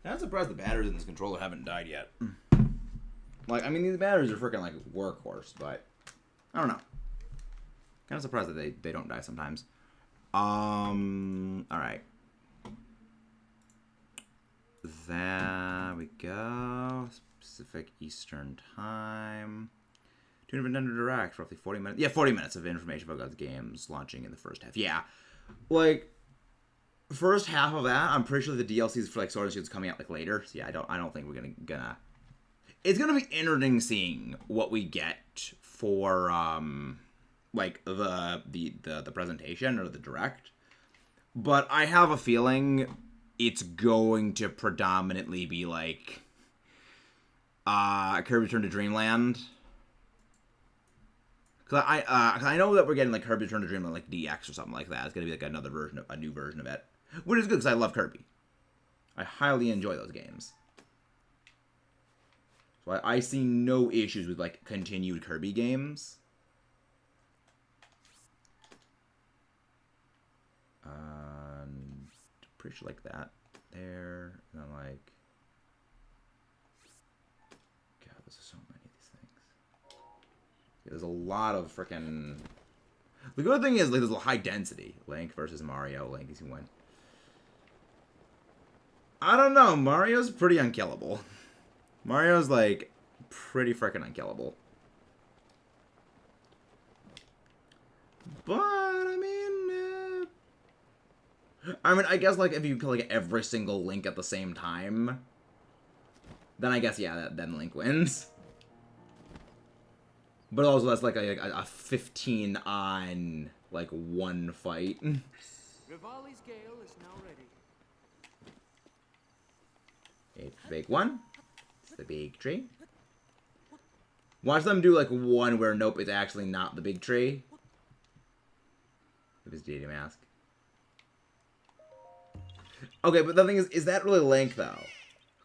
I'm surprised the batteries in this controller haven't died yet. Like, I mean, these batteries are freaking, like, workhorse, but I don't know. Kind of surprised that they don't die sometimes. Alright. There we go. Pacific Eastern Time. Tune of Nintendo Direct, roughly 40 minutes. Yeah, 40 minutes of information about God's games launching in the first half. Yeah. Like, first half of that, I'm pretty sure the DLCs for, like, Sword and Shield's coming out, like, later. So, yeah, I don't think we're gonna... It's gonna be interesting seeing what we get for, like, the presentation or the Direct. But I have a feeling it's going to predominantly be, like, Kirby Return to Dreamland. Cause I know that we're getting, like, Kirby Return to Dreamland, like, DX or something like that. It's gonna be, like, a new version of it. Which is good, because I love Kirby. I highly enjoy those games. So I see no issues with, like, continued Kirby games. Pretty sure, like, that there. And then, like... God, there's so many of these things. Yeah, there's a lot of frickin'... The good thing is, like, there's a high density. Link versus Mario. Link is gonna win. I don't know. Mario's pretty unkillable. Mario's, like, pretty frickin' unkillable. But, I mean, I guess, like, if you kill, like, every single Link at the same time, then I guess, yeah, then Link wins. But also, that's, like, a 15 on like, one fight. Rivali's gale is now ready. It's the big one. It's the big tree. Watch them do, like, one where, nope, it's actually not the big tree. If it's deity mask. Okay, but the thing is that really Link, though?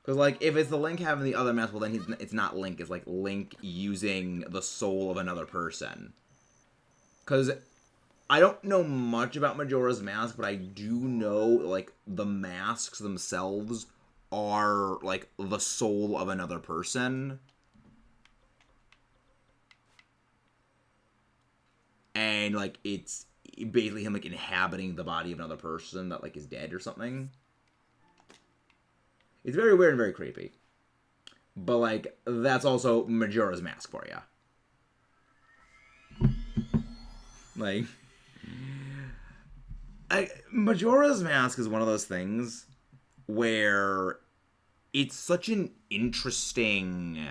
Because, like, if it's the Link having the other mask, well, then it's not Link. It's, like, Link using the soul of another person. Because I don't know much about Majora's Mask, but I do know, like, the masks themselves are, like, the soul of another person. And, like, it's basically him, like, inhabiting the body of another person that, like, is dead or something. It's very weird and very creepy. But, like, that's also Majora's Mask for you. Like, Majora's Mask is one of those things where it's such an interesting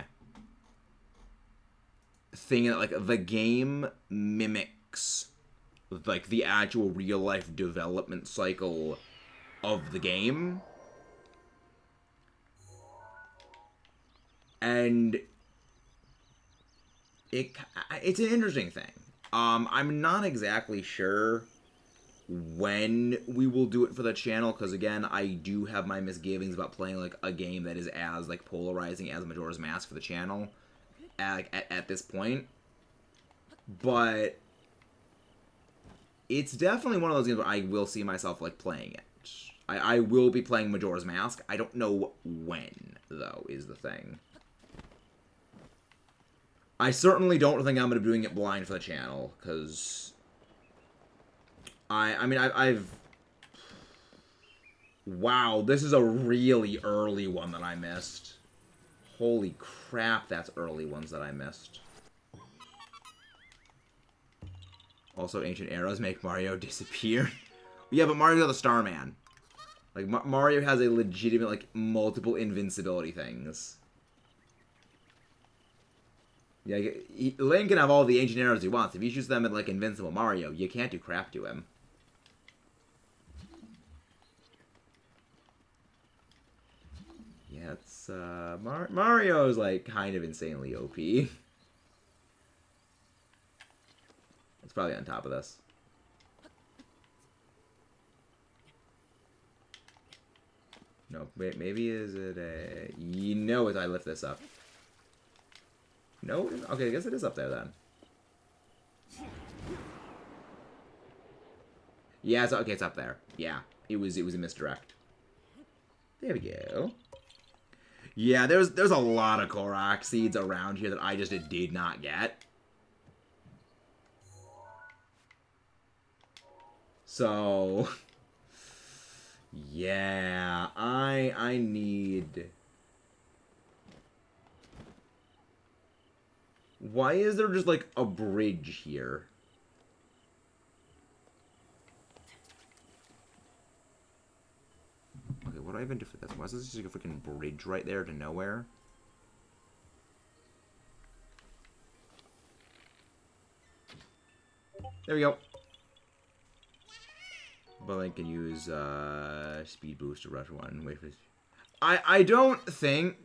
thing that, like, the game mimics, like, the actual real-life development cycle of the game. And it's an interesting thing. I'm not exactly sure when we will do it for the channel, because, again, I do have my misgivings about playing, like, a game that is as, like, polarizing as Majora's Mask for the channel at this point. But it's definitely one of those games where I will see myself, like, playing it. I will be playing Majora's Mask. I don't know when, though, is the thing. I certainly don't think I'm going to be doing it blind for the channel, because I mean, I've... Wow, this is a really early one that I missed. Holy crap, that's early ones that I missed. Also, ancient arrows make Mario disappear. Yeah, but Mario's got the Starman. Like, Mario has a legitimate, like, multiple invincibility things. Yeah, Link can have all the ancient arrows he wants. If he shoots them at, like, Invincible Mario, you can't do crap to him. Yeah, it's, Mario's, like, kind of insanely OP. It's probably on top of this. No, wait, maybe is it a... You know it, I lift this up. No? Okay, I guess it is up there then. Yeah, it's okay, it's up there. Yeah, it was a misdirect. There we go. Yeah, there's a lot of Korok seeds around here that I just did not get. So yeah, I need... Why is there just, like, a bridge here? Okay, what do I even do for this? Why is this just, like, a freaking bridge right there to nowhere? There we go. But I can use, speed boost to rush one. Wait for this. I don't think...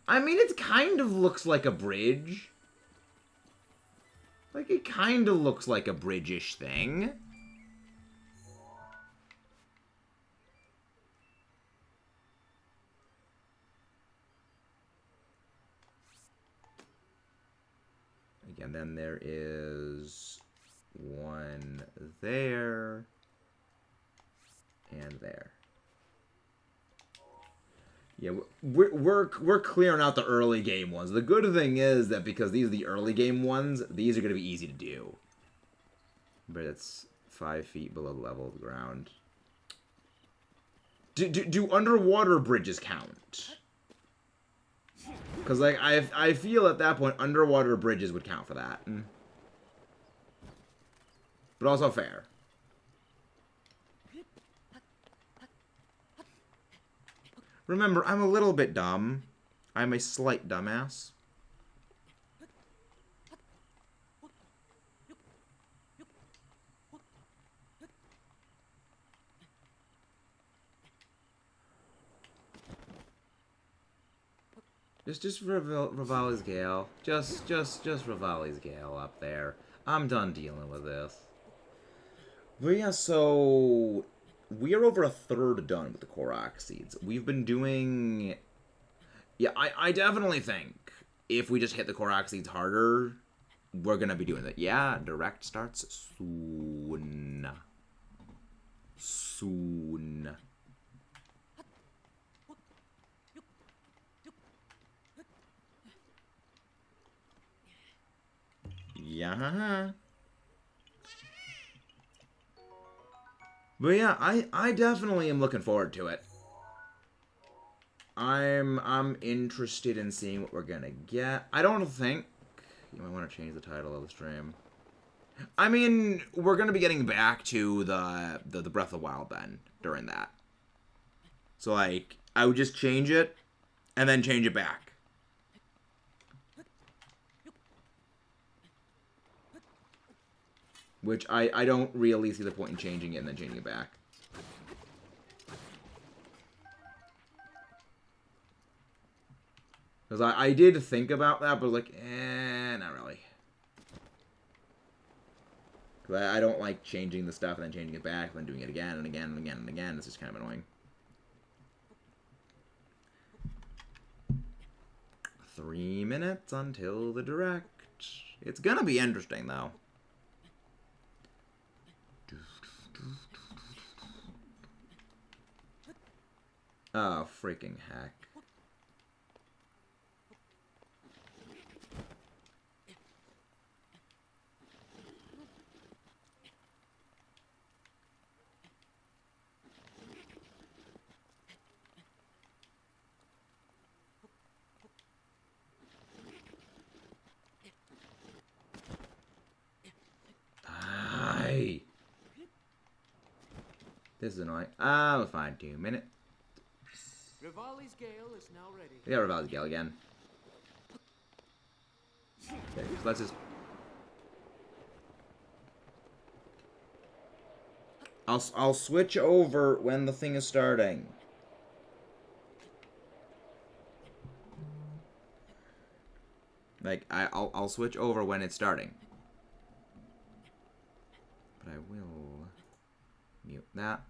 I mean, it kind of looks like a bridge. Like, it kind of looks like a bridge-ish thing. Again, then there is one there and there. Yeah, we're clearing out the early game ones. The good thing is that because these are the early game ones, these are going to be easy to do. But it's 5 feet below the level of the ground. Do underwater bridges count? Because, like, I feel at that point underwater bridges would count for that. But also fair. Remember, I'm a little bit dumb. I'm a slight dumbass. Just Rivali's Gale. Just Rivali's Gale up there. I'm done dealing with this. But yeah, so we are over a third done with the Korok seeds. We've been doing... Yeah, I definitely think if we just hit the Korok seeds harder, we're going to be doing that. Yeah, direct starts soon. Soon. Yeah. But yeah, I definitely am looking forward to it. I'm interested in seeing what we're gonna get. I don't think you might want to change the title of the stream. I mean, we're gonna be getting back to the Breath of the Wild then during that. So like, I would just change it and then change it back. Which I don't really see the point in changing it and then changing it back. Because I did think about that, but like, not really. Because I don't like changing the stuff and then changing it back and then doing it again and again and again and again. It's just kind of annoying. 3 minutes until the direct. It's gonna be interesting, though. Oh, freaking heck. Aye. This is annoying. We'll find 2 minutes. Rivali's Gale is now ready. We got Rivali's Gale again. Okay, so let's just... I'll switch over when the thing is starting. Like, I'll switch over when it's starting. But I will mute that.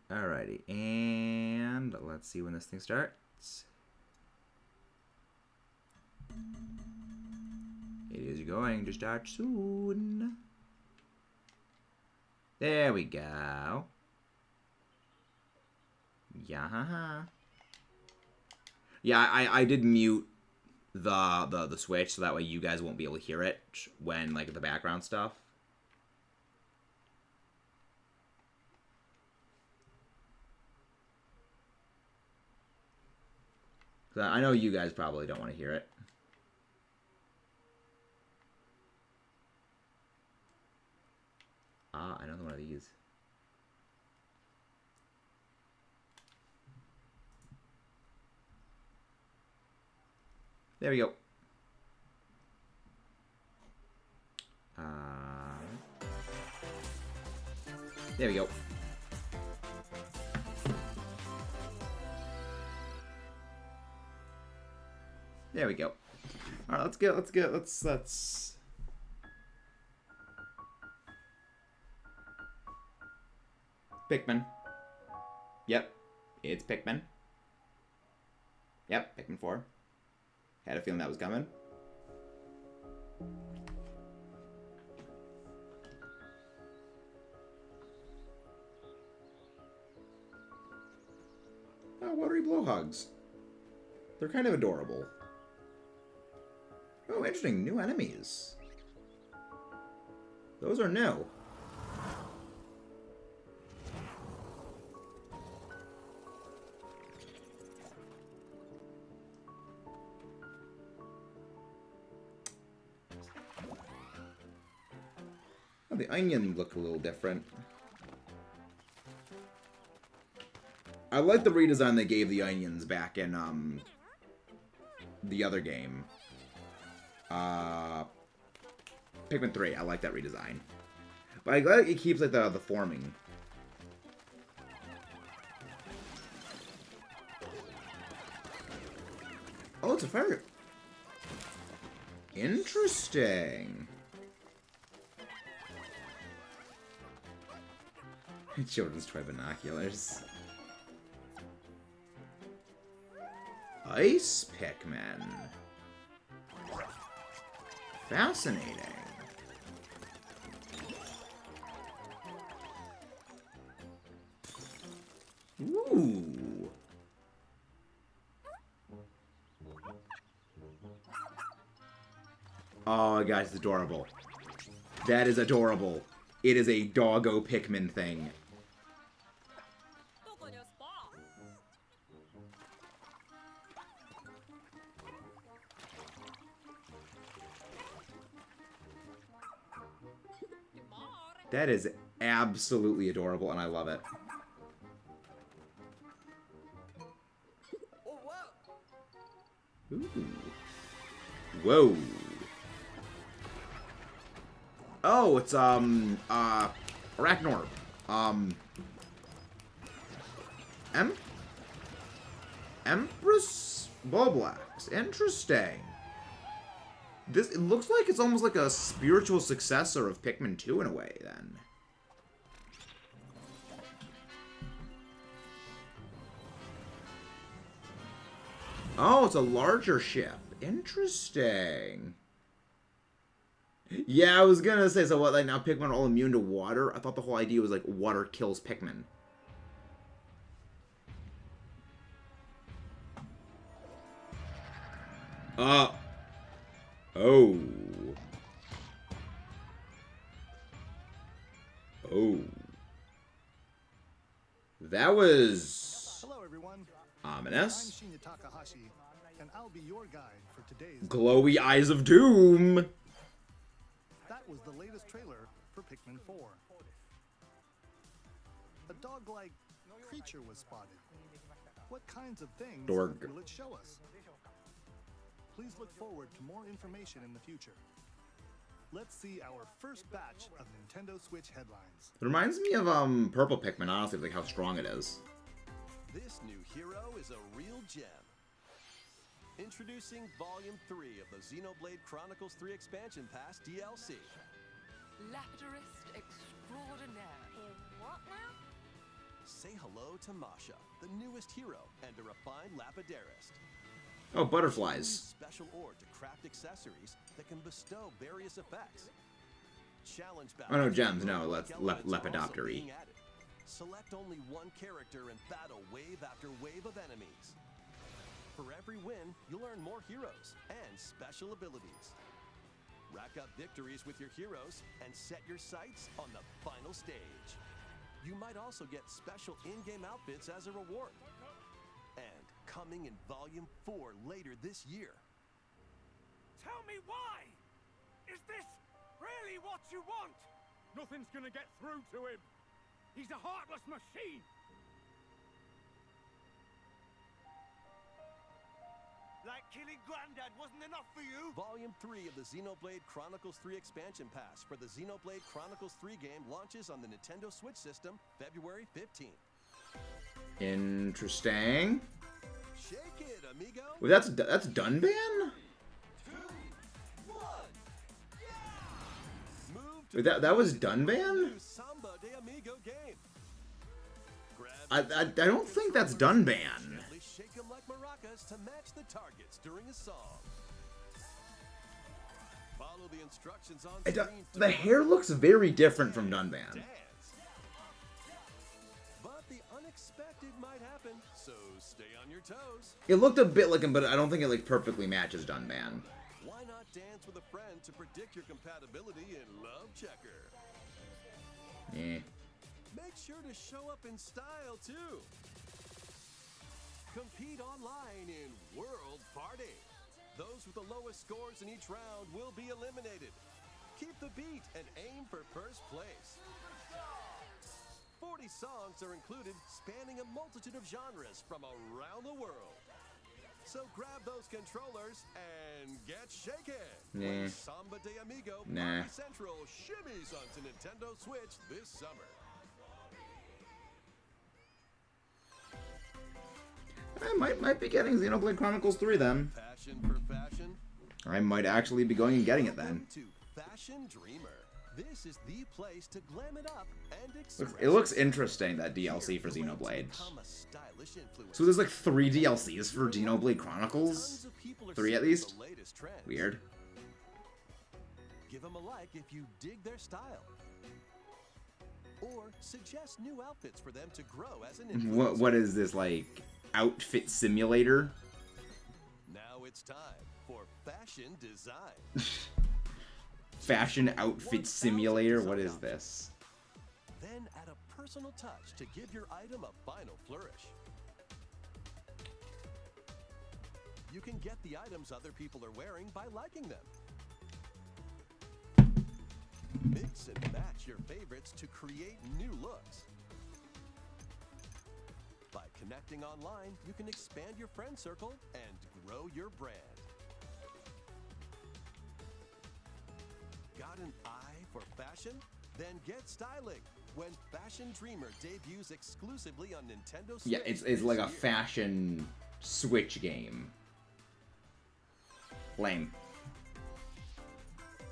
Alrighty, and let's see when this thing starts. It is going to start soon. There we go. Yeah. Yeah, I did mute the switch so that way you guys won't be able to hear it when like the background stuff. I know you guys probably don't want to hear it. Ah, another one of these. There we go. There we go. There we go. All right, let's go. Let's. Pikmin. Yep, it's Pikmin. Yep, Pikmin 4. Had a feeling that was coming. Oh, watery blowhogs. They're kind of adorable. Oh, interesting. New enemies. Those are new. The onion looked a little different. I like the redesign they gave the onions back in the other game. Pikmin 3. I like that redesign. But I'm glad it keeps like the forming. Oh, it's a fire. Interesting. Children's toy binoculars. Ice Pikmin. Fascinating. Ooh. Oh, guys, it's adorable. That is adorable. It is a doggo Pikmin thing. That is absolutely adorable, and I love it. Ooh. Whoa. Oh, it's, Arachnorb. Empress Bulblax. Interesting. This, it looks like it's almost like a spiritual successor of Pikmin 2 in a way, then. Oh, it's a larger ship. Interesting. Yeah, I was gonna say, so what, like, now Pikmin are all immune to water? I thought the whole idea was, like, water kills Pikmin. Oh. Oh. That was... Hello, everyone. ominous. I'm Shinya Takahashi, and I'll be your guide for today's... Glowy Eyes of Doom. That was the latest trailer for Pikmin 4. A dog-like creature was spotted. What kinds of things Dorg. will it show us? Please look forward to more information in the future. Let's see our first batch of Nintendo Switch headlines. It reminds me of Purple Pikmin, honestly, like how strong it is. This new hero is a real gem. Introducing Volume 3 of the Xenoblade Chronicles 3 Expansion Pass DLC. Lapidurist extraordinaire. What now? Say hello to Masha, the newest hero, and a refined Lapidarist. Oh, butterflies. Special ore to craft accessories that can bestow various effects. Challenge Oh, no, battles gems, with no, roguelike that's elements are also Lepidoptery. being added. Select only one character and battle wave after wave of enemies. For every win, you'll earn more heroes and special abilities. Rack up victories with your heroes and set your sights on the final stage. You might also get special in-game outfits as a reward. And coming in Volume 4 later this year. Tell me why! Is this really what you want? Nothing's gonna get through to him. He's a heartless machine. Like killing Granddad wasn't enough for you? Volume 3 of the Xenoblade Chronicles 3 Expansion Pass for the Xenoblade Chronicles 3 game launches on the Nintendo Switch system February 15th. Interesting. Shake it, amigo! Wait, that's Dunban? 2, 1, yeah! Move to Wait, that was the Dunban? new Samba de Amigo game. Grab I don't think that's Dunban. gently shake 'em like maracas to match the targets during a song. Follow the instructions on screen to The hair looks very different from Dunban. dance. But the unexpected might happen, so stay on your toes. It looked a bit like him, but I don't think it like perfectly matches Dunban. Why not dance with a friend to predict your compatibility in Love Checker? Eh. Make sure to show up in style too. Compete online in World Party. Those with the lowest scores in each round will be eliminated. Keep the beat and aim for first place. 40 songs are included, spanning a multitude of genres from around the world. So grab those controllers and get shaken. Nah. When Samba de Amigo Nah. Party Central shimmies onto Nintendo Switch this summer. I might be getting Xenoblade Chronicles 3 then. Passion for fashion? I might actually be going and getting it then. Welcome to Fashion Dreamer. This is the place to glam it up and express. It looks interesting, that DLC for Xenoblade. Become a stylish influencer. So there's like 3 DLCs for Xenoblade Chronicles? Tons of people are 3 at seeing least? the latest trends. Weird. Give them a like if you dig their style. Or suggest new outfits for them to grow as an influencer. What is this, like, outfit simulator? Now it's time for fashion design. Fashion outfit simulator? What is this? Then add a personal touch to give your item a final flourish. You can get the items other people are wearing by liking them. Mix and match your favorites to create new looks. By connecting online, you can expand your friend circle and grow your brand. Got an eye for fashion? Then get styling when Fashion Dreamer debuts exclusively on Nintendo Switch. Yeah, it's this like a year. fashion Switch game. Lame.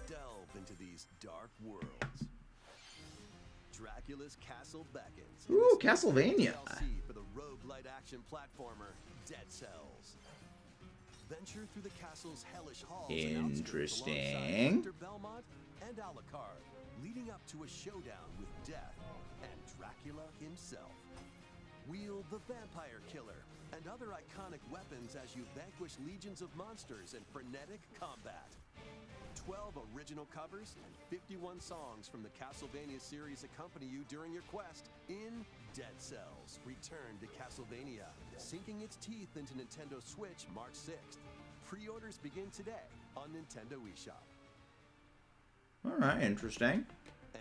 Delve into these dark worlds. Dracula's Castle beckons. Ooh, Castlevania. DLC for the roguelite action platformer Dead Cells. Venture through the castle's hellish halls and outskirts Interesting. alongside Dr. Belmont and Alucard, leading up to a showdown with Death and Dracula himself. Wield the Vampire Killer and other iconic weapons as you vanquish legions of monsters in frenetic combat. 12 original covers and 51 songs from the Castlevania series accompany you during your quest in Dead Cells. Return to Castlevania, sinking its teeth into Nintendo Switch March 6th. Pre-orders begin today on Nintendo eShop. Alright, interesting.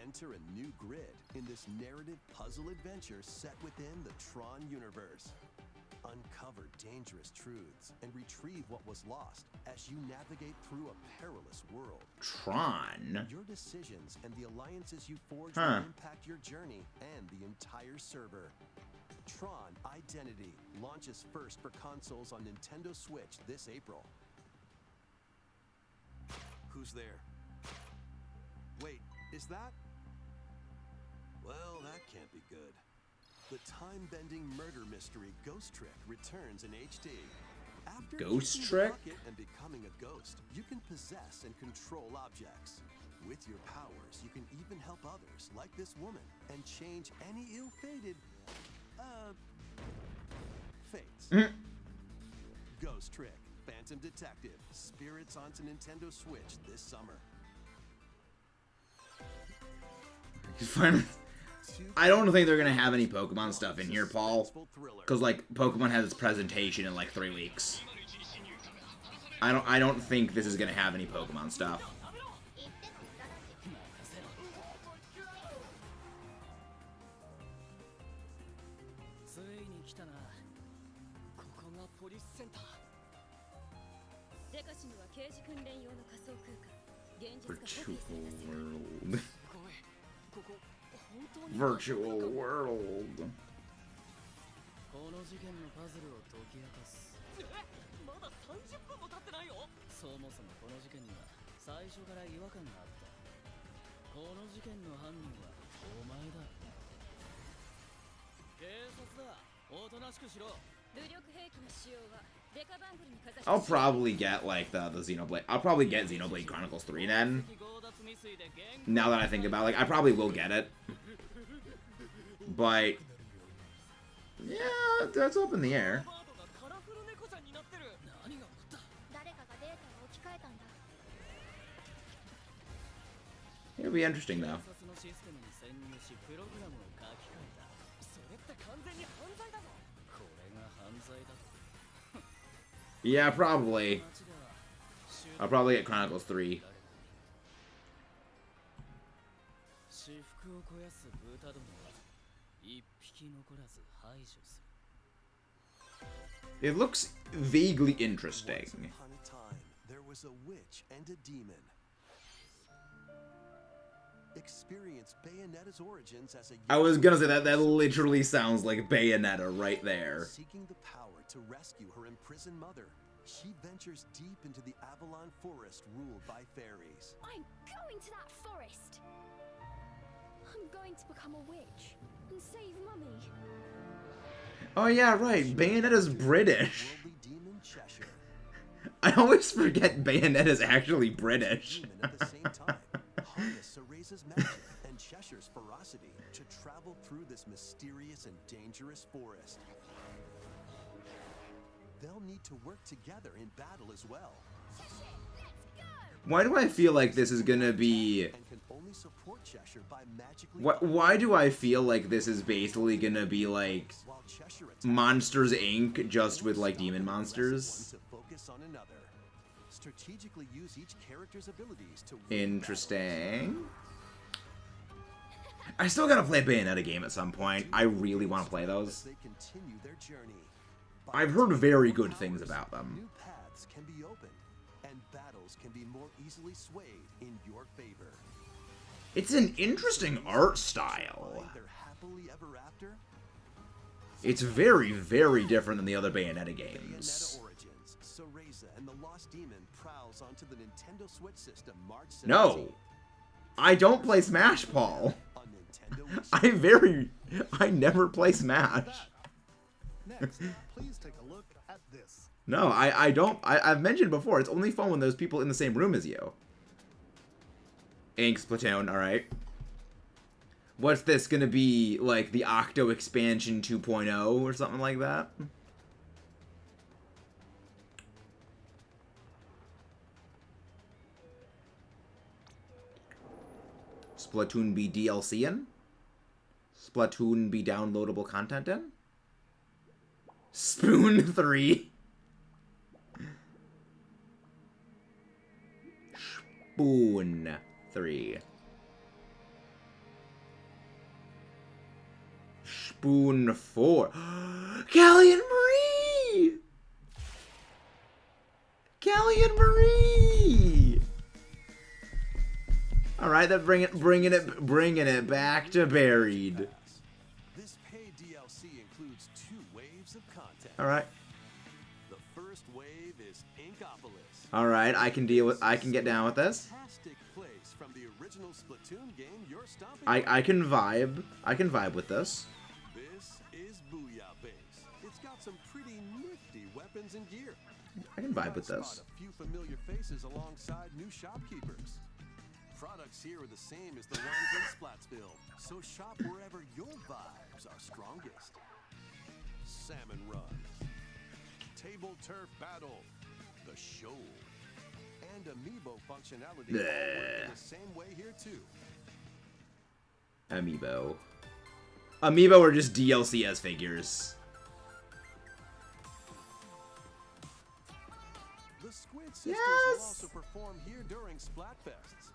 Enter a new grid in this narrative puzzle adventure set within the Tron universe. Uncover dangerous truths and retrieve what was lost as you navigate through a perilous world. Tron? Your decisions and the alliances you forge Huh. will impact your journey and the entire server. Tron Identity launches first for consoles on Nintendo Switch this April. Who's there? Wait, is that? Well, that can't be good. The time-bending murder mystery Ghost Trick returns in HD. After Ghost kicking the Trick? bucket and becoming a ghost, you can possess and control objects. With your powers, you can even help others, like this woman, and change any ill-fated, fates. Ghost Trick, Phantom Detective, Spirits onto Nintendo Switch this summer. Finally, I don't think they're gonna have any Pokemon stuff in here, Paul. Because like Pokemon has its presentation in like 3 weeks. I don't think this is gonna have any Pokemon stuff. Virtual world. Virtual world. この事件のパズルを解き明かす。まだ30分も経ってないよ。そもそもこの事件には最初から違和感があった。この事件の犯人はお前だ。警察だ。おとなしくしろ。武力兵器の使用はデカバングルにかざして I'll probably get like the Xenoblade. I'll probably get Xenoblade Chronicles 3 then. Now that I think about it, like I probably will get it. But yeah, that's up in the air. 誰かがデータを置き換えたんだ It'll be interesting though. 警察のシステムに潜入しプログラムを書き換えた。それって完全に犯罪だぞ。これが犯罪だと。 Yeah, probably. 街では I'll probably get Chronicles 3. 肥やす豚どもは一匹残らず排除する。 It looks vaguely Once interesting. upon a time, there was a witch and a demon. Experience Bayonetta's origins as a I was gonna say that literally sounds like Bayonetta right there. Seeking the power to rescue her imprisoned mother, she ventures deep into the Avalon Forest ruled by fairies. I'm going to that forest. I'm going to become a witch and save Mummy. Oh yeah, right. Bayonetta's British. Worldly demon Cheshire. I always forget Bayonetta's actually British. Demon at the same time. Harness Cereza's magic and Cheshire's ferocity to travel through this mysterious and dangerous forest. They'll need to work together in battle as well. Cheshire, let's go! Why do I feel like this is gonna be... And can only support Cheshire by magically... Why do I feel like this is basically gonna be like While Cheshire attacks, Monsters Inc. just with like demon one monsters? to focus on another. Strategically use each character's abilities to win Interesting. I still gotta play a Bayonetta game at some point. I really want to play battles those. as they continue their journey. I've heard very good things about them. New paths can be opened, and battles can be more easily swayed in your favor. It's an interesting art style. Find their happily ever after. It's very, very different than the other Bayonetta games. Bayonetta Origins, Cereza and the Lost Demon prowls onto the Nintendo Switch system March 17th. No, I don't play Smash, Paul. On Nintendo Wii. I never play Smash. Next, please take a look at this. No, I don't. I've mentioned before, it's only fun when there's people in the same room as you. Ink Splatoon, alright. What's this gonna be, like, the Octo Expansion 2.0 or something like that? Splatoon be DLC in? Splatoon be downloadable content in? Spoon 3. Spoon 3. Spoon 4. Callie and Marie! Callie and Marie! Alright, then bringing it back to Buried. This paid DLC includes 2 waves of content. Alright. The first wave is Inkopolis. Alright, I can get down with this. Fantastic place from the original Splatoon game you're stomping I can vibe. I can vibe with this. This is Booyah Base. It's got some pretty nifty weapons and gear. I can vibe with Spot this. a few familiar faces alongside new shopkeepers. Products here are the same as the ones in Splatsville, so shop wherever your vibes are strongest. Salmon Run, Table Turf Battle, The Show, and Amiibo functionality all work in the same way here too. Amiibo. Amiibo are just DLC as figures. The Squid Sisters Yes! will also perform here during Splatfests.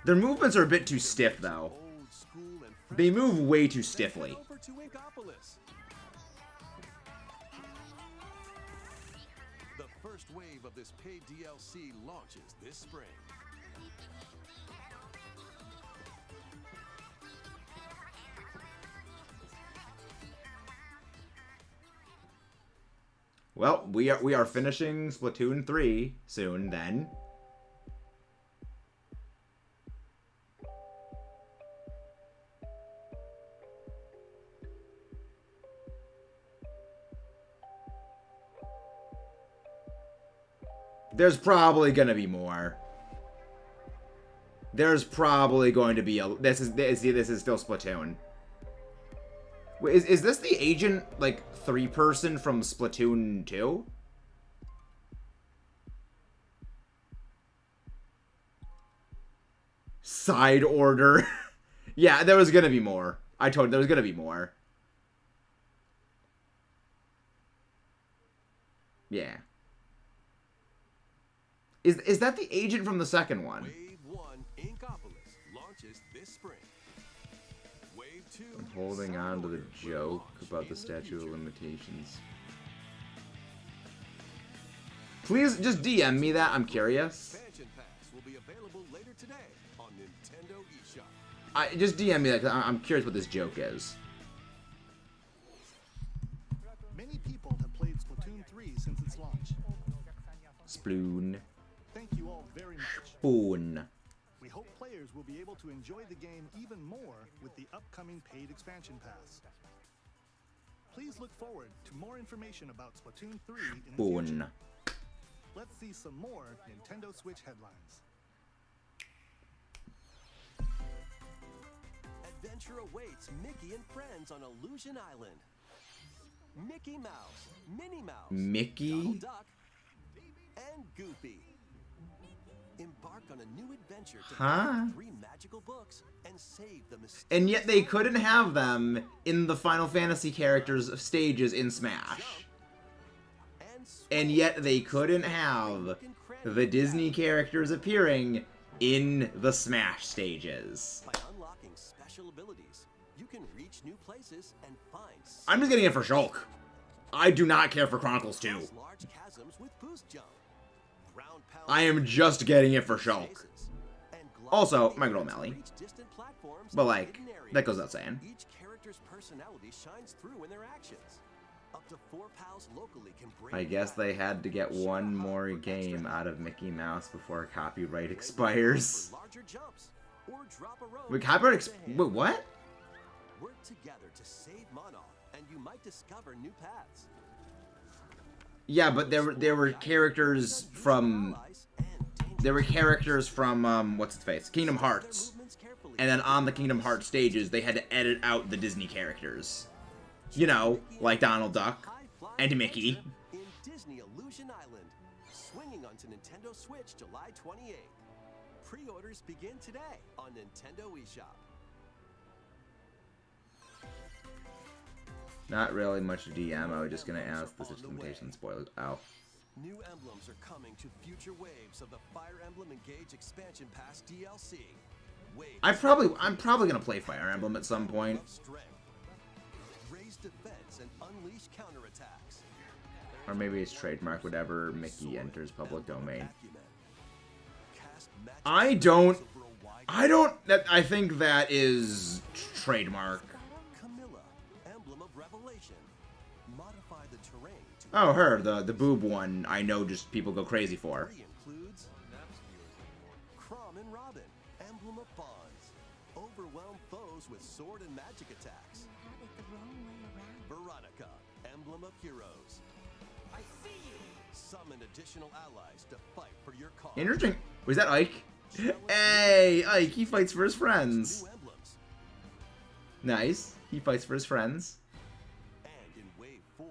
Their movements are a bit too stiff, though. Old school and fresh. They move way too Then stiffly. head over to Inkopolis. The first wave of this paid DLC launches this spring. Well, we are finishing Splatoon 3 soon then. There's probably gonna be more. There's probably going to be a. This is still Splatoon. Wait, is this the agent, like, 3-person from Splatoon 2? Side order. Yeah, there was gonna be more. I told you there was gonna be more. Yeah. Is that the agent from the second one? Wave 1 Inkopolis launches this spring. I'm holding on to the joke about the statute of limitations. Please just DM me that. I'm curious. Expansion Pass will be available later today on Nintendo eShop. Just DM me that, 'cause I'm curious what this joke is. Many people have played Splatoon 3 since its launch. Sploon. Thank you all very much. Spoon. We hope players will be able to enjoy the game even more with the upcoming paid expansion pass. Please look forward to more information about Splatoon 3 in the Spoon. future. Let's see some more Nintendo Switch headlines. Adventure awaits Mickey and friends on Illusion Island. Mickey Mouse, Minnie Mouse, Mickey? Donald Duck, and Goofy. Embark on a new adventure to find 3 magical books and save the mysterious... And yet they couldn't have them in the Final Fantasy characters stages in Smash. And yet they couldn't have the Disney characters appearing in the Smash stages. By unlocking special abilities, you can reach new places and find... I'm just getting it for Shulk. I do not care for Chronicles 2. large chasms with boost jump. Ground pound I am just getting it for Shulk. Also, my girl Melly. But like, that goes without saying. Each character's personality shines through in their actions. Up to 4 pals locally can break I guess they had to get one more game out of Mickey Mouse before copyright expires. larger jumps or drop a rope. Wait, copyright wait, what? Work together to save Monarch, and you might discover new paths. Yeah, but there were characters from what's its face? Kingdom Hearts. And then on the Kingdom Hearts stages, they had to edit out the Disney characters. You know, like Donald Duck and Mickey. In Disney Illusion Island, swinging onto Nintendo Switch July 28th. Pre-orders begin today on Nintendo eShop. Not really much to DM. I was just gonna ask the limitation spoilers. Ow. New emblems are coming to future waves of the Fire Emblem Engage Expansion Pass DLC. Waves I'm probably gonna play Fire Emblem at some point. of strength. Raise defense and unleash counterattacks. Or maybe it's trademark whatever Mickey enters public domain. Cast magic I don't I think that is trademark. Camilla, Emblem of Revelation. Modify the terrain to Oh, her, the boob one. I know just people go crazy for. includes Crom and Robin, Emblem of Bonds. Overwhelm foes with sword and magic attacks. Veronica, Emblem of Heroes. I see you. Summon additional allies to fight for your cause. Interesting. Was that Ike? Hey, Ike, he fights for his friends. New emblems. Nice. He fights for his friends. And in Wave 4,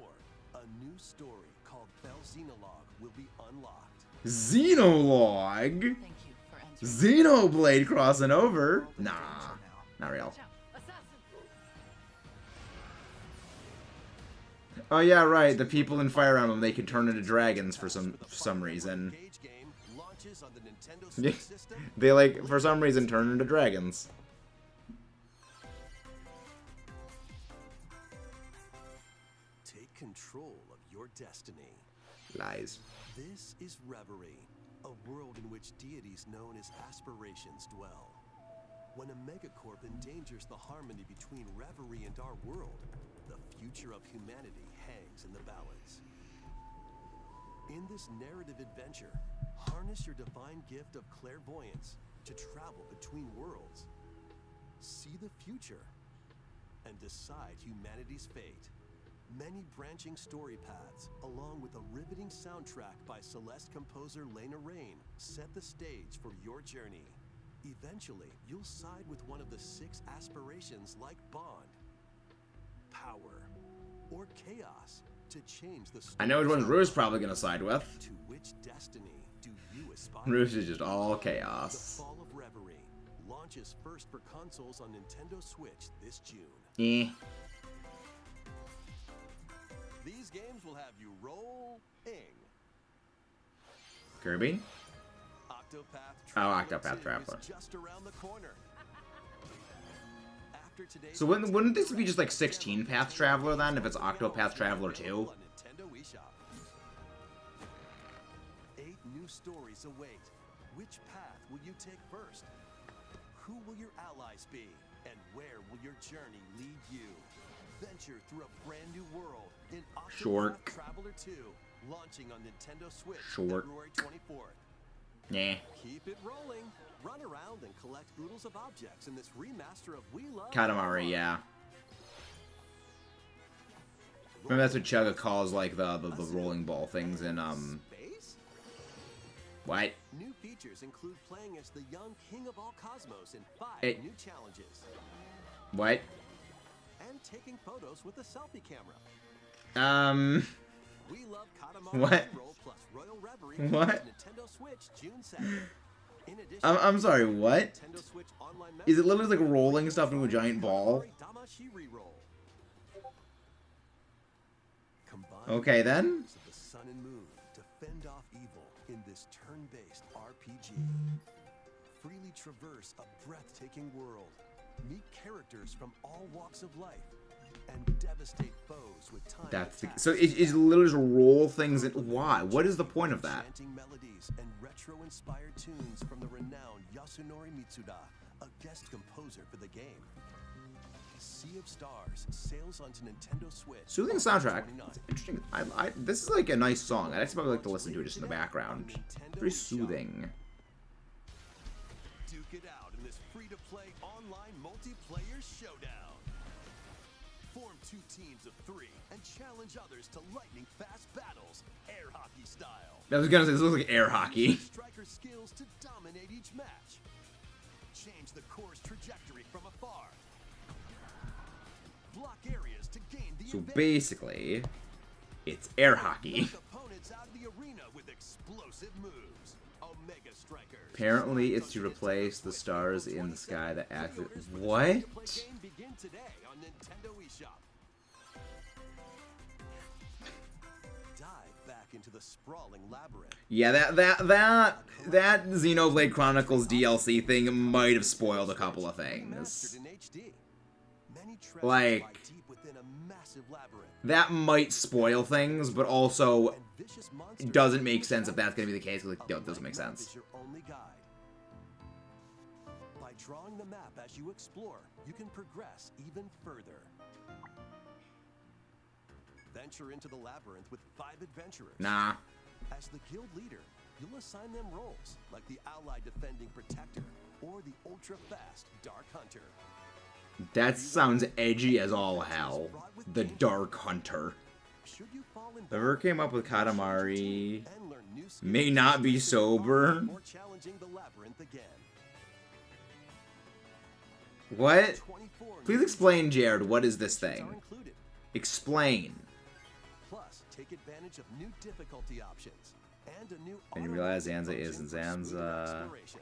a new story called Bell Xenologue will be unlocked. Xenologue? Thank you for answering. Xenoblade crossing over? Nah, not real. Oh yeah, right. The people in Fire Emblem, they can turn into dragons for some reason. Engage game launches on the Nintendo Switch system. They like for some reason turn into dragons. Take control of your destiny. Lies. This is Reverie, a world in which deities known as aspirations dwell. When a megacorp endangers the harmony between Reverie and our world, the future of humanity hangs in the balance. In this narrative adventure, harness your divine gift of clairvoyance to travel between worlds. See the future and decide humanity's fate. Many branching story paths, along with a riveting soundtrack by Celeste composer Lena Raine, set the stage for your journey. Eventually, you'll side with one of the 6 aspirations like Bond, Power, or Chaos to change the story. I know which one Rue's probably gonna side with. To which destiny do you aspire? Rue's is just all The chaos. Fall of Reverie launches first for consoles on Nintendo Switch this June. Eh. These games will have you rolling. Kirby? Octopath Oh, Traveler Octopath 2 Traveler. is just around the corner. after today's So wouldn't this be just like 16 Path Traveler then, if it's Octopath Traveler 2? on Nintendo eShop. 8 new stories await. Which path will you take first? Who will your allies be? And where will your journey lead you? Venture through a brand new world in Octopath Short. Traveler 2, launching on Nintendo Switch Short. February 24th. Nah. Keep it rolling. Run around and collect oodles of objects in this remaster of We Love Katamari, yeah. Remember that's what Chugga calls like the rolling ball things in Space? what? New features include playing as the young king of all cosmos in 5 It- new challenges. What? And taking photos with a selfie camera. We Love Katamari What? Roll plus Royal Reverie What? comes to Nintendo Switch June 2nd. In addition, I'm sorry, what? Nintendo Switch Online Is it literally like rolling stuff into a giant ball? Katamari Damashi Reroll. Combine Okay, then. the powers of the sun and moon to fend off evil in this turn-based RPG. Freely traverse a breathtaking world. Meet characters from all walks of life. And devastate foes with time. That's the, attacks. so it's literally just roll things in. Why? What is the point of that? Enchanting melodies and retro-inspired tunes from the renowned Yasunori Mitsuda, a guest composer for the game. Sea of Stars sails onto Nintendo Switch. Soothing August soundtrack. 29th. It's interesting. This is like a nice song. I'd actually probably like to listen to it just in the background. Very soothing. Duke it out in this free-to-play online multiplayer showdown. Form 2 teams of 3 and challenge others to lightning-fast battles, air hockey style. I was gonna say this looks like air hockey. Striker skills to dominate each match. Change the core's trajectory from afar. Block areas to gain the So advantage. basically, it's air hockey. Knock opponents out of the arena with explosive moves. Omega Strikers. Apparently, it's to replace the stars in the sky that act. Pre-orders for this What? free-to-play game begin today on Nintendo eShop. Dive back into the sprawling labyrinth. Yeah, that Xenoblade Chronicles DLC thing might have spoiled a couple of things. Remastered in HD. Many treasures Like- lie deep within a massive labyrinth. That might spoil things, but also And vicious monsters it doesn't make sense if that's gonna be the case. Like, no, it doesn't make A map sense. is your only guide. By drawing the map as you explore, you can progress even further. Venture into the labyrinth with 5 adventurers. Nah. As the guild leader, you'll assign them roles like the allied defending protector or the ultra-fast dark hunter. That sounds edgy as all hell. The Dark Hunter. Should you fall in Whoever came up with Katamari and learn new skills, may not be sober. or challenging the labyrinth again. What? 24 Please new explain, Jared, what is this features are thing? included. Explain. Plus, take advantage of new difficulty options and a new And you auto realize loading Zanza function isn't for smoother Zanza. exploration.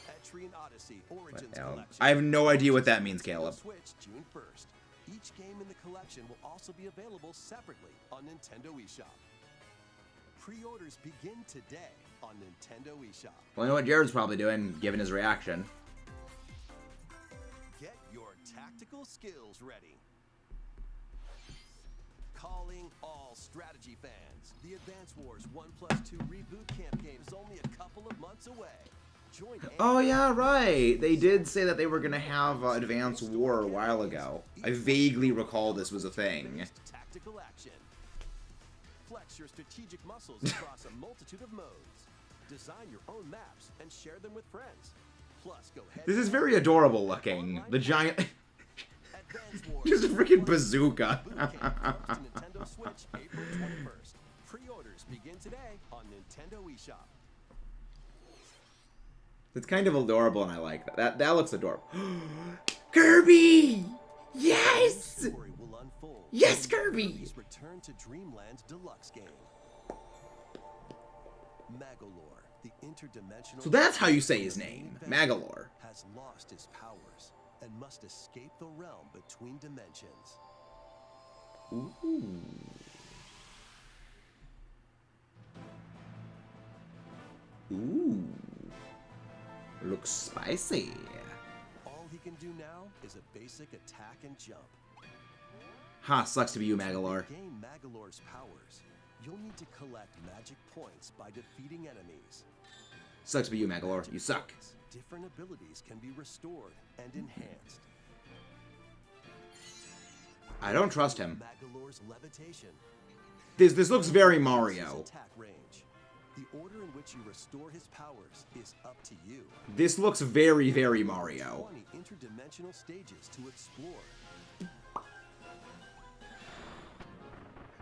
Etrian Odyssey Origins Well, Collection. I have no idea what that means, Nintendo Caleb. Switch June 1st. Each game in the collection will also be available separately on Nintendo eShop. Pre-orders begin today on Nintendo eShop. Well, you know what Jared's probably doing, given his reaction. Get your tactical skills ready. Calling all strategy fans. The Advance Wars 1+2 Reboot Camp game is only a couple of months away. Join Oh yeah, right. They did say that they were gonna have Advance War a while ago. I vaguely recall this was a thing. Tactical action. Flex your strategic muscles across a multitude of modes. Design your own maps and share them with friends. Plus, go head. This is very adorable looking. The giant, just a freaking bazooka. Nintendo Switch April 21st. Pre-orders begin today on Nintendo eShop. It's kind of adorable, and I like that. That looks adorable. Kirby! Yes! Story will unfold. Yes, when Kirby! Kirby's Return to Dreamland Deluxe game. Magalore, the interdimensional. So that's how you say his name, Magalore. Has lost his powers and must escape the realm between dimensions. Ooh. Ooh. Looks spicy. All he can do now is a basic attack and jump. Ha, sucks to be you, Magolor. To gain Magolor's powers, you'll need to collect magic points by defeating enemies. Sucks to be you, Magolor. You suck. Different abilities can be restored and enhanced. I don't trust him. Magolor's levitation. This looks very His Mario. attack range. The order in which you restore his powers is up to you. This looks very, very Mario. 20 interdimensional stages to explore.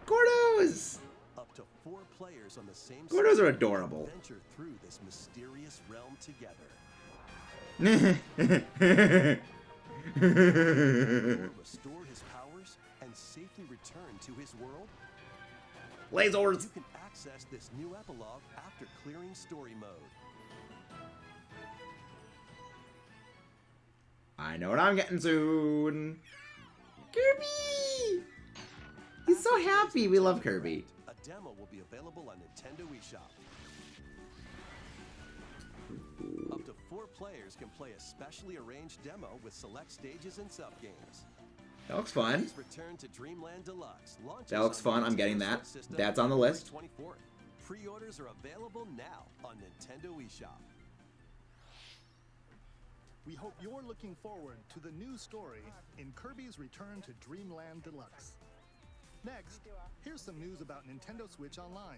Gordos! Up to 4 players on the same Gordos are stage adorable. venture through this mysterious realm together. Restore his powers and safely return to his world. Lasers! You can access this new epilogue after clearing story mode. I know what I'm getting soon. Kirby! He's so happy. We love Kirby. A demo will be available on Nintendo eShop. Up to 4 players can play a specially arranged demo with select stages and sub-games. That looks fun. Please return to Dreamland Deluxe. Launches That looks on fun. I'm Nintendo getting that. Switch system That's on the February list. 24th. Pre-orders are available now on Nintendo eShop. We hope you're looking forward to the new story in Kirby's Return to Dreamland Deluxe. Next, here's some news about Nintendo Switch Online.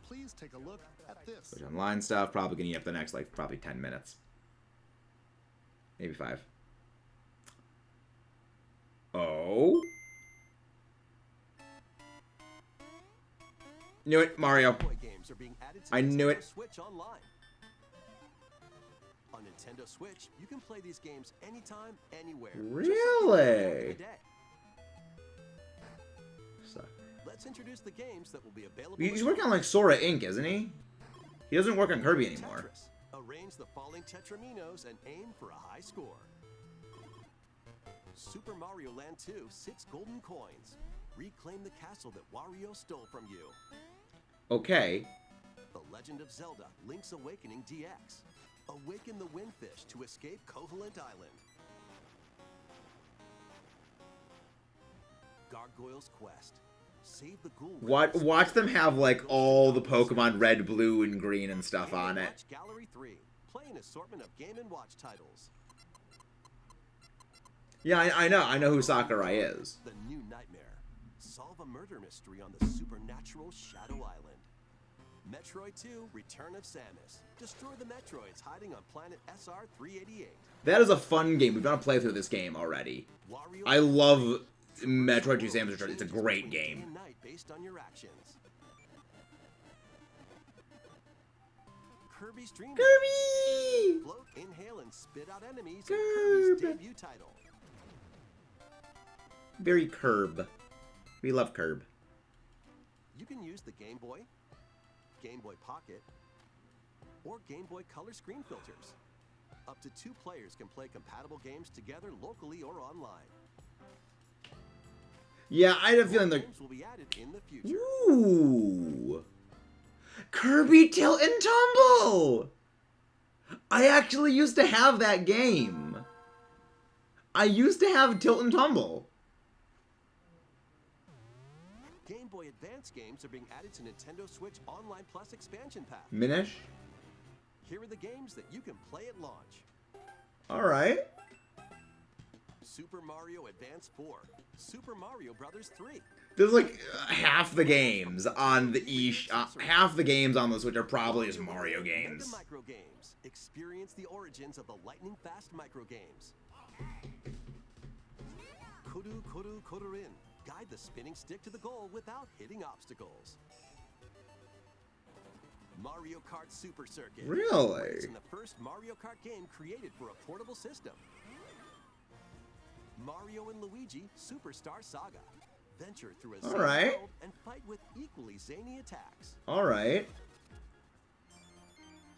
Please take a look at this. Which online stuff probably gonna eat up the next like probably 10 minutes. Maybe 5. Oh. Knew it, Mario. Boy games are being added to I knew Nintendo it. Switch Online. On Nintendo Switch, you can play these games anytime, anywhere. just like you did back in Really? the day. Let's introduce the games that will be available. He's in working on like Sora Inc., isn't he? He doesn't work on Kirby anymore. Tetris. Arrange the falling Tetraminos and aim for a high score. Super Mario Land 2, 6 golden coins. Reclaim the castle that Wario stole from you. Okay. The Legend of Zelda, Link's Awakening DX. Awaken the Windfish to escape Koholint Island. Gargoyle's Quest. Save the ghoul. Watch them have like all the Pokemon red, blue, and green and stuff on it. Watch Gallery 3. Play an assortment of Game & Watch titles. Yeah, I know who Sakurai is. The New Nightmare. Solve a murder mystery on the supernatural Shadow Island. Metroid 2, Return of Samus. Destroy the Metroids hiding on planet SR-388. That is a fun game. We've done a playthrough of this game already. Wario I love Metroid 2 Samus Returns. It's a great Day game. and night based on your actions. Kirby's Dream. Kirby! Float, inhale, and spit out enemies in Kirby's Kirby. debut title. Very Curb. We love Curb. You can use the Game Boy, Game Boy Pocket, or Game Boy Color screen filters. Up to 2 players can play compatible games together locally or online. Yeah, I have a feeling they're... Games will be added in the future. Ooh. Kirby Tilt and Tumble! I actually used to have that game. I used to have Tilt and Tumble. Game Boy Advance games are being added to Nintendo Switch Online Plus expansion pack. Minish? Here are the games that you can play at launch. Alright. Super Mario Advance 4, Super Mario Brothers 3. There's like half the games on the half the games on the Switch are probably just Mario games. Mega Micro Games. Experience the origins of the lightning fast micro games. Koru Koru Korurin. Guide the spinning stick to the goal without hitting obstacles. Mario Kart Super Circuit. Really? Race in the first Mario Kart game created for a portable system. Mario and Luigi Superstar Saga. Venture through a zany Alright. world and fight with equally zany attacks. Alright.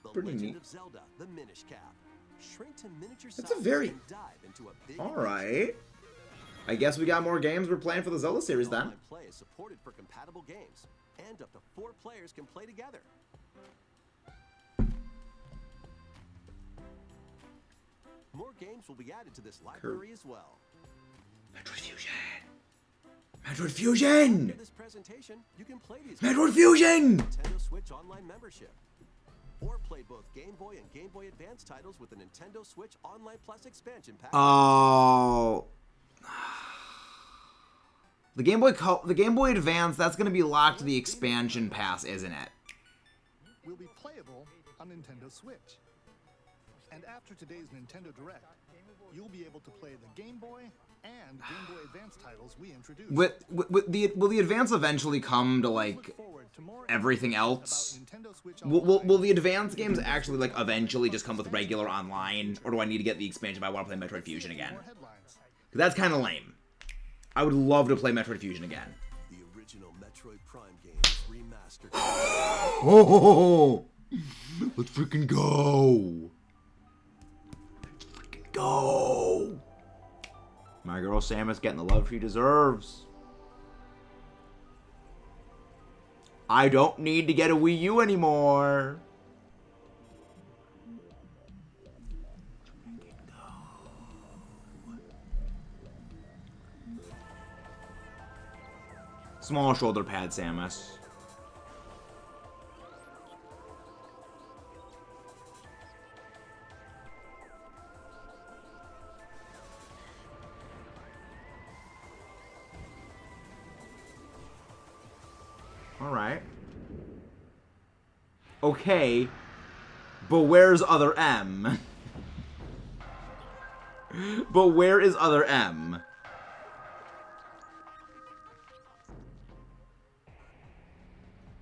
The Pretty Legend neat. of Zelda, the Minish Cap. Shrink to miniature That's a size very- and dive into a big Alright. I guess we got more games we're playing for the Zelda series then. Online play is supported for compatible games, and up to 4 players can play together. More games will be added to this library as well. Metroid Fusion! Metroid Fusion! After this presentation, you can play these Metroid Fusion! Nintendo Switch Online membership. Or play both Game Boy and Game Boy Advance titles with the Nintendo Switch Online Plus expansion pack. Oh. The Game Boy Advance, that's going to be locked to the expansion pass, isn't it? Will be playable on Nintendo Switch. And after today's Nintendo Direct, you'll be able to play the Game Boy and Game Boy Advance titles we introduced. Will the Advance eventually come to, like, Look forward to more everything information else? about Nintendo Switch Will Online. the Advance games actually, like, eventually just come with regular online? Or do I need to get the expansion if I want to play Metroid Fusion again? More headlines. 'Cause that's kind of lame. I would love to play Metroid Fusion again. The original Metroid Prime games remastered. Oh! Let's freaking go! Let's freaking go! My girl Samus getting the love she deserves. I don't need to get a Wii U anymore. Small shoulder pad, Samus. Alright. Okay. But where's other M? But where is other M?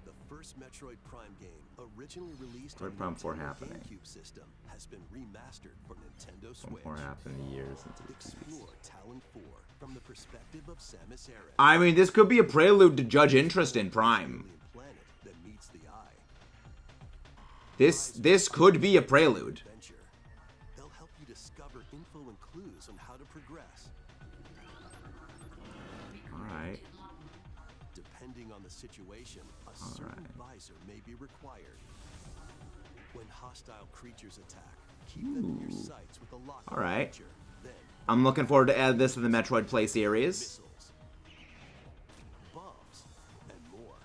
The first Metroid Prime game, originally released Metroid on Prime 4 Nintendo happening. GameCube system, has been remastered for Nintendo Switch. More happened in years since it was Explore Talon 4 from the perspective of Samus Aran. I mean, this could be a prelude to judge interest in Prime. Alien planet that meets the eye. This could be a prelude. Adventure. They'll help you discover info and clues on how to progress. Alright. Depending on the situation, a certain visor may be required. When hostile creatures attack, keep them in your sights with a lock. Alright. Feature. Then I'm looking forward to add this to the Metroid Play series. missiles, bombs, and more.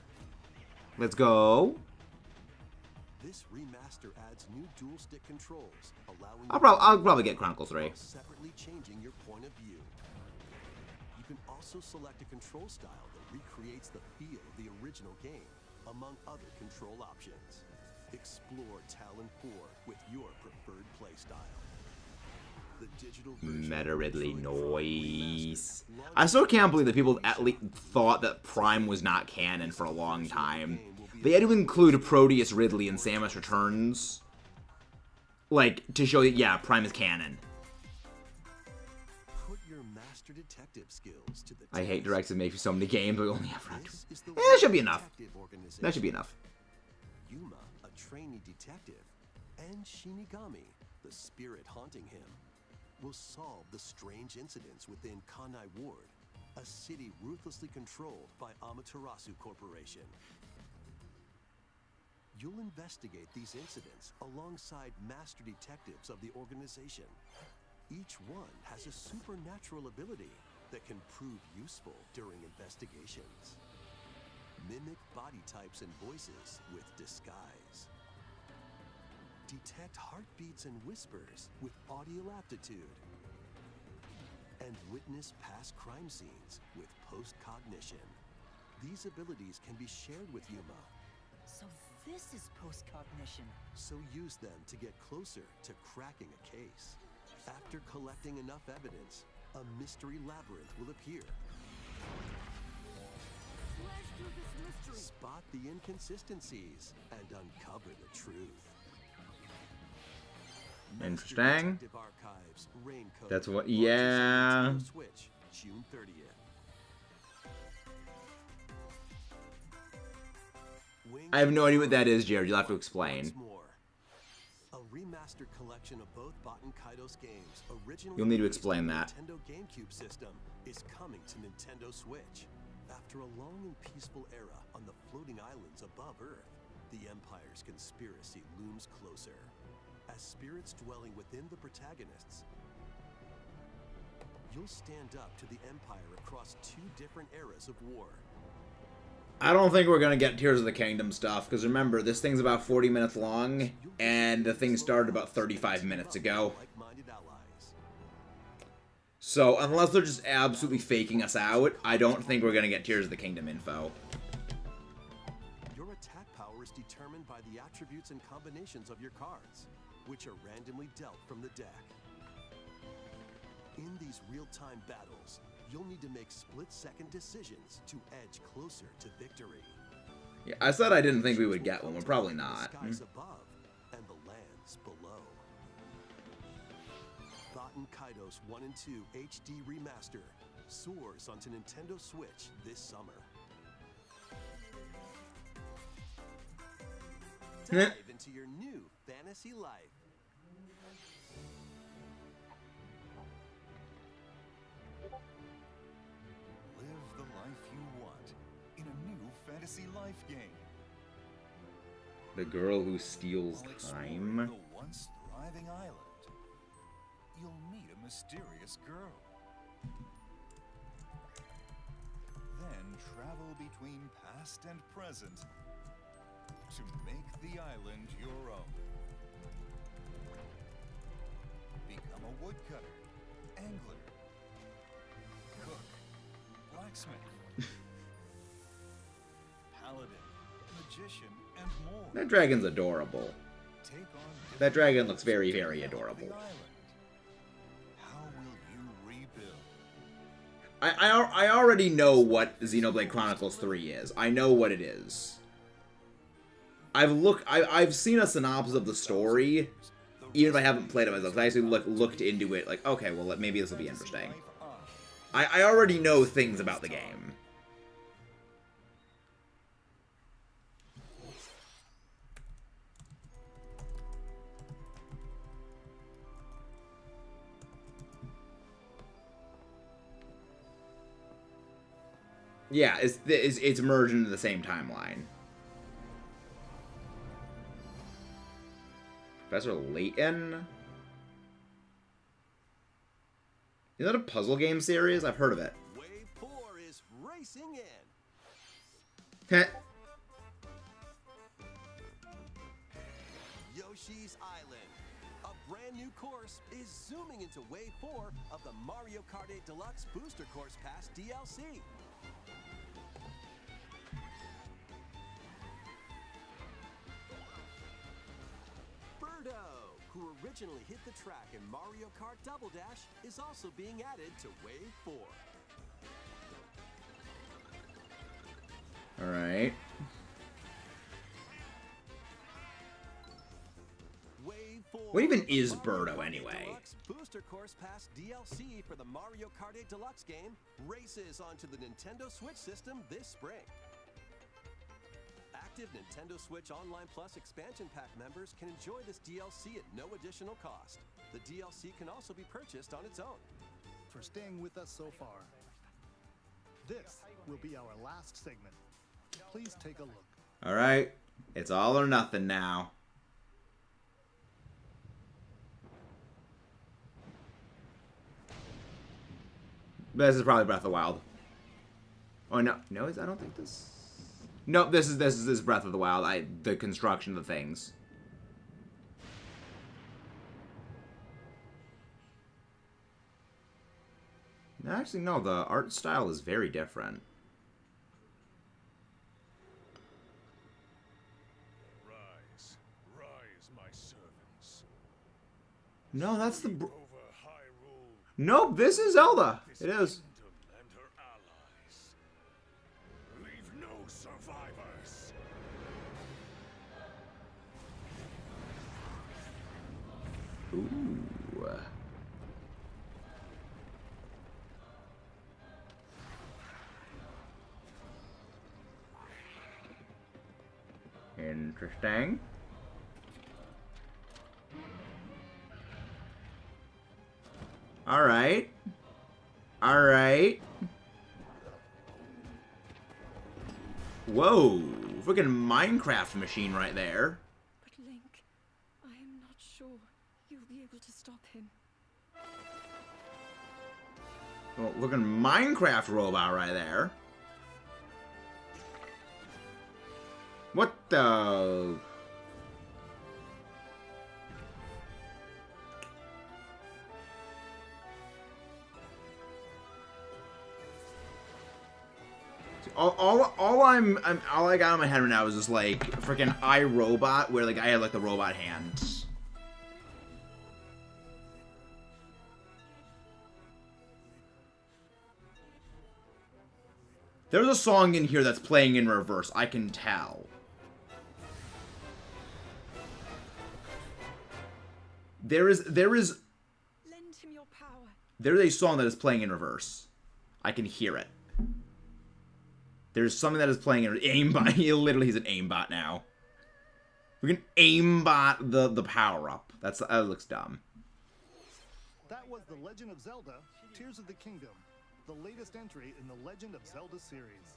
Let's go. This remaster adds new dual stick controls, allowing I'll probably get Chronicle 3. while separately changing your point of view. You can also select a control style that recreates the feel of the original game, among other control options. Explore Talon 4 with your preferred playstyle. The digital version Meta of Ridley Metroid Prime noise. Remastered I still can't believe that people at least thought that Prime was not canon for a long time. They had to include Proteus Ridley in Samus Returns, like, to show that, yeah, Prime is canon. Put your master detective skills to the I hate test. Directs and make so many games, but we only have round 2. This is the that should be enough. detective organization. That should be enough. Yuma, a trainee detective, and Shinigami, the spirit haunting him, will solve the strange incidents within Kanai Ward, a city ruthlessly controlled by Amaterasu Corporation. You'll investigate these incidents alongside master detectives of the organization. Each one has a supernatural ability that can prove useful during investigations. Mimic body types and voices with disguise. Detect heartbeats and whispers with audio aptitude. And witness past crime scenes with post-cognition. These abilities can be shared with Yuma, So this is post-cognition. so use them to get closer to cracking a case. After collecting enough evidence, a mystery labyrinth will appear. Slash through this mystery. Spot the inconsistencies and uncover the truth. Master Interesting. Detective Archives, Raincoat, That's what- launches on yeah. Nintendo Switch, June 30th. I have no idea what that is, Jared. You'll have to explain. Once more. A remastered collection of both Baten Kaitos games, originally You'll need to released explain on the that. Nintendo GameCube system, is coming to Nintendo Switch. After a long and peaceful era on the floating islands above Earth, the Empire's conspiracy looms closer. As spirits dwelling within the protagonists, you'll stand up to the Empire across 2 different eras of war. I don't think we're gonna get Tears of the Kingdom stuff, because remember, this thing's about 40 minutes long, and the thing started about 35 minutes ago. Like-minded allies. So, unless they're just absolutely faking us out, I don't think we're gonna get Tears of the Kingdom info. Your attack power is determined by the attributes and combinations of your cards, which are randomly dealt from the deck. In these real-time battles, you'll need to make split-second decisions to edge closer to victory. Yeah, I said I didn't think we would get one. We're probably not. The skies above and the lands below. Baten Kaitos 1 and 2 HD Remaster soars onto Nintendo Switch this summer. Dive into your new fantasy life. Live the life you want in a new fantasy life game. The girl who steals While time. exploring the once thriving island, you'll meet a mysterious girl. Then travel between past and present to make the island your own. Become a woodcutter, angler, cook, blacksmith, paladin, magician, and more. That dragon's adorable. Take on That dragon looks different very, features very of the adorable. island. How will you rebuild? I already know what Xenoblade Chronicles 3 is. I know what it is. I've seen a synopsis of the story, even if I haven't played it myself. I actually looked into it, like, okay, well, maybe this will be interesting. I already know things about the game. Yeah, it's merged into the same timeline. Professor Layton? Is that a puzzle game series? I've heard of it. Wave 4 is racing in. Heh. Yoshi's Island. A brand new course is zooming into Wave 4 of the Mario Kart 8 Deluxe Booster Course Pass DLC. Birdo, who originally hit the track in Mario Kart Double Dash, is also being added to Wave 4. Alright. Wave 4. What even is Mario Birdo, Kart 8 anyway? Deluxe Booster Course Pass DLC for the Mario Kart 8 Deluxe game races onto the Nintendo Switch system this spring. Active Nintendo Switch Online Plus expansion pack members can enjoy this DLC at no additional cost. The DLC can also be purchased on its own. For staying with us so far. This will be our last segment. Please take a look. Alright. It's all or nothing now. This is probably Breath of the Wild. Oh no, no, I don't think this. Nope, this is Breath of the Wild. The construction of the things. Actually, no. The art style is very different. Rise, rise, my servants. No, that's the. Over Hyrule, Nope, this is Zelda. this It is. kingdom and her allies. Leave no survivors. Ooh. Interesting. Alright. Alright. Whoa. Freaking Minecraft machine right there. But Link, I am not sure you'll be able to stop him. Well, looking Minecraft robot right there. What the? All I got in my head right now is just like freaking iRobot, where the guy had like the robot hands. There's a song in here that's playing in reverse, I can tell. There is Lend him your power. There is a song that is playing in reverse. I can hear it. There's something that is playing in aimbot. He's an aimbot now. We can aimbot the power up. That looks dumb. That was The Legend of Zelda: Tears of the Kingdom, the latest entry in the Legend of Zelda series.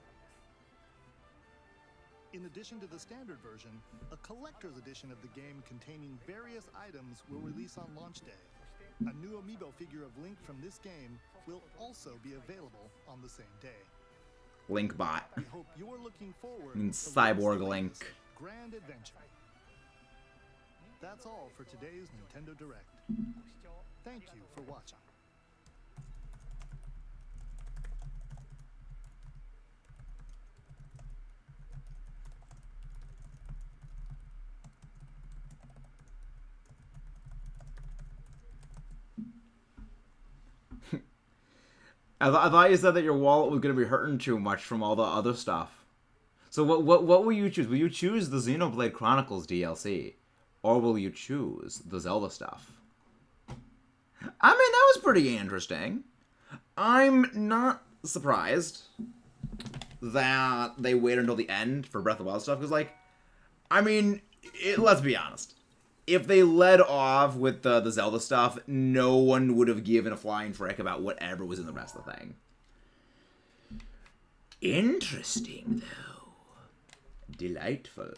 In addition to the standard version, a collector's edition of the game containing various items will release on launch day. A new amiibo figure of Link from this game will also be available on the same day. Link bot. We hope you're looking forward mean to Cyborg Link's Link. grand adventure. That's all for today's Nintendo Direct. Thank you for watching. I thought you said that your wallet was going to be hurting too much from all the other stuff. So what will you choose? Will you choose the Xenoblade Chronicles DLC? Or will you choose the Zelda stuff? I mean, that was pretty interesting. I'm not surprised that they waited until the end for Breath of the Wild stuff. Because, like, I mean, let's be honest. If they led off with the Zelda stuff, no one would have given a flying frick about whatever was in the rest of the thing. Interesting, though. Delightful.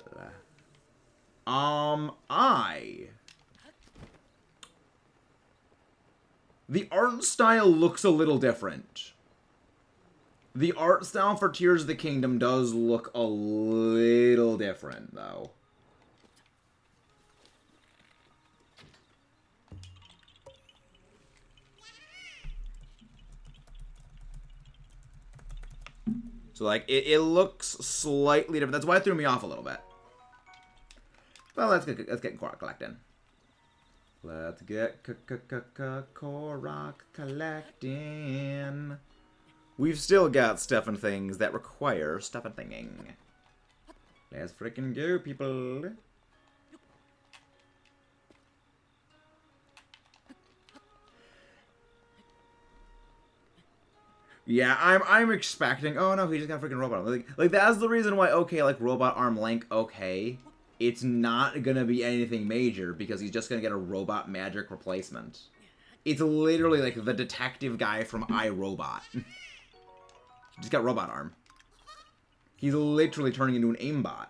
The art style looks a little different. The art style for Tears of the Kingdom does look a little different, though. So, like, it looks slightly different. That's why it threw me off a little bit. Well, let's get Korok collecting. Let's get Korok collecting. We've still got stuff and things that require stuff and thinging. Let's freaking go, people. Yeah, I'm expecting. Oh no, he just got a freaking robot arm. Like that's the reason why. Okay, like robot arm Link. Okay, it's not gonna be anything major because he's just gonna get a robot magic replacement. It's literally like the detective guy from iRobot. He just got robot arm. He's literally turning into an aimbot.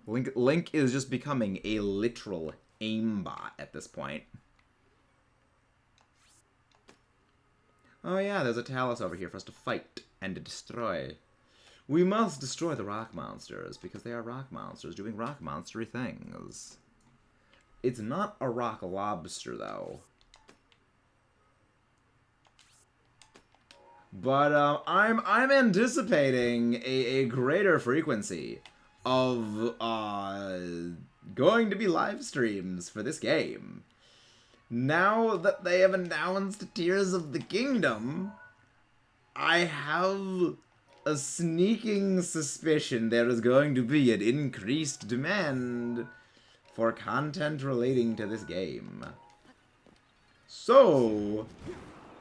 Link is just becoming a literal aimbot at this point. Oh yeah, there's a Talus over here for us to fight and to destroy. We must destroy the rock monsters, because they are rock monsters doing rock monstery things. It's not a rock lobster, though. But, I'm anticipating a greater frequency of, going to be live streams for this game. Now that they have announced Tears of the Kingdom, I have a sneaking suspicion there is going to be an increased demand for content relating to this game. So,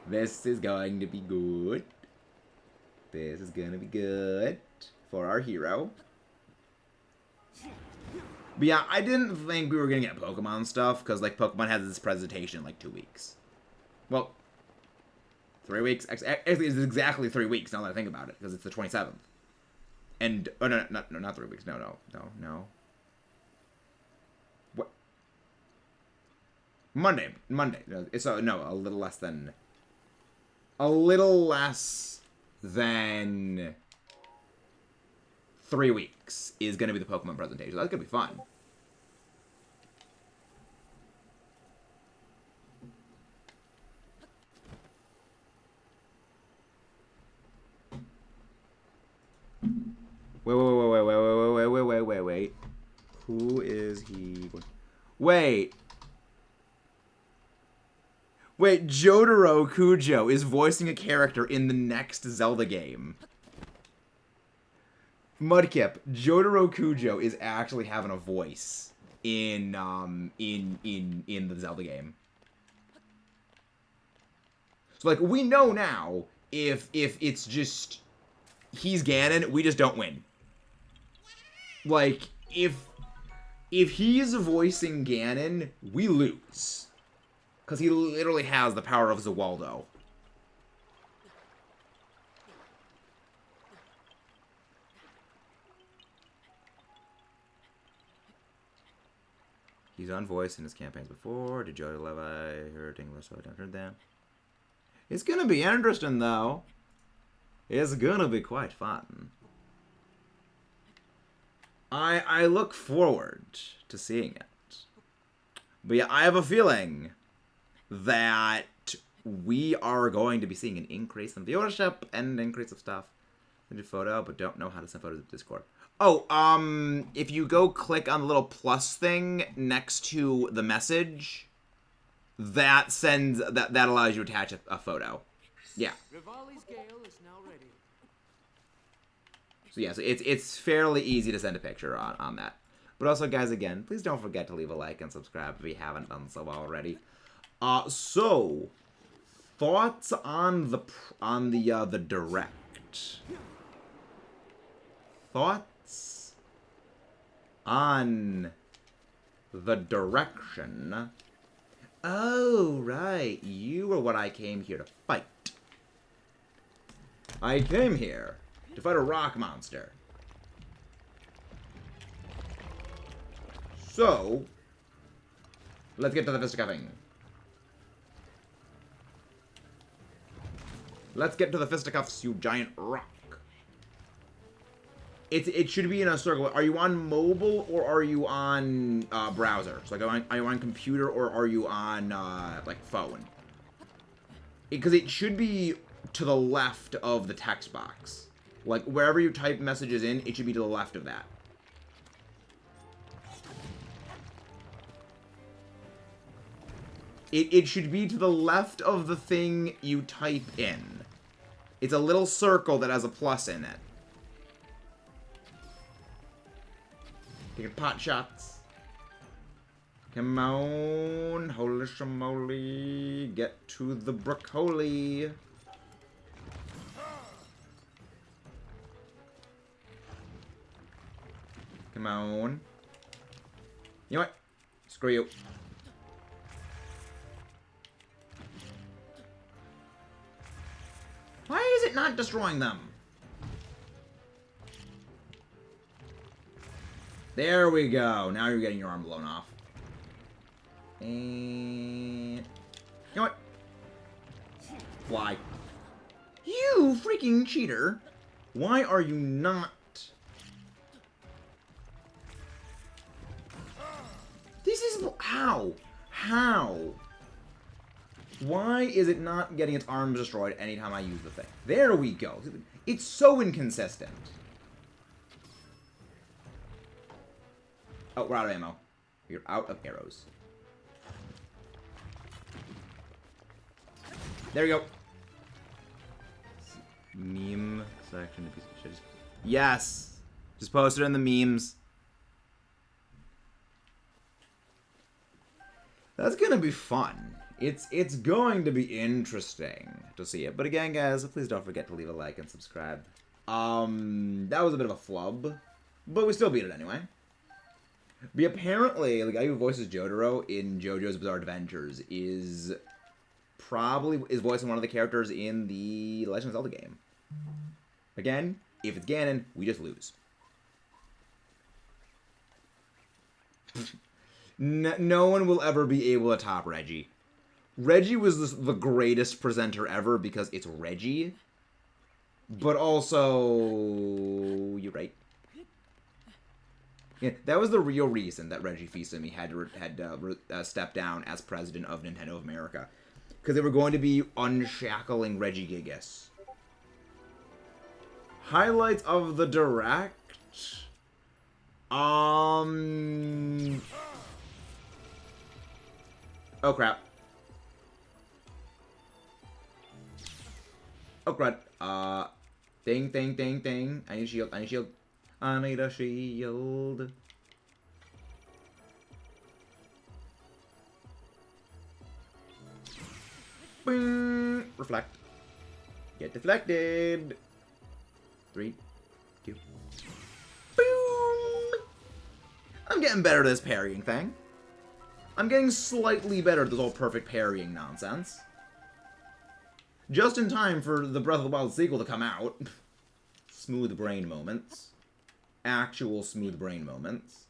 this is going to be good. This is going to be good for our hero. But yeah, I didn't think we were going to get Pokemon stuff, because, like, Pokemon has this presentation in, like, 2 weeks. Well, 3 weeks? Actually, it's exactly 3 weeks, now that I think about it, because it's the 27th. And, oh, no, not 3 weeks. No. What? Monday. It's no, a little less than. A little less than 3 weeks is going to be the Pokemon presentation. That's going to be fun. Wait. Who is he? Wait. Wait, Jotaro Kujo is voicing a character in the next Zelda game. Mudkip, Jotaro Kujo is actually having a voice in the Zelda game. So like we know now if it's just he's Ganon, we just don't win. Like if he's voicing Ganon, we lose. Because he literally has the power of Zawaldo. He's unvoiced in his campaigns before. Did Joe Levi heard English, so I don't heard that. It's gonna be interesting, though. It's gonna be quite fun. I look forward to seeing it. But yeah, I have a feeling that we are going to be seeing an increase in viewership and an increase of stuff. I did photo, but don't know how to send photos to Discord. Oh, if you go click on the little plus thing next to the message, that sends that allows you to attach a photo. Yeah. Rivali's Gale is now ready. So yeah, so it's fairly easy to send a picture on that. But also, guys, again, please don't forget to leave a like and subscribe if you haven't done so already. So thoughts on the direct. Thoughts on the direction. Oh, right. You are what I came here to fight. I came here to fight a rock monster. So, let's get to the fisticuffing. Let's get to the fisticuffs, you giant rock. It should be in a circle. Are you on mobile or are you on browser? So like, are you on computer or are you on like phone? Because it should be to the left of the text box. Like wherever you type messages in, it should be to the left of that. It should be to the left of the thing you type in. It's a little circle that has a plus in it. Taking pot shots. Come on. Holy shamoly. Get to the broccoli. Come on. You know what? Screw you. Why is it not destroying them? There we go. Now you're getting your arm blown off. And... You know what? Fly. You freaking cheater. Why are you not... This is... How? How? Why is it not getting its arms destroyed anytime I use the thing? There we go. It's so inconsistent. Oh, we're out of ammo. You're out of arrows. There we go. Meme section. Yes! Just post it in the memes. That's gonna be fun. It's going to be interesting to see it. But again, guys, please don't forget to leave a like and subscribe. That was a bit of a flub, but we still beat it anyway. But apparently, the guy who voices Jotaro in JoJo's Bizarre Adventures is voicing one of the characters in the Legend of Zelda game. Again, if it's Ganon, we just lose. No one will ever be able to top Reggie. Reggie was the greatest presenter ever because it's Reggie. But also, you're right. Yeah, that was the real reason that Reggie Fils-Aimé had to step down as president of Nintendo of America, because they were going to be unshackling Reggie Gigas. Highlights of the Direct. Oh crap. Oh crap. Ding. I need a shield. I need a shield. Boom. Reflect. Get deflected. 3, 2. Boom. I'm getting better at this parrying thing. I'm getting slightly better at this whole perfect parrying nonsense. Just in time for the Breath of the Wild sequel to come out. Smooth brain moments. Actual smooth brain moments.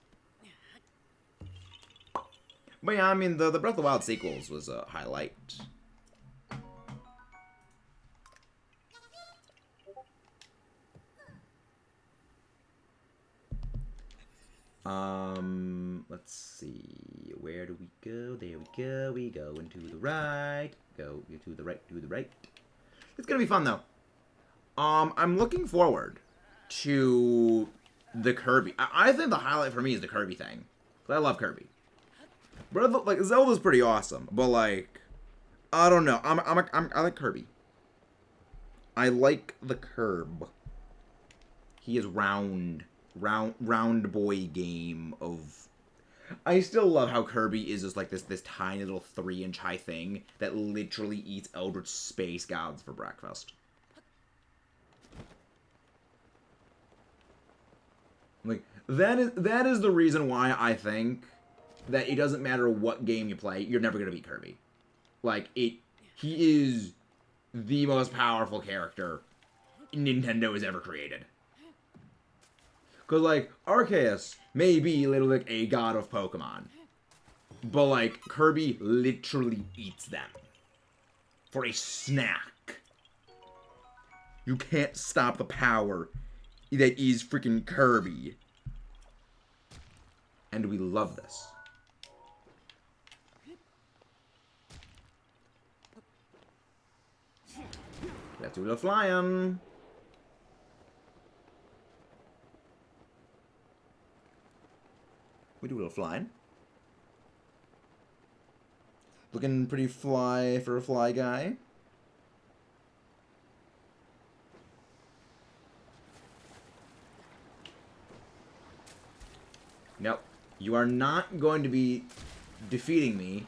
But yeah, I mean, the Breath of the Wild sequels was a highlight. Let's see. Where do we go? There we go. We go into the right. Go to the right, to the right. It's gonna be fun, though. I'm looking forward to the Kirby. I think the highlight for me is the Kirby thing. I love Kirby. But, like, Zelda's pretty awesome. But, like, I don't know. I like Kirby. I like the curb. He is round boy game of... I still love how Kirby is just like this tiny little 3-inch high thing that literally eats eldritch space gods for breakfast. Like, that is the reason why I think that it doesn't matter what game you play, you're never gonna beat Kirby. Like, he is the most powerful character Nintendo has ever created. Because, like, Arceus may be literally like a god of Pokemon. But, like, Kirby literally eats them. For a snack. You can't stop the power that is freaking Kirby. And we love this. Let's do a little flying. We do a little flying. Looking pretty fly for a fly guy. Nope. You are not going to be defeating me.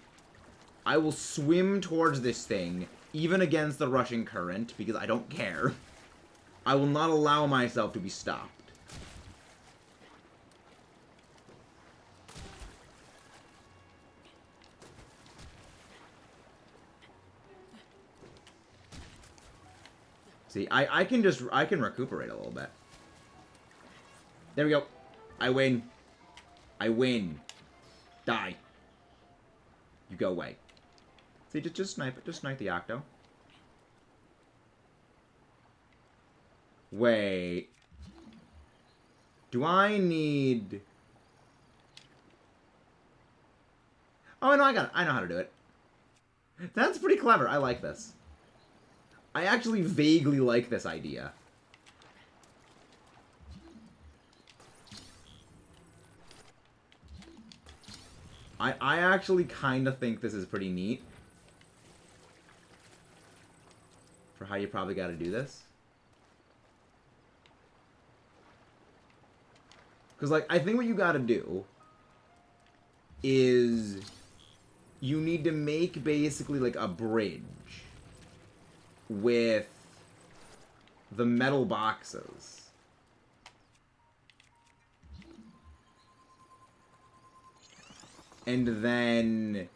I will swim towards this thing, even against the rushing current, because I don't care. I will not allow myself to be stopped. See, I can recuperate a little bit. There we go. I win. I win. Die. You go away. See, just snipe it. Just snipe the Octo. Wait. Do I need... Oh, no, I got it. I know how to do it. That's pretty clever. I like this. I actually vaguely like this idea. I actually kind of think this is pretty neat. For how you probably got to do this. Because, like, I think what you got to do is you need to make basically, like, a bridge with the metal boxes. And then...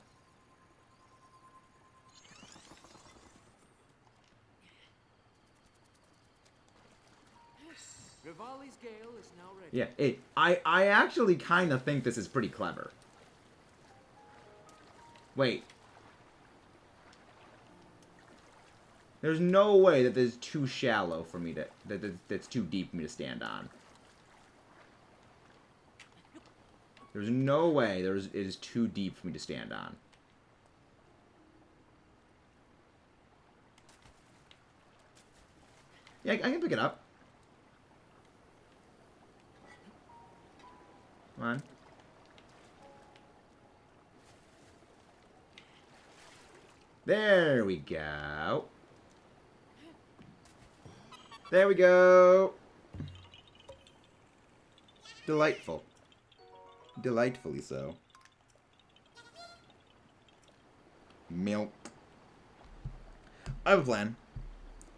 Rivali's Gale is now ready. Yeah, I actually kind of think this is pretty clever. Wait. There's no way that this is too shallow for me to... That's too deep for me to stand on. There's no way it is too deep for me to stand on. Yeah, I can pick it up. Come on. There we go. There we go. Delightful. Delightfully so. Milk. I have a plan.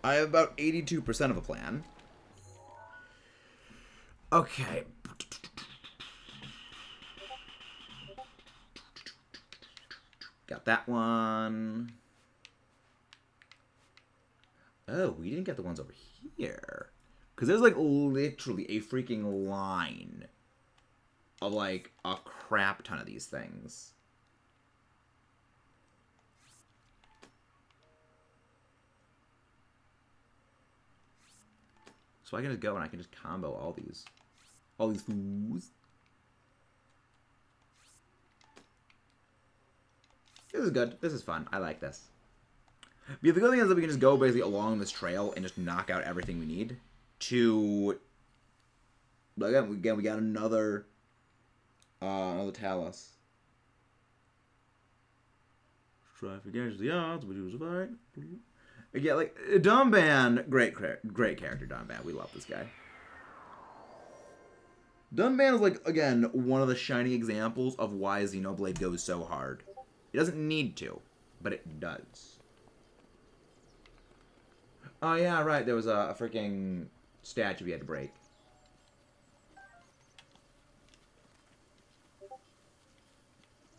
I have about 82% of a plan. Okay. Got that one. Oh, we didn't get the ones over here. Because there's, like, literally a freaking line of, like, a crap ton of these things. So I can just go and I can just combo all these foods. This is good. This is fun. I like this. But the good thing is that we can just go basically along this trail and just knock out everything we need to... Again, we got another talus. Strife against the odds, but he was right. Yeah, like, Dunban, great character, Dunban. We love this guy. Dunban is, like, again, one of the shining examples of why Xenoblade goes so hard. It doesn't need to, but it does. Oh, yeah, right. There was a freaking statue we had to break.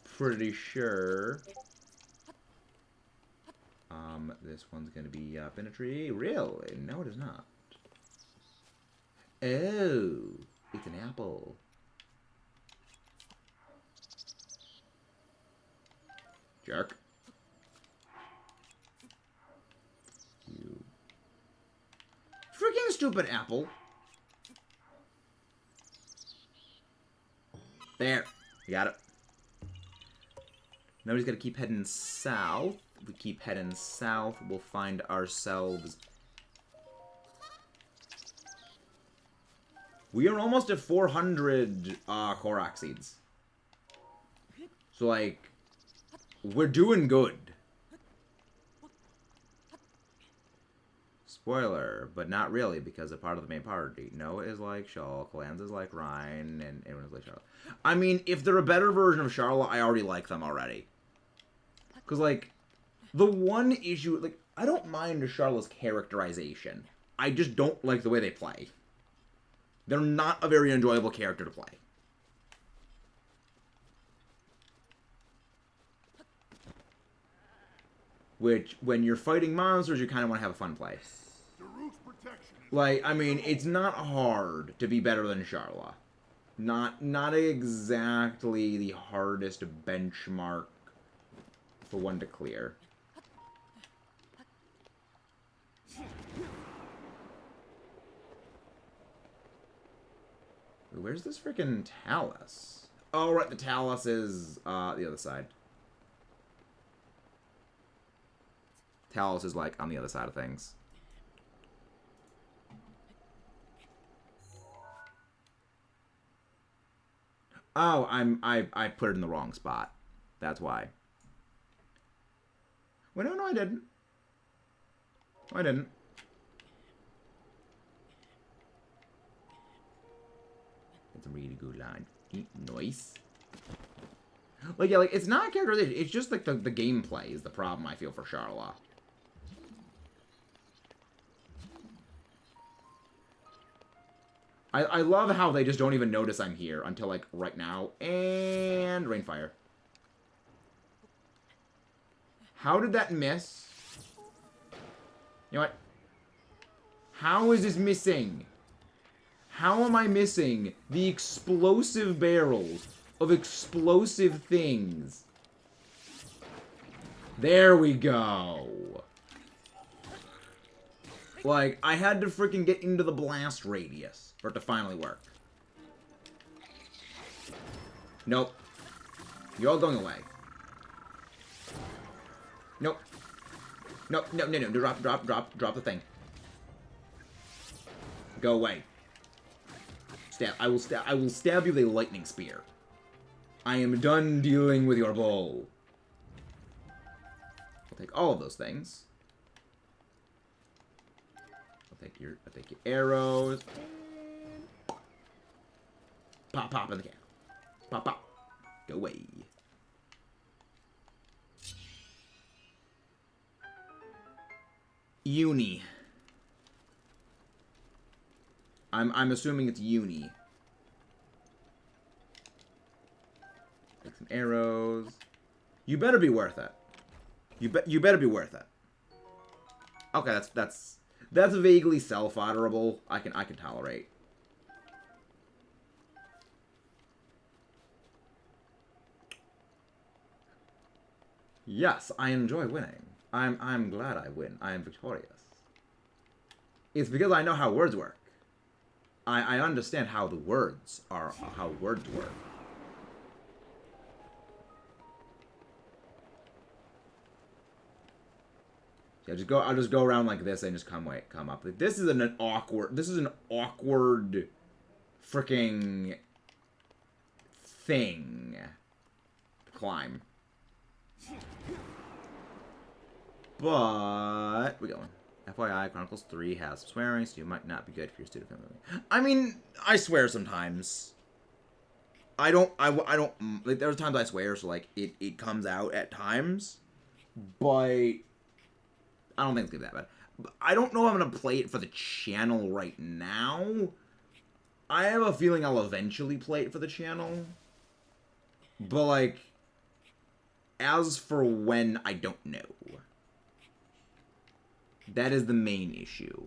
Pretty sure. This one's gonna be up in a tree. Really? No, it is not. Oh, it's an apple. Jerk. You. Freaking stupid apple. There. You got it. Now we just gotta keep heading south. If we keep heading south, we'll find ourselves... We are almost at 400 Korok seeds. So, like, we're doing good. Spoiler, but not really, because a part of the main party. Noah is like Shulk, Lance is like Ryan, and everyone is like Charlotte. I mean, if they're a better version of Charlotte, I already like them already. Because, like, the one issue, like, I don't mind Charlotte's characterization. I just don't like the way they play. They're not a very enjoyable character to play. Which, when you're fighting monsters, you kind of want to have a fun play. Like, I mean, it's not hard to be better than Charlotte. Not exactly the hardest benchmark for one to clear. Where's this freaking talus? Oh, right, the talus is the other side. Talus is, like, on the other side of things. Oh, I put it in the wrong spot. That's why. Well, no, I didn't. I didn't. That's a really good line. Nice. Like, yeah, like, it's not characterization. It's just, like, the gameplay is the problem I feel for Charlotte. I love how they just don't even notice I'm here until, like, right now. And Rainfire. How did that miss? You know what? How is this missing? How am I missing the explosive barrels of explosive things There we go. Like, I had to freaking get into the blast radius for it to finally work. Nope. You're all going away. Nope. Nope, no, no, no. Drop the thing. Go away. Stab. I will stab you with a lightning spear. I am done dealing with your bowl. I'll take all of those things. I'll take your arrows. Pop, pop in the can. Pop, pop. Go away. Uni. I'm assuming it's uni. Take some arrows. You better be worth it. You better be worth it. Okay, that's vaguely self-honorable. I can tolerate. Yes, I enjoy winning. I'm glad I win. I am victorious. It's because I know how words work. I understand how the words are, how words work. Yeah, I'll just go around like this and just come up. This is an awkward freaking thing to climb. But we're going. FYI, Chronicles 3 has swearing, so you might not be good for your student family. I mean, I swear sometimes. I don't, like, there's times I swear, so, like, it comes out at times. But I don't think it's gonna be that bad. But I don't know if I'm gonna play it for the channel right now. I have a feeling I'll eventually play it for the channel. But, like, as for when, I don't know. That is the main issue.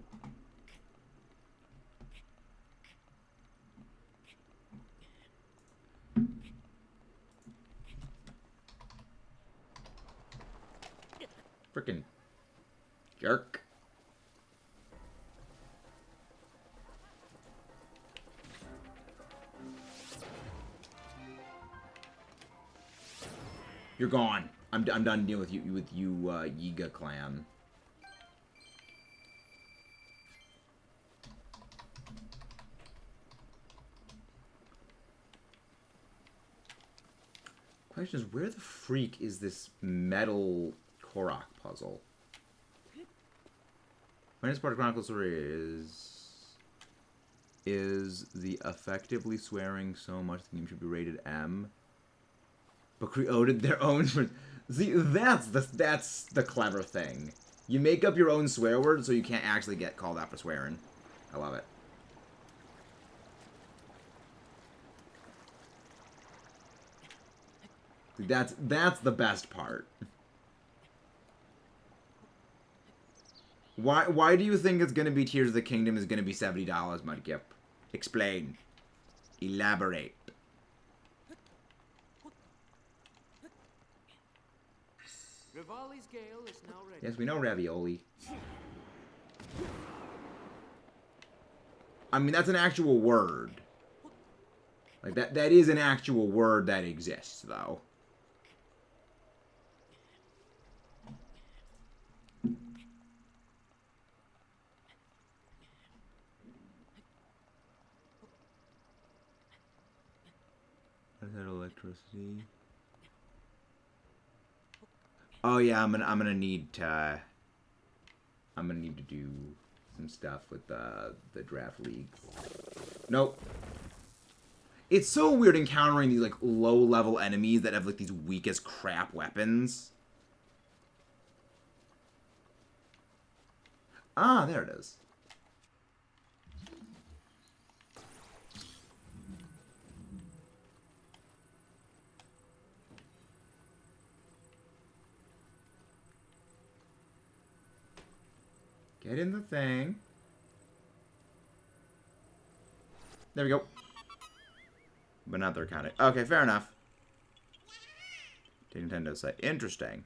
Frickin' jerk. You're gone. I'm done dealing with you Yiga clan. Question is, where the freak is this metal Korok puzzle? When is part of Chronicles 3 is the effectively swearing so much the game should be rated M, but created their own. See, that's the clever thing. You make up your own swear word so you can't actually get called out for swearing. I love it. That's the best part. Why do you think it's gonna be Tears of the Kingdom is gonna be $70, Mudkip? Explain. Elaborate. Rivali's gale is now ready. Yes, we know ravioli. I mean, that's an actual word. Like, that is an actual word that exists, though. Is that electricity? Oh yeah, I'm gonna need to do some stuff with the draft leagues. Nope. It's so weird encountering these like low level enemies that have like these weak as crap weapons. Ah, there it is. Get in the thing. There we go. But not their counting. Okay, fair enough. To Nintendo site. Interesting.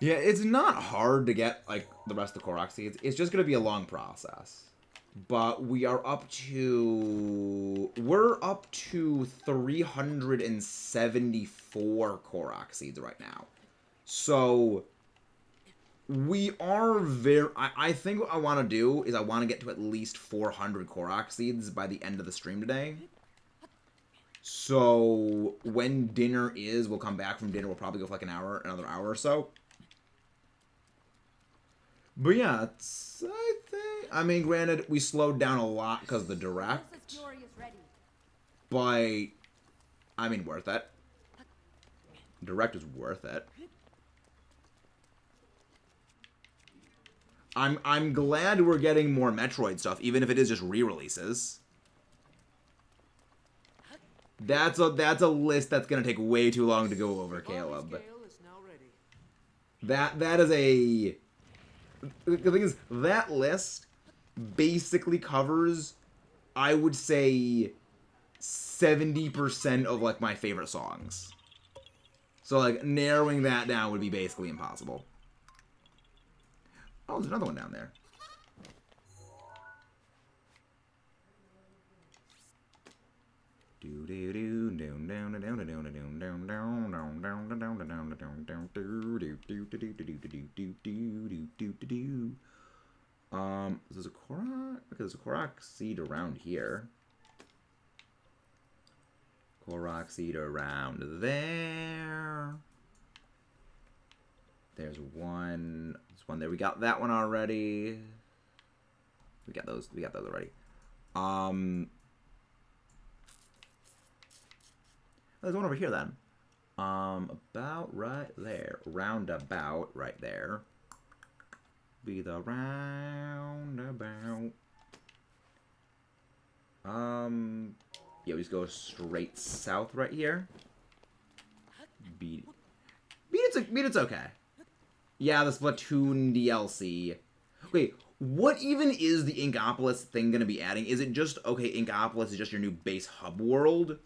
Yeah, it's not hard to get, like, the rest of the Korok seeds. It's just going to be a long process. But we are up to... We're up to 374 Korok seeds right now. So... We are very... I think what I want to do is I want to get to at least 400 Korok seeds by the end of the stream today. So, when dinner is, we'll come back from dinner. We'll probably go for like another hour or so. But yeah, it's, I mean, granted, we slowed down a lot because of the direct. But, I mean, worth it. Direct is worth it. I'm glad we're getting more Metroid stuff, even if it is just re-releases. That's a list that's gonna take way too long to go over, Caleb. But that is a... The thing is, that list basically covers, I would say, 70% of, like, my favorite songs. So, like, narrowing that down would be basically impossible. Oh, there's another one down there. There's a Korok. There's a Korok seed around here. Korok seed around there. There's one. There's one there. We got that one already. We got those. We got those already. There's one over here then. About right there. Roundabout right there. Be the roundabout. Yeah, we just go straight south right here. Beat it's okay. Yeah, the Splatoon DLC. Wait, what even is the Inkopolis thing going to be adding? Is it just, okay, Inkopolis is just your new base hub world?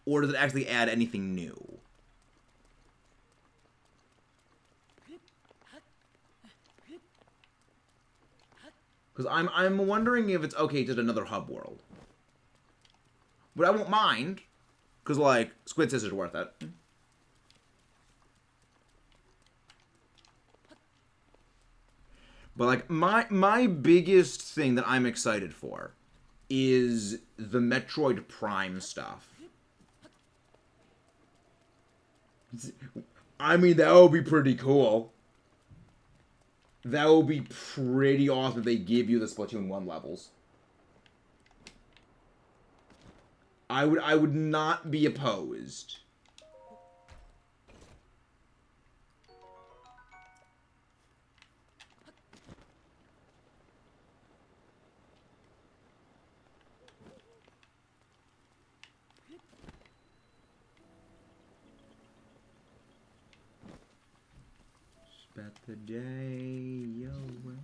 Or does it actually add anything new? Because I'm wondering if it's, okay, just another hub world. But I won't mind. Because, like, Squid Sisters are worth it. But, like, my biggest thing that I'm excited for is the Metroid Prime stuff. I mean, that would be pretty cool. That would be pretty awesome if they give you the Splatoon 1 levels. I would not be opposed. Spent the day away.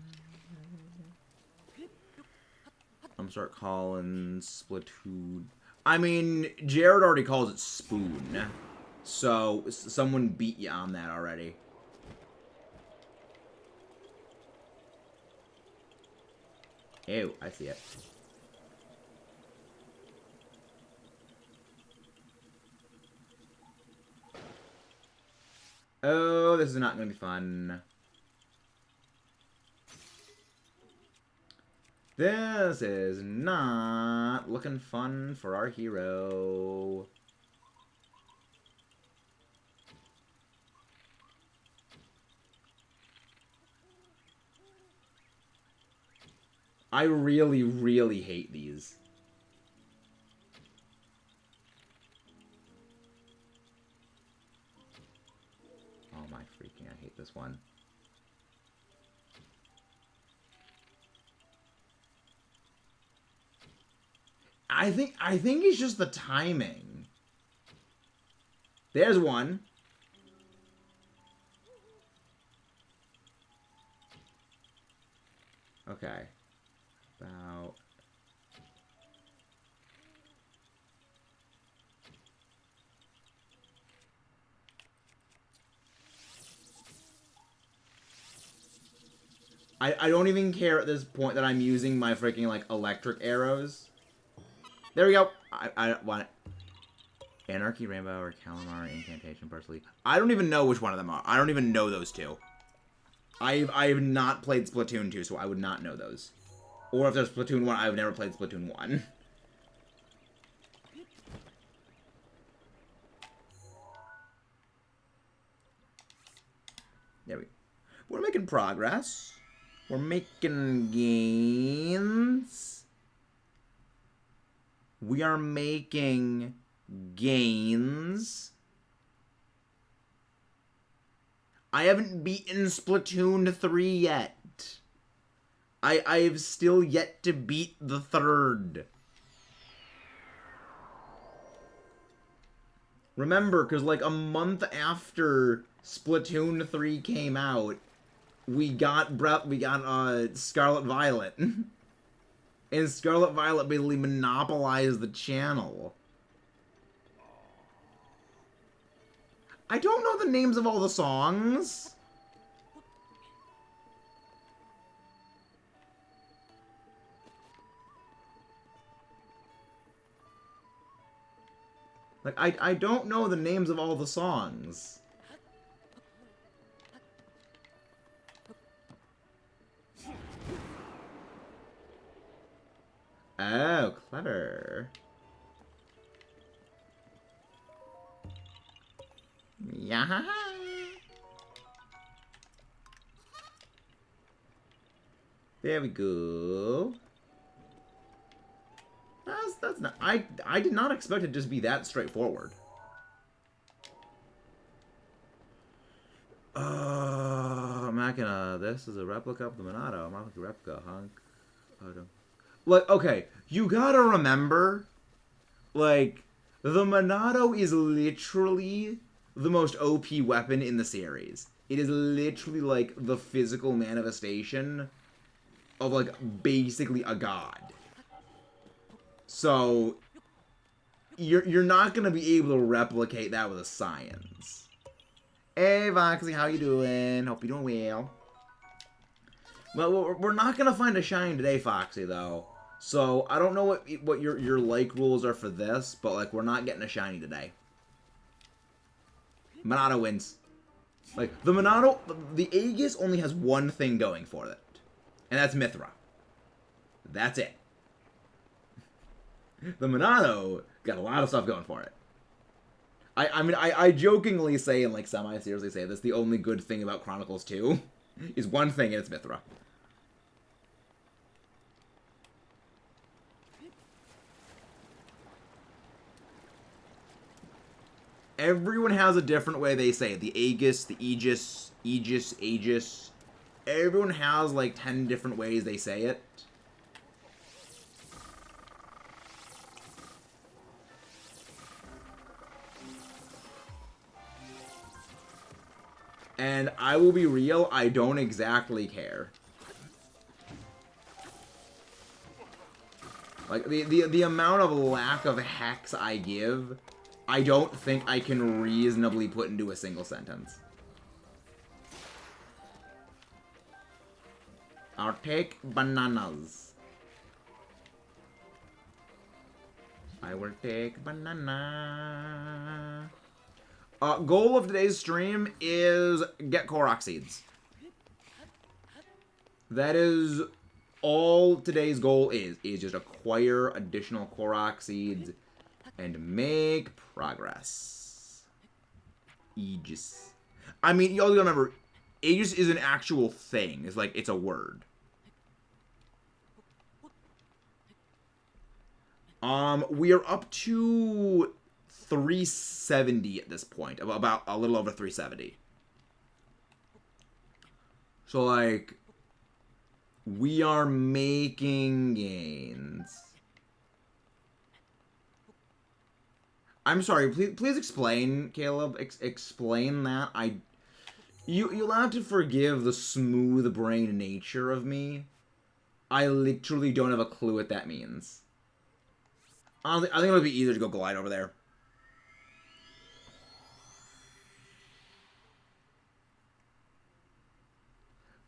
I'm start calling Splatoon. I mean, Jared already calls it Spoon. So, someone beat you on that already. Ew, I see it. Oh, this is not going to be fun. This is not looking fun for our hero. I really, really hate these. Oh my freaking, I hate this one. I think it's just the timing. There's one. Okay. About... I don't even care at this point that I'm using my freaking, like, electric arrows. There we go. I want it. Anarchy, Rainbow, or Calamari, Incantation, Parsley. I don't even know which one of them are. I don't even know those two. I have not played Splatoon 2, so I would not know those. Or if there's Splatoon 1, I've never played Splatoon 1. There we go. We're making progress. We're making gains. We are making gains. I haven't beaten Splatoon 3 yet. I've still yet to beat the third. Remember, because like a month after Splatoon 3 came out, we got Scarlet Violet. And Scarlet Violet basically monopolized the channel. I don't know the names of all the songs. Like, I don't know the names of all the songs. Oh, clever. Yeah. There we go. That's not. I did not expect it to just be that straightforward. Machina. This is a replica of the Monado. Monado replica, hunk. Like, okay, you gotta remember, like, the Monado is literally the most OP weapon in the series. It is literally, like, the physical manifestation of, like, basically a god. So, you're not gonna be able to replicate that with a science. Hey, Voxy, how you doing? Hope you're doing well. Well, we're not gonna find a shine today, Foxy, though. So, I don't know what your like rules are for this, but, like, we're not getting a shiny today. Monado wins. Like, the Monado, the Aegis only has one thing going for it. And that's Mithra. That's it. The Monado got a lot of stuff going for it. I mean, I jokingly say, and, like, semi-seriously say this, the only good thing about Chronicles 2 is one thing, and it's Mithra. Everyone has a different way they say it. The Aegis, the Aegis, Aegis. Everyone has like 10 different ways they say it. And I will be real, I don't exactly care. Like, the amount of lack of hex I give, I don't think I can reasonably put into a single sentence. I'll take bananas. I will take banana. Goal of today's stream is get Korok seeds. That is all today's goal is just acquire additional Korok seeds and make progress. Aegis. I mean, you all gotta remember, Aegis is an actual thing. It's like, it's a word. We are up to 370 at this point. About a little over 370. So, like, we are making gains. I'm sorry, please explain, Caleb. Explain that. You'll have to forgive the smooth brain nature of me. I literally don't have a clue what that means. Honestly, I think it would be easier to go glide over there.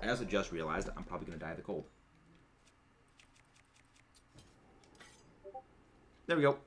I also just realized I'm probably going to die of the cold. There we go.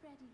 ready.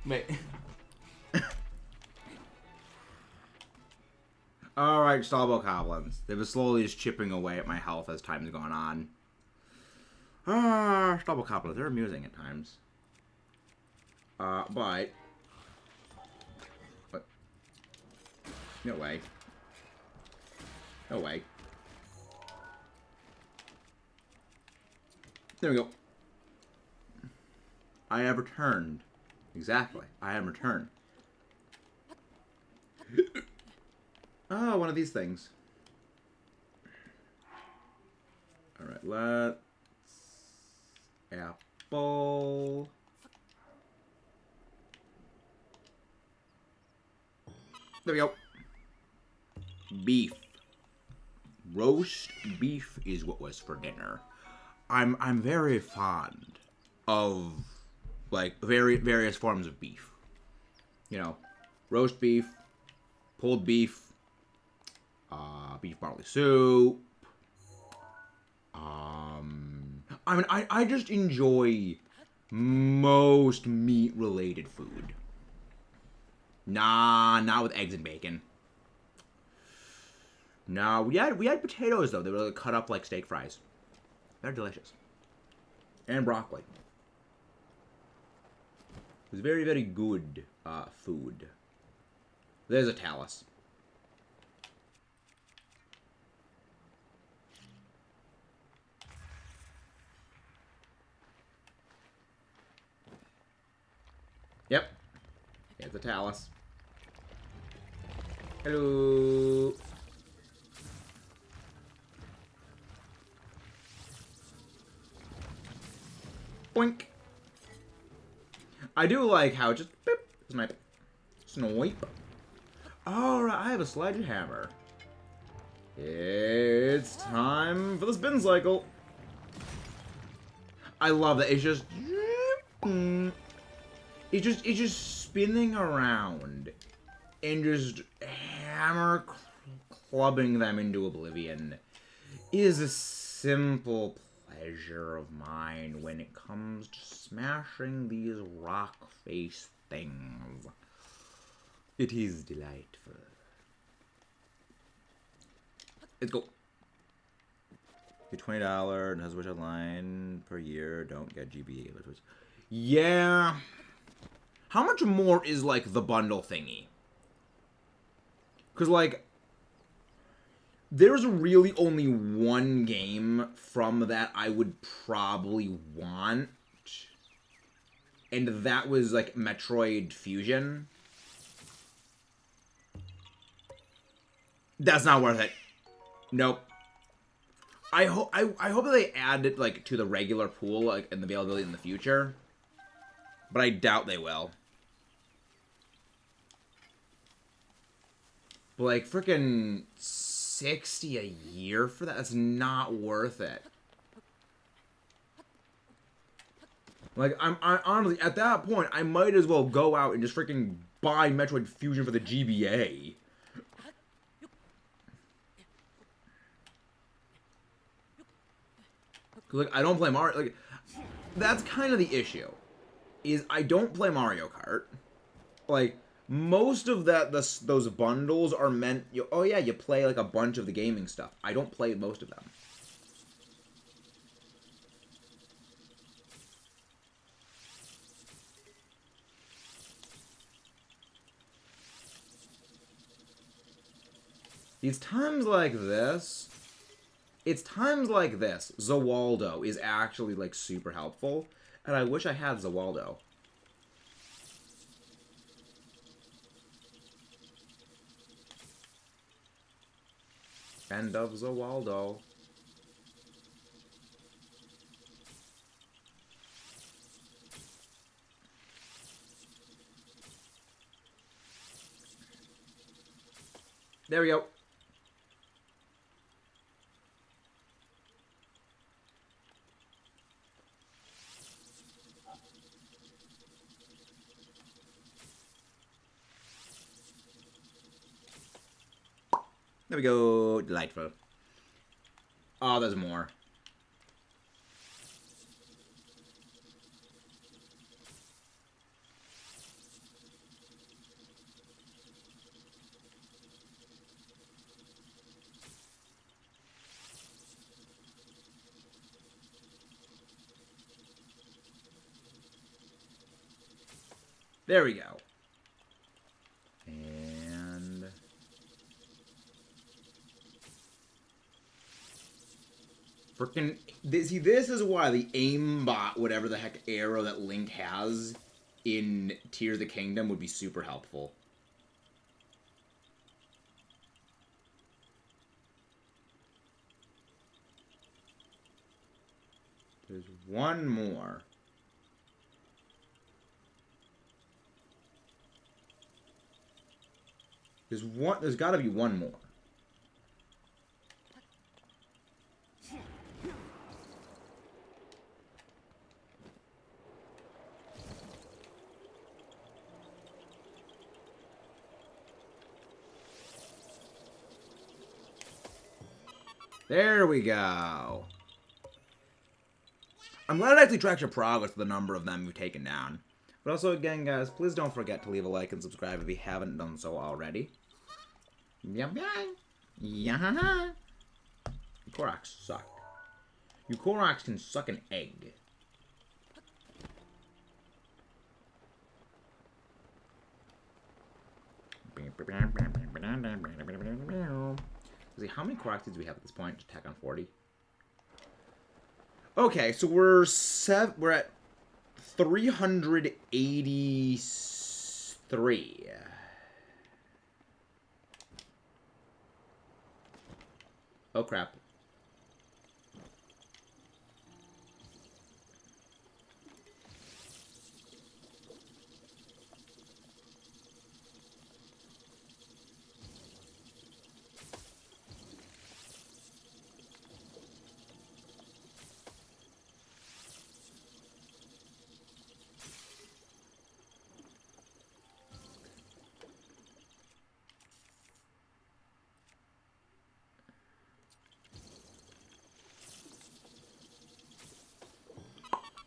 Wait. Alright, Stallbow Goblins. They've been slowly just chipping away at my health as time's gone on. Stallbow Goblins, they're amusing at times. But... What? No way. No way. There we go. I have returned. Exactly. I am returned. Oh, one of these things. Alright, let's... Apple... There we go. Beef. Roast beef is what was for dinner. I'm very fond of, like, various forms of beef. You know, roast beef, pulled beef, beef barley soup. I mean, I just enjoy most meat-related food. Nah, not with eggs and bacon. No, we had potatoes though. They were cut up like steak fries. They're delicious. And broccoli. It was very, very good food. There's a talus. Yep. It's a talus. Hello. Boink. I do like how it just beep, snipe, snipe. Alright, I have a sledgehammer. It's time for the spin cycle. I love that. It's just spinning around and just hammer clubbing them into oblivion. It is a simple pleasure of mine when it comes to smashing these rock face things. It is delightful. Let's go. Get $20 and has a wish line per year. Don't get GBA. Yeah. How much more is, like, the bundle thingy? Because, like, there's really only one game from that I would probably want. And that was, like, Metroid Fusion. That's not worth it. Nope. I hope that they add it, like, to the regular pool, like, and the availability in the future. But I doubt they will. But, like, frickin' $60 a year for that? That's not worth it. Like, I honestly, at that point, I might as well go out and just frickin' buy Metroid Fusion for the GBA. Like, I don't play Mario. Like, that's kind of the issue. Is I don't play Mario Kart. Like, most of those bundles are meant. Oh yeah, you play like a bunch of the gaming stuff. I don't play most of them. It's times like this. Zawaldo is actually, like, super helpful. And I wish I had Zawaldo. End of Zawaldo. There we go. There we go. Delightful. Oh, there's more. There we go. And... Frickin'... See, this is why the aimbot, whatever the heck arrow that Link has in Tears of the Kingdom would be super helpful. There's one more. There's gotta be one more. There we go. I'm glad it actually tracks your progress with the number of them you've taken down. But also, again, guys, please don't forget to leave a like and subscribe if you haven't done so already. Yum yum. Yeah. You Koroks suck. You Koroks can suck an egg. See, how many Korok do we have at this point to attack on 40? Okay, so we're at 383. Oh crap.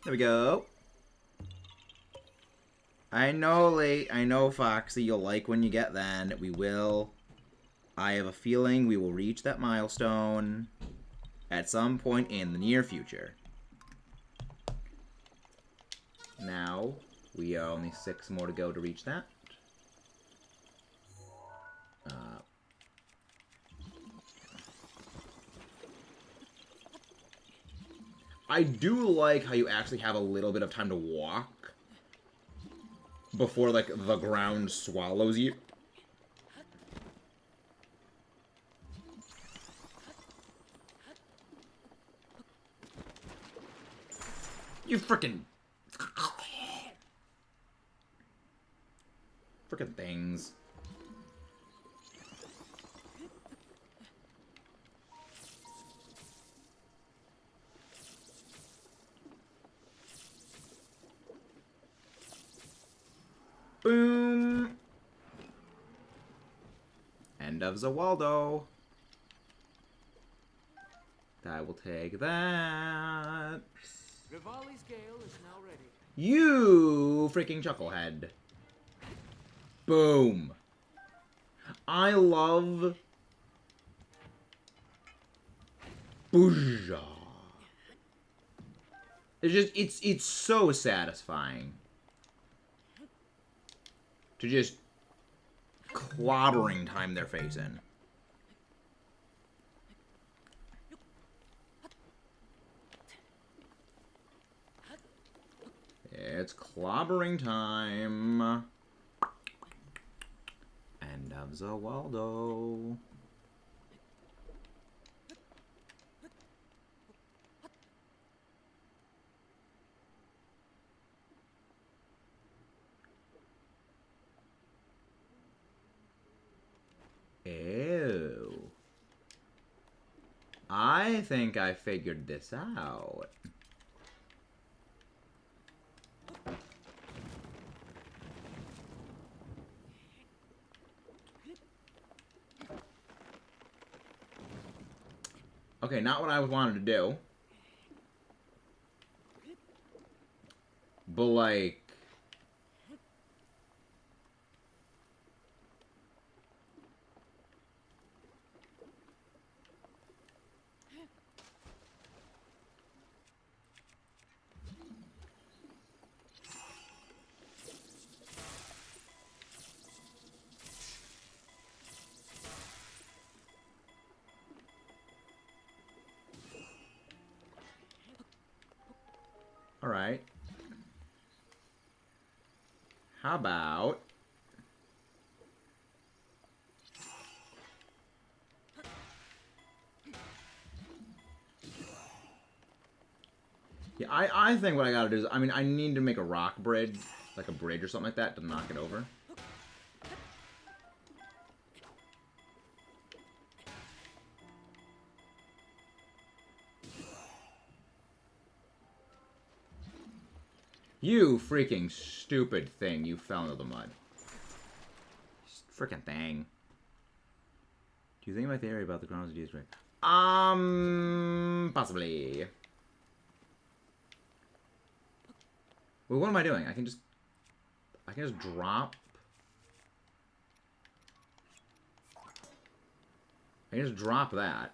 There we go. I know, Foxy, you'll like when you get that. We will. I have a feeling we will reach that milestone at some point in the near future. Now, we are only 6 more to go to reach that. I do like how you actually have a little bit of time to walk before, like, the ground swallows you. You frickin' things. Boom! End of Zawaldo. I will take that. Rivali's Gale is now ready. You freaking chucklehead. Boom. I love... Booyah. It's so satisfying. To just clobbering time their face in. It's clobbering time. End of Zawaldo. Ew. I think I figured this out. Okay, not what I wanted to do. But like... How about... Yeah, I think what I gotta do is, I mean, I need to make a rock bridge, like a bridge or something like that, to knock it over. You freaking stupid thing, you fell into the mud. Freaking thing. Do you think my theory about the Chronos is right? Possibly. Well, what am I doing? I can just drop. I can just drop that.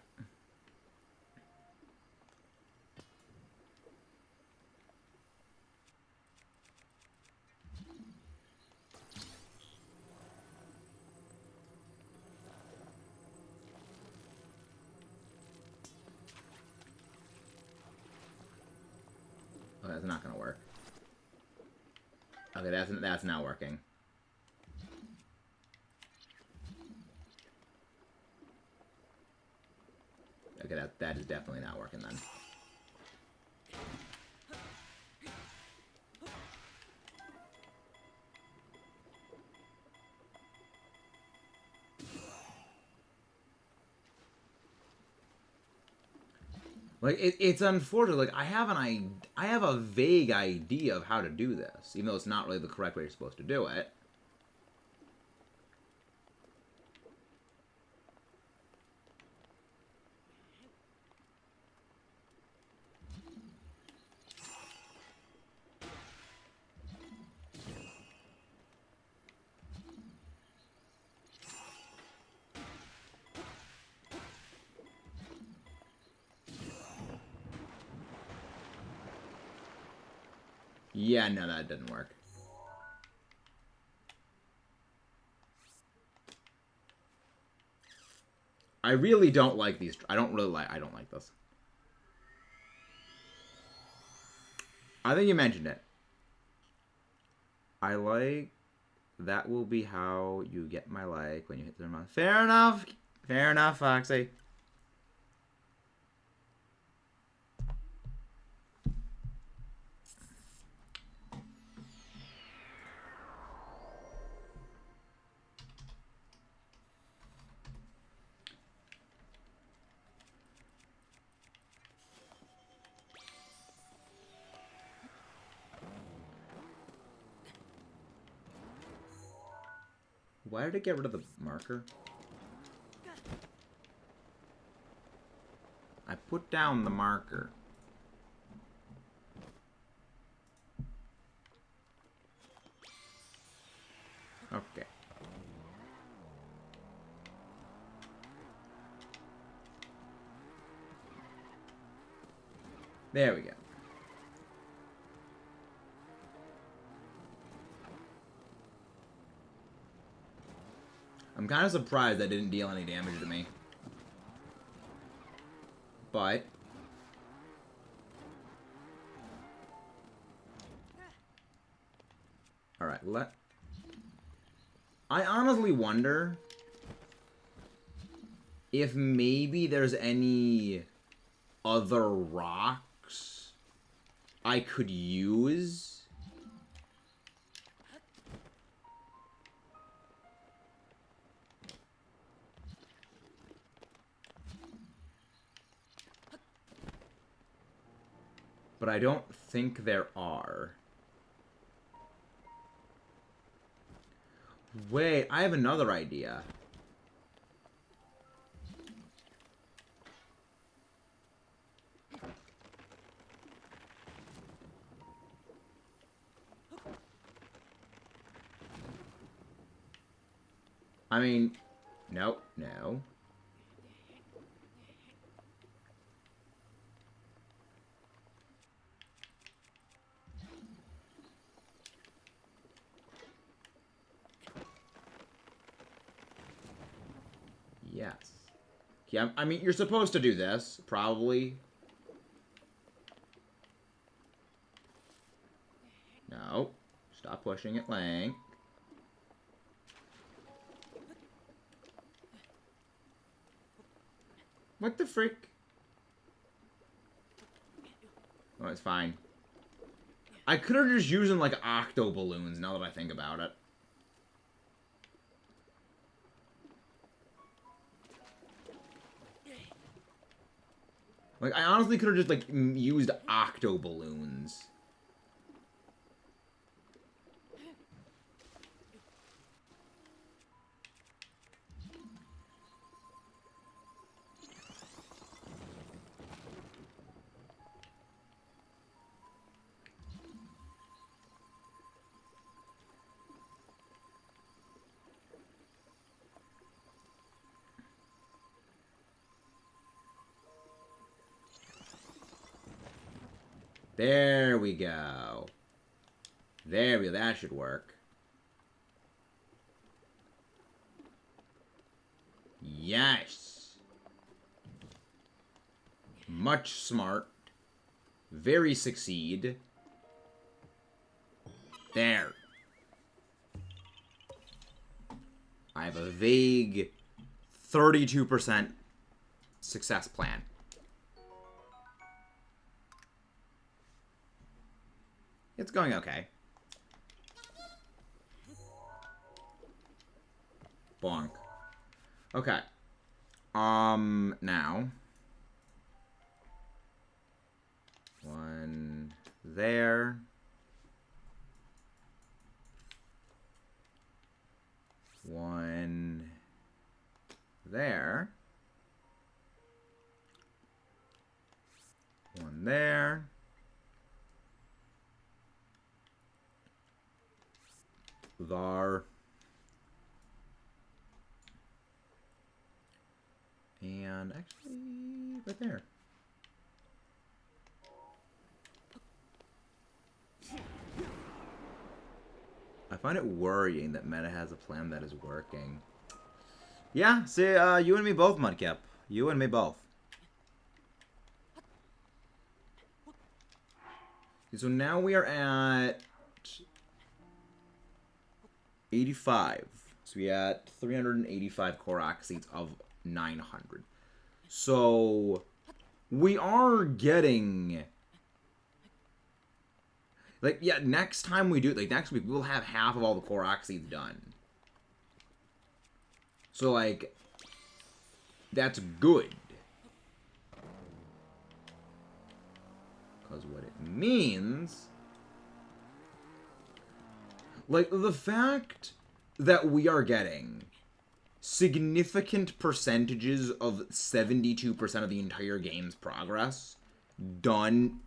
Oh, that's not gonna work. Okay, that's not working. Okay, that is definitely not working then. Like it's unfortunate. Like I have a vague idea of how to do this, even though it's not really the correct way you're supposed to do it. Yeah, no, that didn't work. I really don't like these. I don't like this. I think you mentioned it. I like... That will be how you get my like when you hit the mouth. Fair enough. Fair enough, Foxy. Why did it get rid of the marker? I put down the marker. Okay. There we go. I'm kind of surprised that didn't deal any damage to me. But... Alright, I honestly wonder if maybe there's any other rocks I could use. But I don't think there are. Wait, I have another idea. I mean, no. Yes. Yeah, I mean, you're supposed to do this, probably. No. Stop pushing it, Link. What the frick? Oh, it's fine. I could have just used them like octo balloons now that I think about it. Like, I honestly could have just, like, used octo balloons. There we go. There we go. That should work. Yes. Much smart. Very succeed. There. I have a vague 32% success plan. It's going okay. Bonk. Okay. Now. One there. One there. One there. There. And actually, right there. I find it worrying that Meta has a plan that is working. Yeah, see, you and me both, Mudkip. You and me both. So now we are at 85. So we at 385 Korok seeds of 900. So we are getting, like, yeah, next time we do it, like next week, we'll have half of all the Korok seeds done. So, like, that's good. Because what it means, like, the fact that we are getting significant percentages of 72% of the entire game's progress done,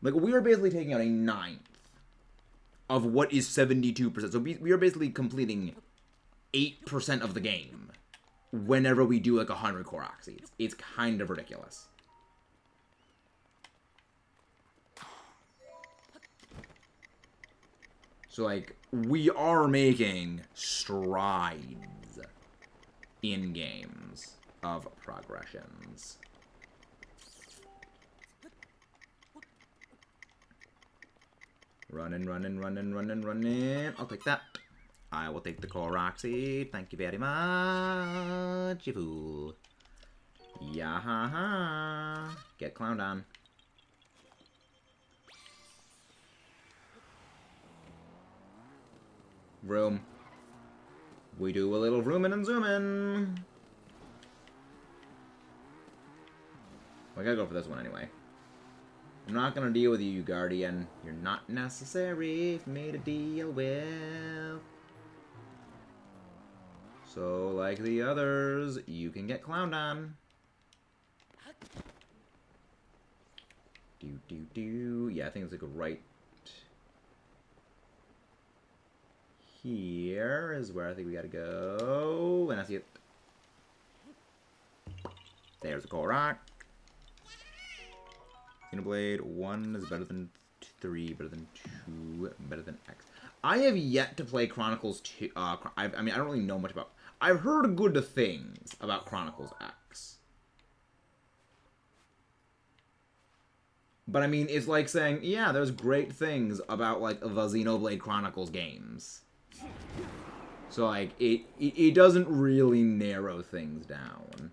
like, we are basically taking out a ninth of what is 72%. So we are basically completing 8% of the game whenever we do, like, 100 Korok seeds. It's kind of ridiculous. So, like, we are making strides in games of progressions. Running. I'll take that. I will take the Korok seed. Thank you very much, you fool. Yahaha. Get clowned on. Room. We do a little roomin' and zoomin'. I gotta go for this one anyway. I'm not gonna deal with you, Guardian. You're not necessary for me to deal with. So, like the others, you can get clowned on. Yeah, I think it's like right here is where I think we gotta go. And I see it. There's the Korok. Xenoblade 1 is better than 3, better than 2, better than X. I have yet to play Chronicles 2. I mean, I don't really know much about. I've heard good things about Chronicles X. But I mean, it's like saying, yeah, there's great things about like the Xenoblade Chronicles games. So like, it doesn't really narrow things down.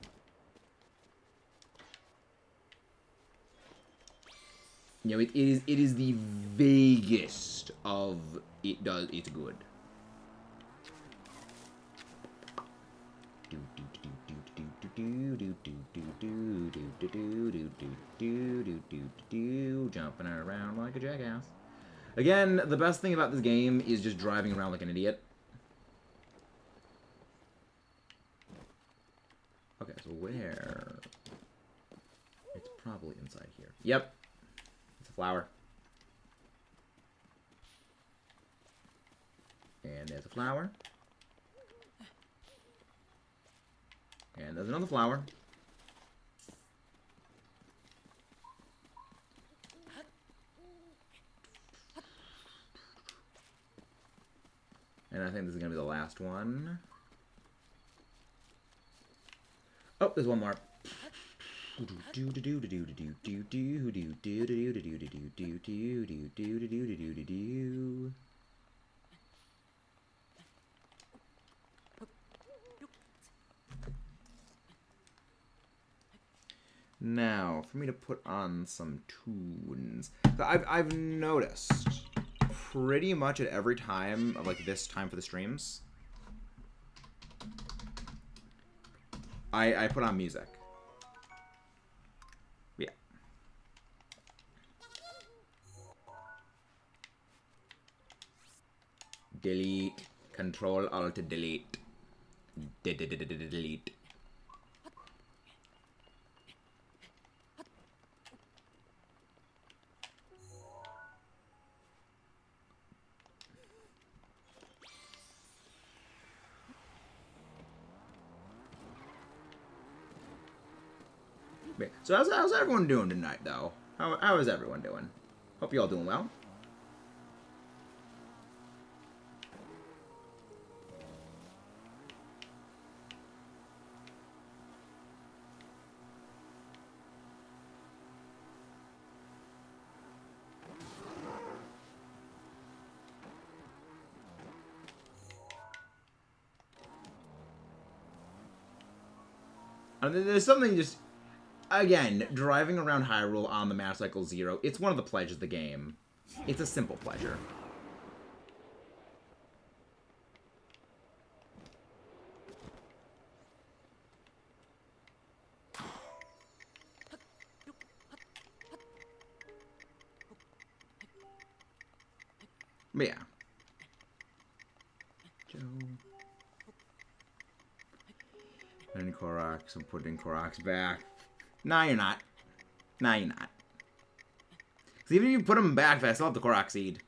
You know, it is the vaguest of it's good. Jumping around like a jackass. Again, the best thing about this game is just driving around like an idiot. Okay, so where? It's probably inside here. Yep. It's a flower. And there's a flower. And there's another flower. And I think this is going to be the last one. Oh, there's one more. Now, for me to put on some tunes. I've noticed pretty much at every time of like this time for the streams, I put on music. Yeah. Delete. Control Alt Delete. Delete. So how's everyone doing tonight, though? How is everyone doing? Hope you all doing well. There's something just... Again, driving around Hyrule on the Motorcycle Zero, it's one of the pleasures of the game. It's a simple pleasure. But yeah. Joe. And Koroks, I'm putting Koroks back. Nah, you're not. Nah, you're not. Because even if you put them back, I still have the Korok seed.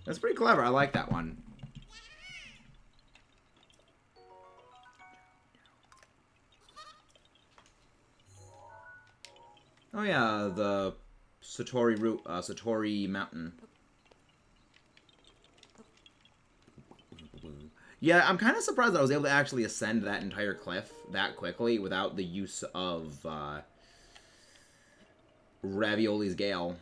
That's pretty clever. I like that one. Oh yeah, the Satori route, Satori Mountain. Yeah, I'm kind of surprised that I was able to actually ascend that entire cliff that quickly without the use of Ravioli's Gale.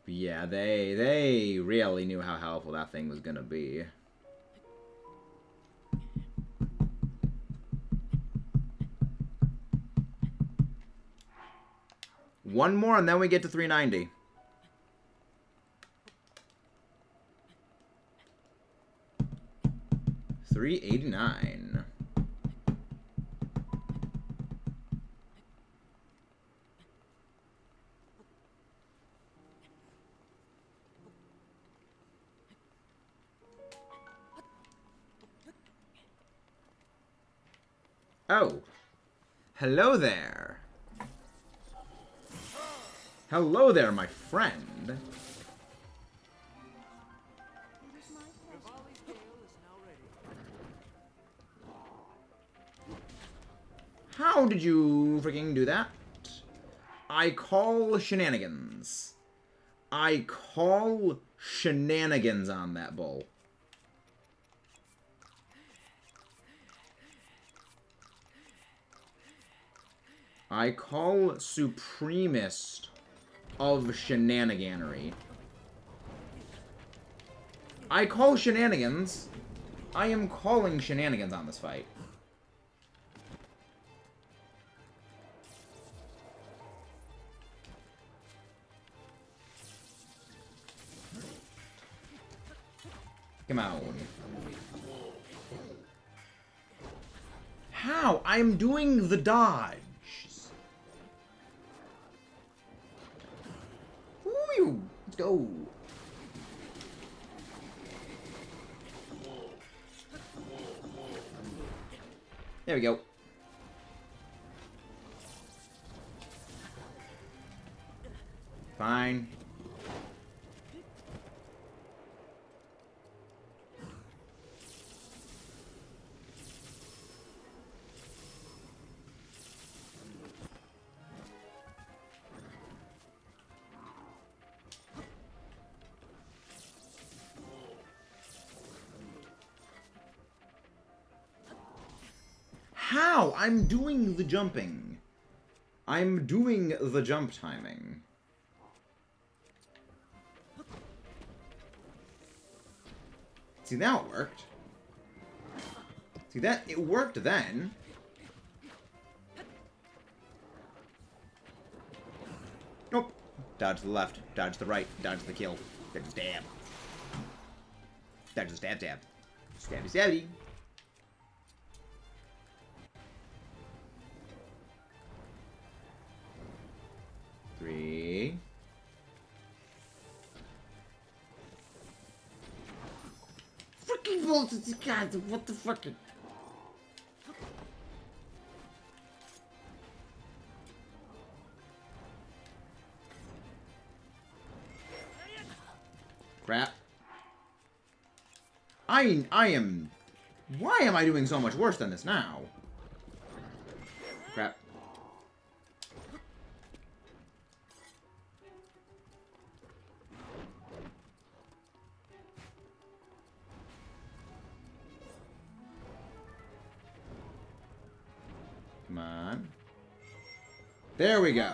Yeah, they really knew how helpful that thing was gonna be. One more and then we get to 390. $389. Oh. Hello there. Hello there, my friend. How did you freaking do that? I call shenanigans. I call shenanigans on that bull. I call supremest of shenaniganery. I call shenanigans. I am calling shenanigans on this fight. Come on. How? I'm doing the dodge. Woo! Let's go. There we go. Fine. How? I'm doing the jumping. I'm doing the jump timing. See, now it worked. See, that it worked then. Nope. Dodge to the left, dodge to the right, dodge to the kill, dodge the stab. Dodge the stab, stab. Stabby, stabby. Three. Freaking voltage, God, what the fuck? Crap. I am... Why am I doing so much worse than this now? Crap. Come on. There we go.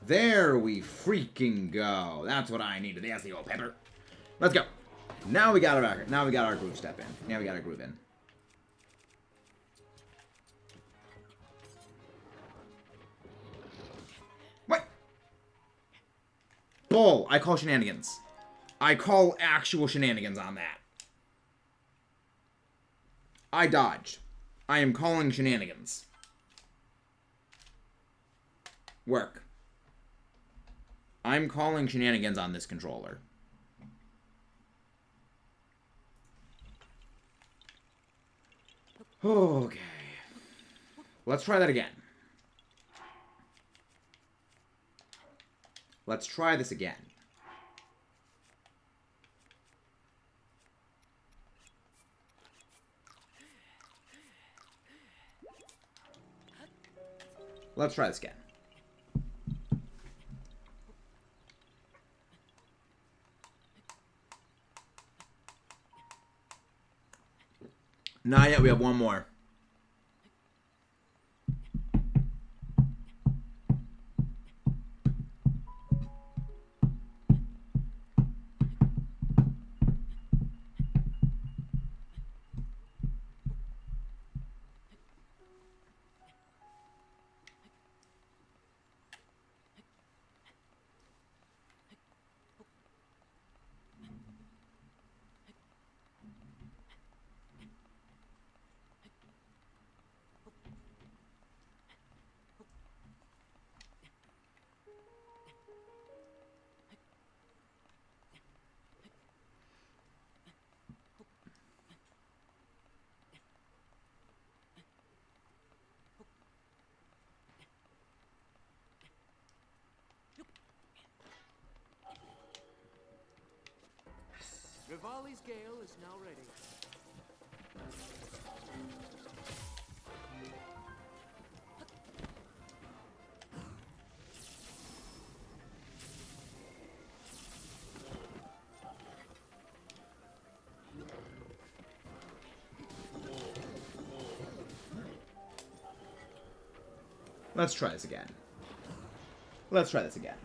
There we freaking go. That's what I needed. That's the old pepper. Let's go. Now we got our groove step in. Now we got our groove in. What? Bull. I call shenanigans. I call actual shenanigans on that. I dodged. I am calling shenanigans. Work. I'm calling shenanigans on this controller. Okay. Let's try that again. Let's try this again. Let's try this again. Not yet, we have one more. Rivali's Gale is now ready. Let's try this again. Let's try this again.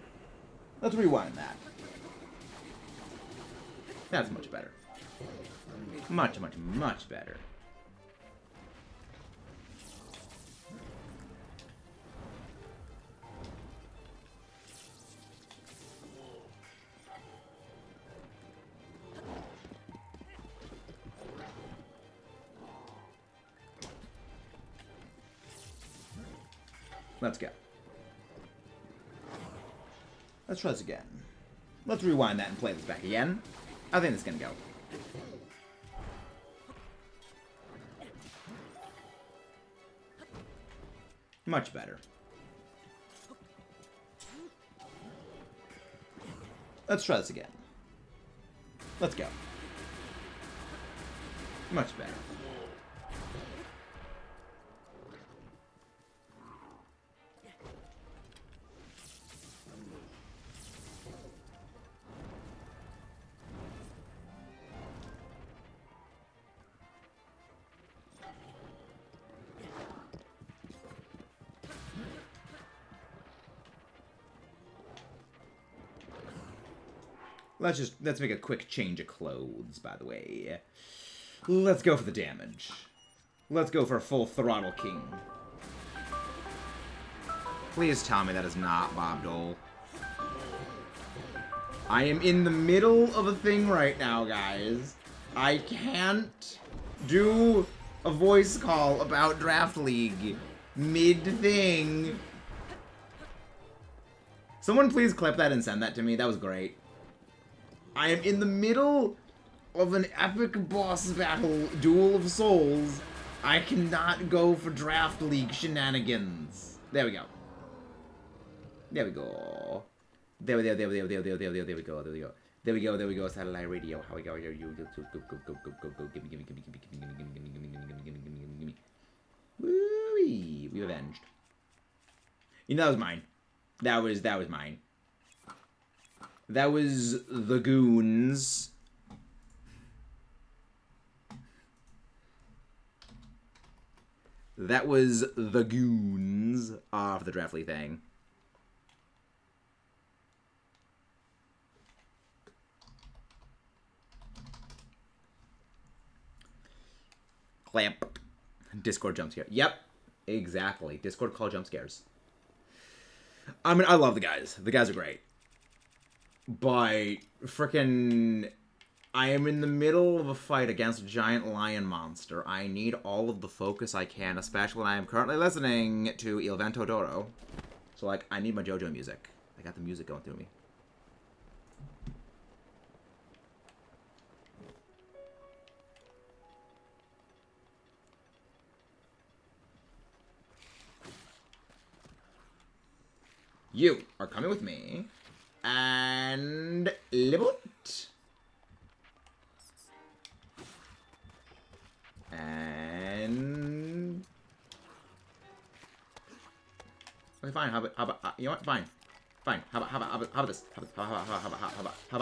Let's rewind that. That's much better. Much, much, much better. Let's go. Let's try this again. Let's rewind that and play this back again. I think it's gonna go. Much better. Let's try this again. Let's go. Much better. Let's make a quick change of clothes, by the way. Let's go for the damage. Let's go for a full throttle king. Please tell me that is not Bob Dole. I am in the middle of a thing right now, guys. I can't do a voice call about Draft League mid-thing. Someone please clip that and send that to me. That was great. I am in the middle of an epic boss battle, Duel of Souls. I cannot go for Draft League shenanigans. There we go. There we go. There we go. Satellite radio. How we go? Go. Gimme. Woo-wee. We avenged. You know, that was mine. That was mine. That was the goons. That was the goons off the Draft League thing. Clamp. Discord jump scare. Yep. Exactly. Discord call jump scares. I mean, I love the guys. The guys are great. But frickin' I am in the middle of a fight against a giant lion monster. I need all of the focus I can, especially when I am currently listening to Il Vento d'Oro. So, like, I need my JoJo music. I got the music going through me. You are coming with me. And Libut. And okay, fine. How about you know what? Fine. How about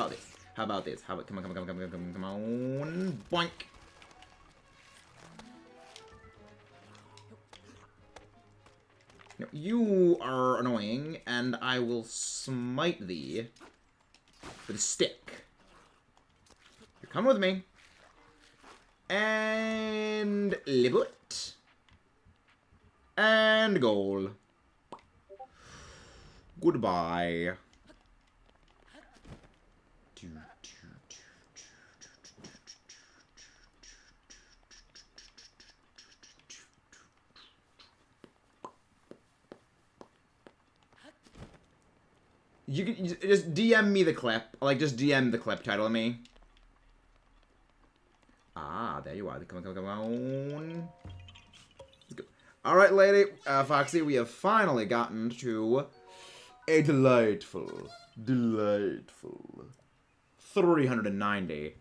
this? How about this? Come on. Boink. No, you are annoying, and I will smite thee with a stick. You're coming with me. And Libut. And goal. Goodbye. You can just DM me the clip. Like, just DM the clip title of me. Ah, there you are. Come on. Let's go. Alright, lady. Foxy, we have finally gotten to a delightful 390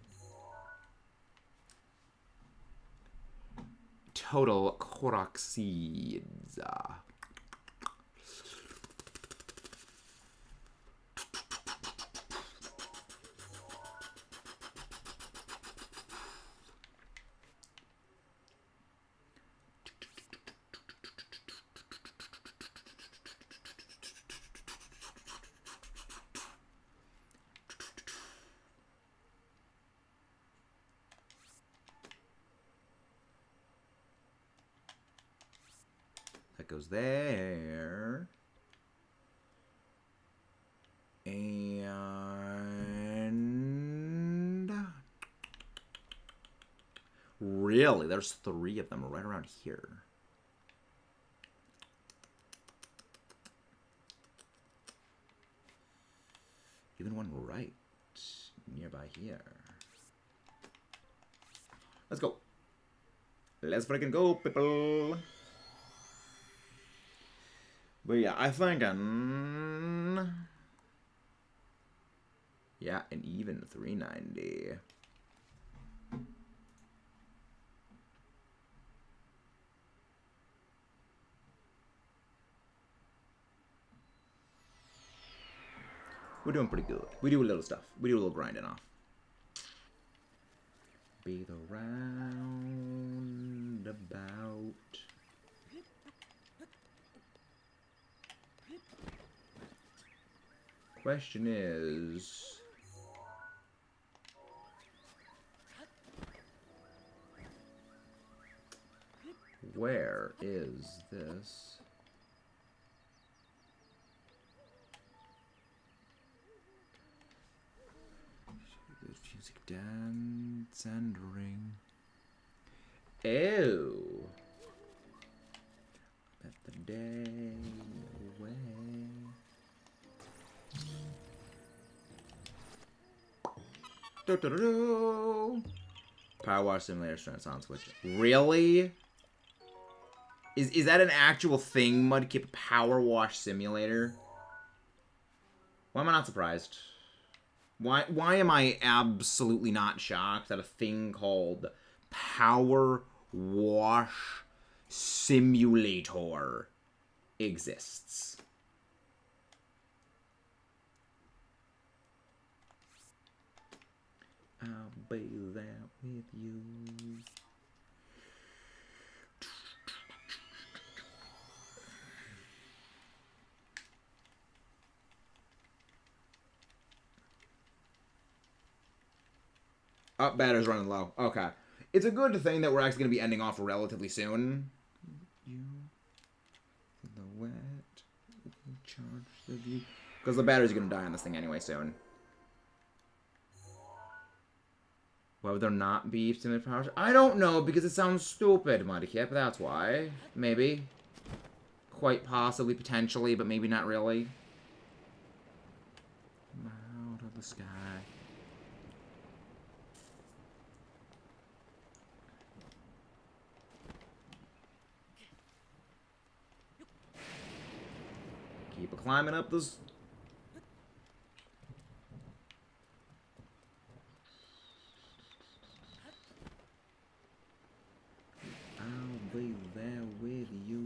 total Korok seeds. That goes there. And really, there's 3 of them right around here. Even one right nearby here. Let's go. Let's freaking go, people. But yeah, I think yeah, an even 390. We're doing pretty good. We do a little stuff. We do a little grinding off. Be the roundabout. Question is, where is this? Music, dance, and ring. Oh. Let the day away. Do, do, do, do. Power Wash Simulator strength on Switch. Really? Is that an actual thing, Mudkip? Power Wash Simulator? Why am I not surprised? Why am I absolutely not shocked that a thing called Power Wash Simulator exists? I'll be there with you. Oh, battery's running low. Okay. It's a good thing that we're actually going to be ending off relatively soon. You, the wet, charge the view. Because the battery's going to die on this thing anyway soon. Why would there not be stimulated power? I don't know, because it sounds stupid, Mudkip. That's why. Maybe. Quite possibly, potentially, but maybe not really. Out of the sky. Keep climbing up this. I'll be there with you.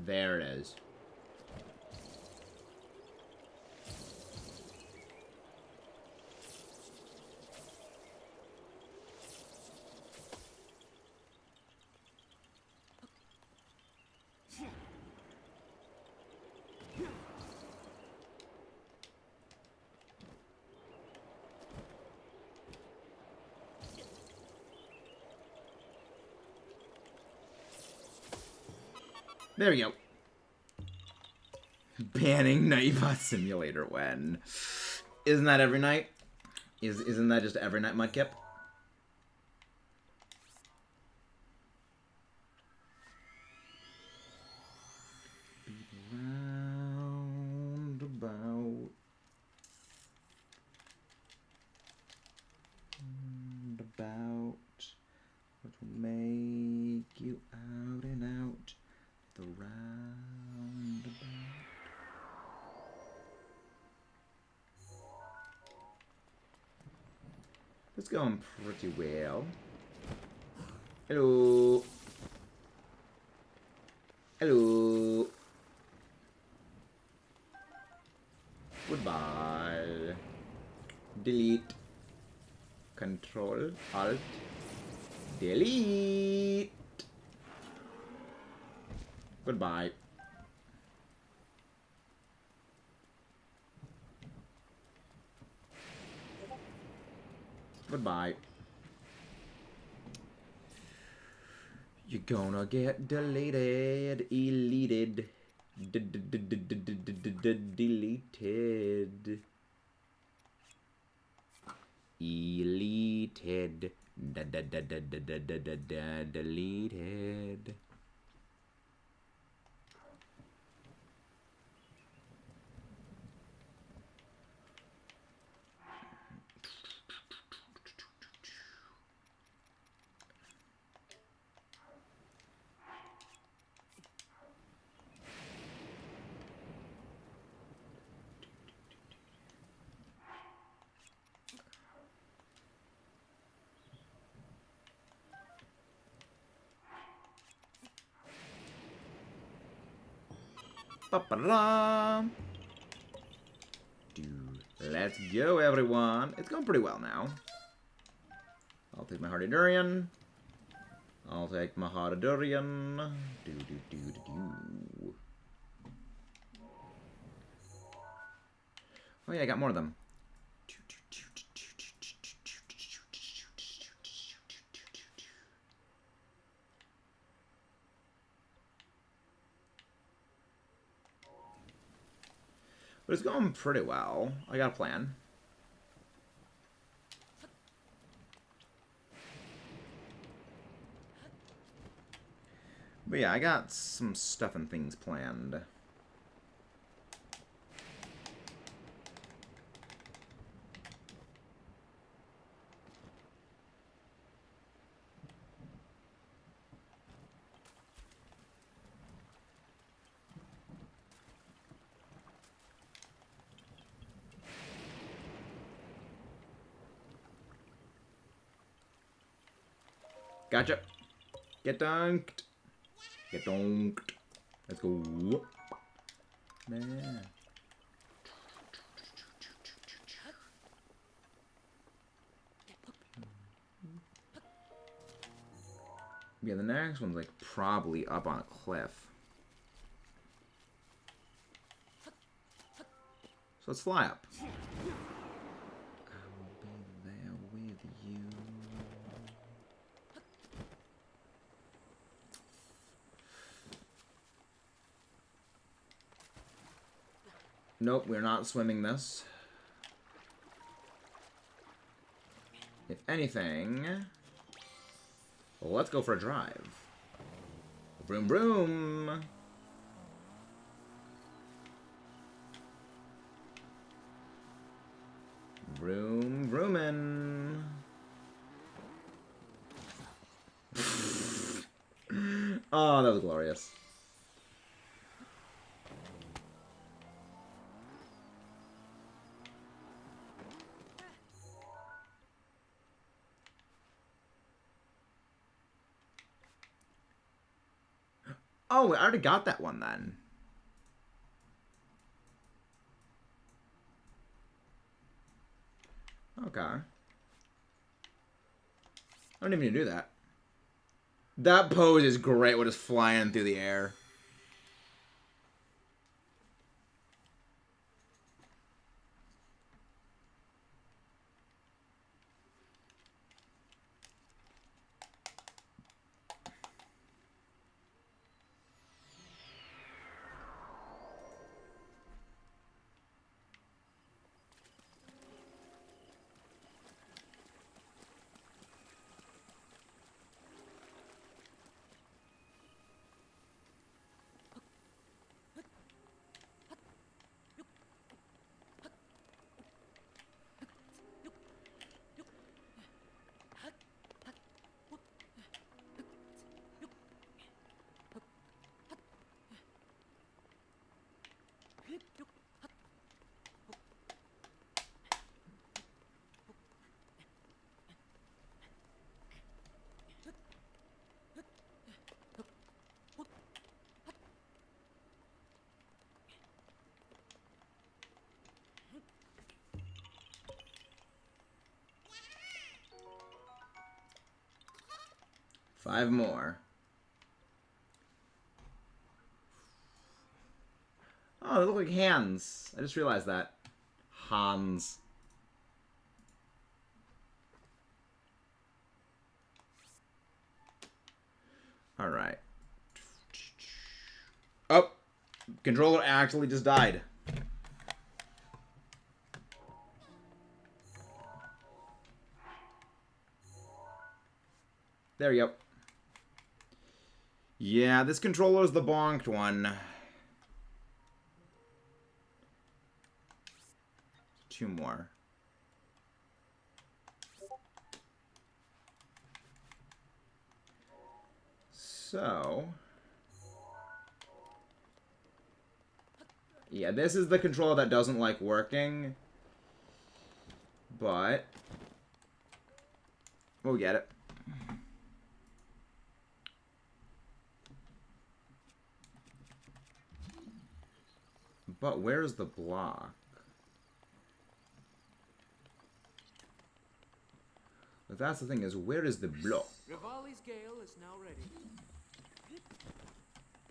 There it is. There we go. Banning Nightbot Simulator when? Isn't that every night? Isn't that just every night, Mudkip? Roundabout. Roundabout. What will make you out and out? The roundabout. It's going pretty well. Hello. Hello. delete, Control, Alt, delete. Goodbye. Goodbye. You're gonna get deleted, deleted, deleted, deleted, deleted. Ba-ba-da. Let's go, everyone. It's going pretty well now. I'll take my Hardy Durian. I'll take my Hardy Durian. Do. Oh yeah, I got more of them. But it's going pretty well. I got a plan. But yeah, I got some stuff and things planned. Gotcha. Get dunked. Get dunked. Let's go. Man. Yeah, the next one's like probably up on a cliff. So let's fly up. I'll be there with you. Nope, we're not swimming this. If anything, well, let's go for a drive. Vroom, vroom. Vroom, vroomin'. Oh, that was glorious. Oh, I already got that one then. Okay. I don't even need to do that. That pose is great when it's flying through the air. 5 more. Oh, they look like hands. I just realized that. Hans. Alright. Oh! Controller actually just died. There we go. Yeah, this controller's the bonked one. 2 more. So... yeah, this is the controller that doesn't like working. But... we'll get it. But where's the block? But that's the thing, is where is the block? Rivali's Gale is now ready.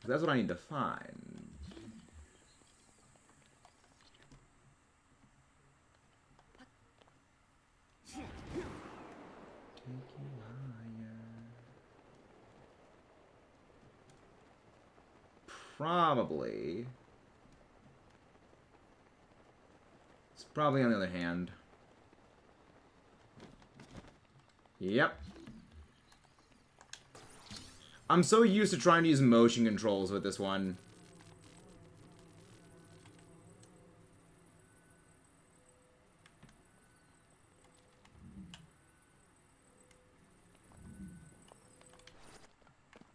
That's what I need to find. Take you higher. Probably. It's probably on the other hand. Yep. I'm so used to trying to use motion controls with this one.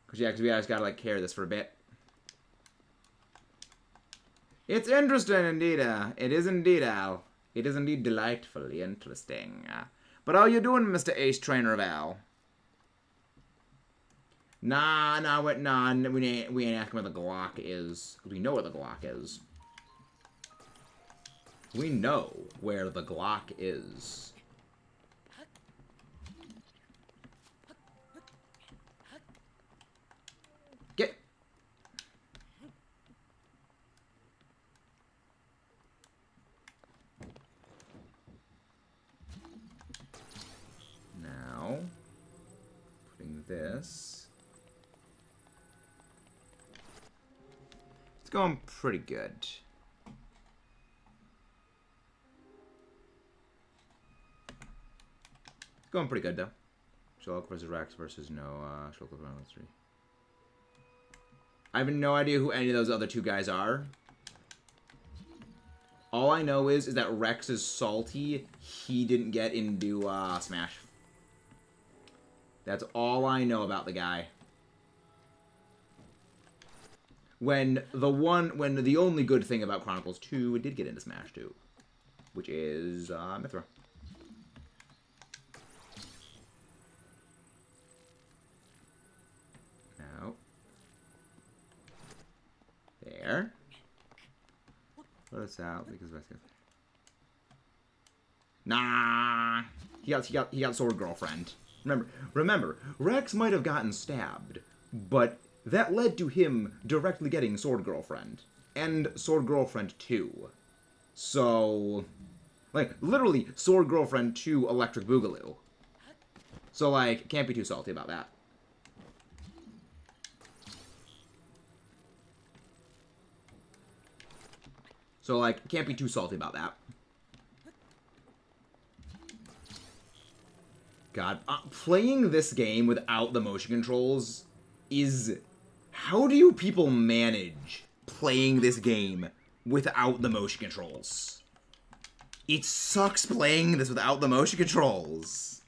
Because we just gotta, like, carry this for a bit. It's interesting, indeed. It is indeed, Al. It is indeed delightfully interesting. But how you doing, Mr. Ace Trainer of Al? Nah, we ain't asking where the Glock is. We know where the Glock is. We know where the Glock is. Get. Now, putting this. It's going pretty good. It's going pretty good, though. Sherlock versus Rex versus Noah. Sherlock versus 3. I have no idea who any of those other 2 guys are. All I know is that Rex is salty. He didn't get into Smash. That's all I know about the guy. When the only good thing about Chronicles 2 did get into Smash 2, which is Mithra. Now, there. Let us out because that's good. Nah, he got Sword Girlfriend. Remember, Rex might have gotten stabbed, but that led to him directly getting Sword Girlfriend. And Sword Girlfriend 2. So, like, literally, Sword Girlfriend 2 Electric Boogaloo. So, like, can't be too salty about that. So, like, can't be too salty about that. God, playing this game without the motion controls is... how do you people manage playing this game without the motion controls? It sucks playing this without the motion controls.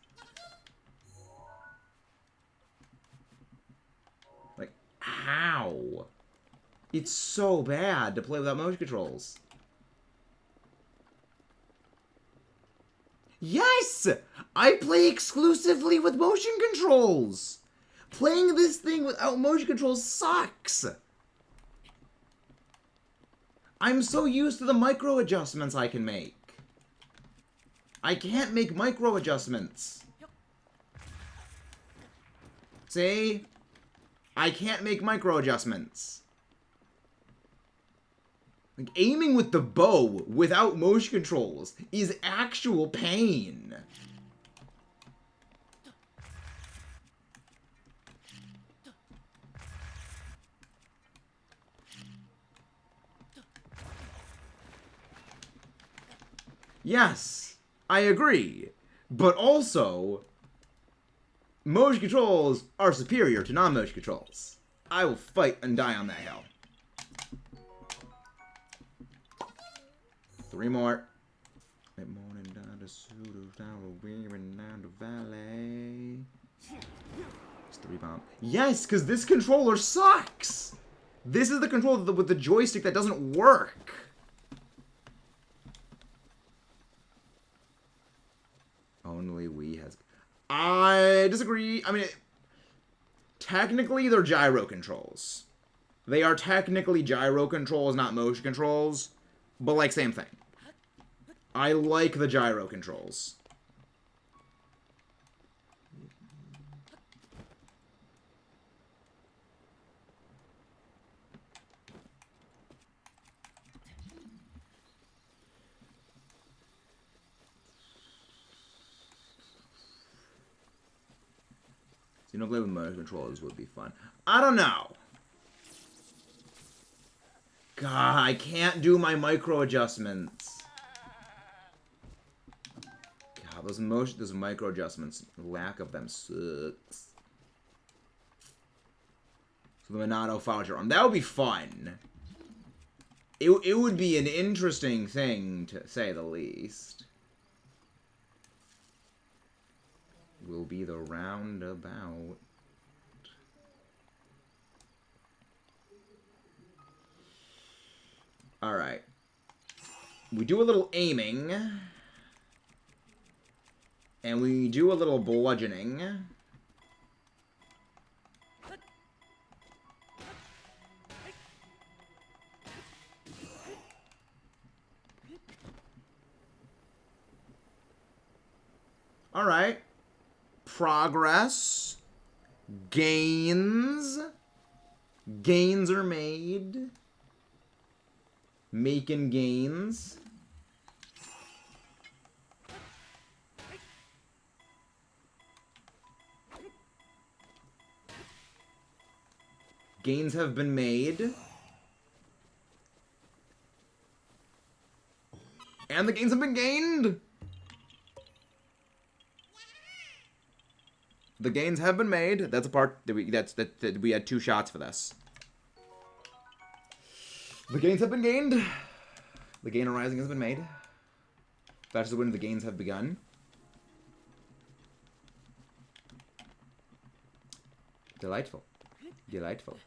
Like, how? It's so bad to play without motion controls. Yes! I play exclusively with motion controls! Playing this thing without motion controls sucks! I'm so used to the micro adjustments I can make. I can't make micro adjustments. See? I can't make micro adjustments. Like, aiming with the bow without motion controls is actual pain. Yes, I agree. But also, motion controls are superior to non-motion controls. I will fight and die on that hill. 3 more. Morning down to Sudo, down to Wearing, down to Valley. It's 3 bomb. Yes, because this controller sucks. This is the controller with the joystick that doesn't work. Only Wii has... I disagree. I mean, technically they're gyro controls. They are technically gyro controls, not motion controls. But, like, same thing. I like the gyro controls. Xenoblade with motion controllers would be fun. I don't know. God, I can't do my micro adjustments. God, those micro adjustments, the lack of them sucks. So the Monado Foucher arm, that would be fun. It would be an interesting thing, to say the least. Will be the roundabout. Alright. We do a little aiming. And we do a little bludgeoning. Alright. Progress. Gains. Gains are made. Making gains. Gains have been made. And the gains have been gained. The gains have been made. That's a part that we had 2 shots for this. The gains have been gained. The gain arising has been made. That's the win. The gains have begun. Delightful. Delightful.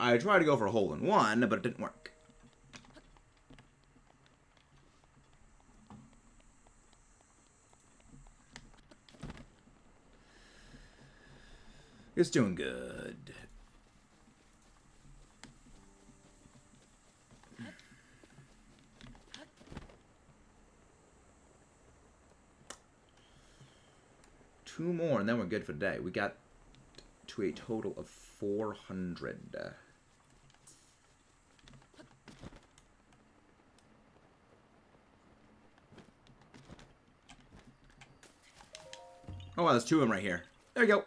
I tried to go for a hole-in-one, but it didn't work. It's doing good. Two more, and then we're good for today. We got to a total of 400. Oh, wow, there's 2 of them right here. There we go.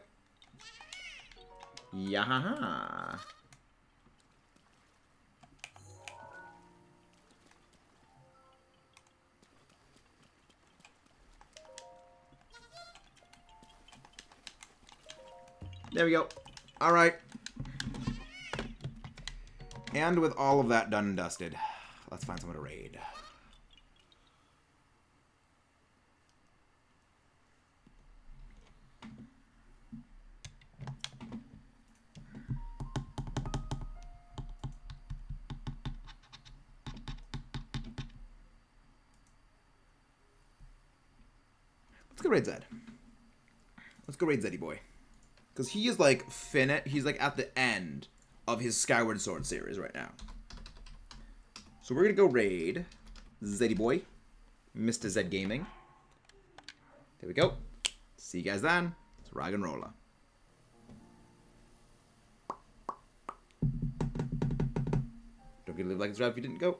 Yahaha. There we go. All right. And with all of that done and dusted, let's find someone to raid. Let's go raid Zed. Let's go raid Zeddy boy. Because he is like he's like at the end of his Skyward Sword series right now. So we're going to go raid Zeddy boy. Mr. Zed Gaming. There we go. See you guys then. It's rock and rolla. Don't get to live like it's rap if you didn't go.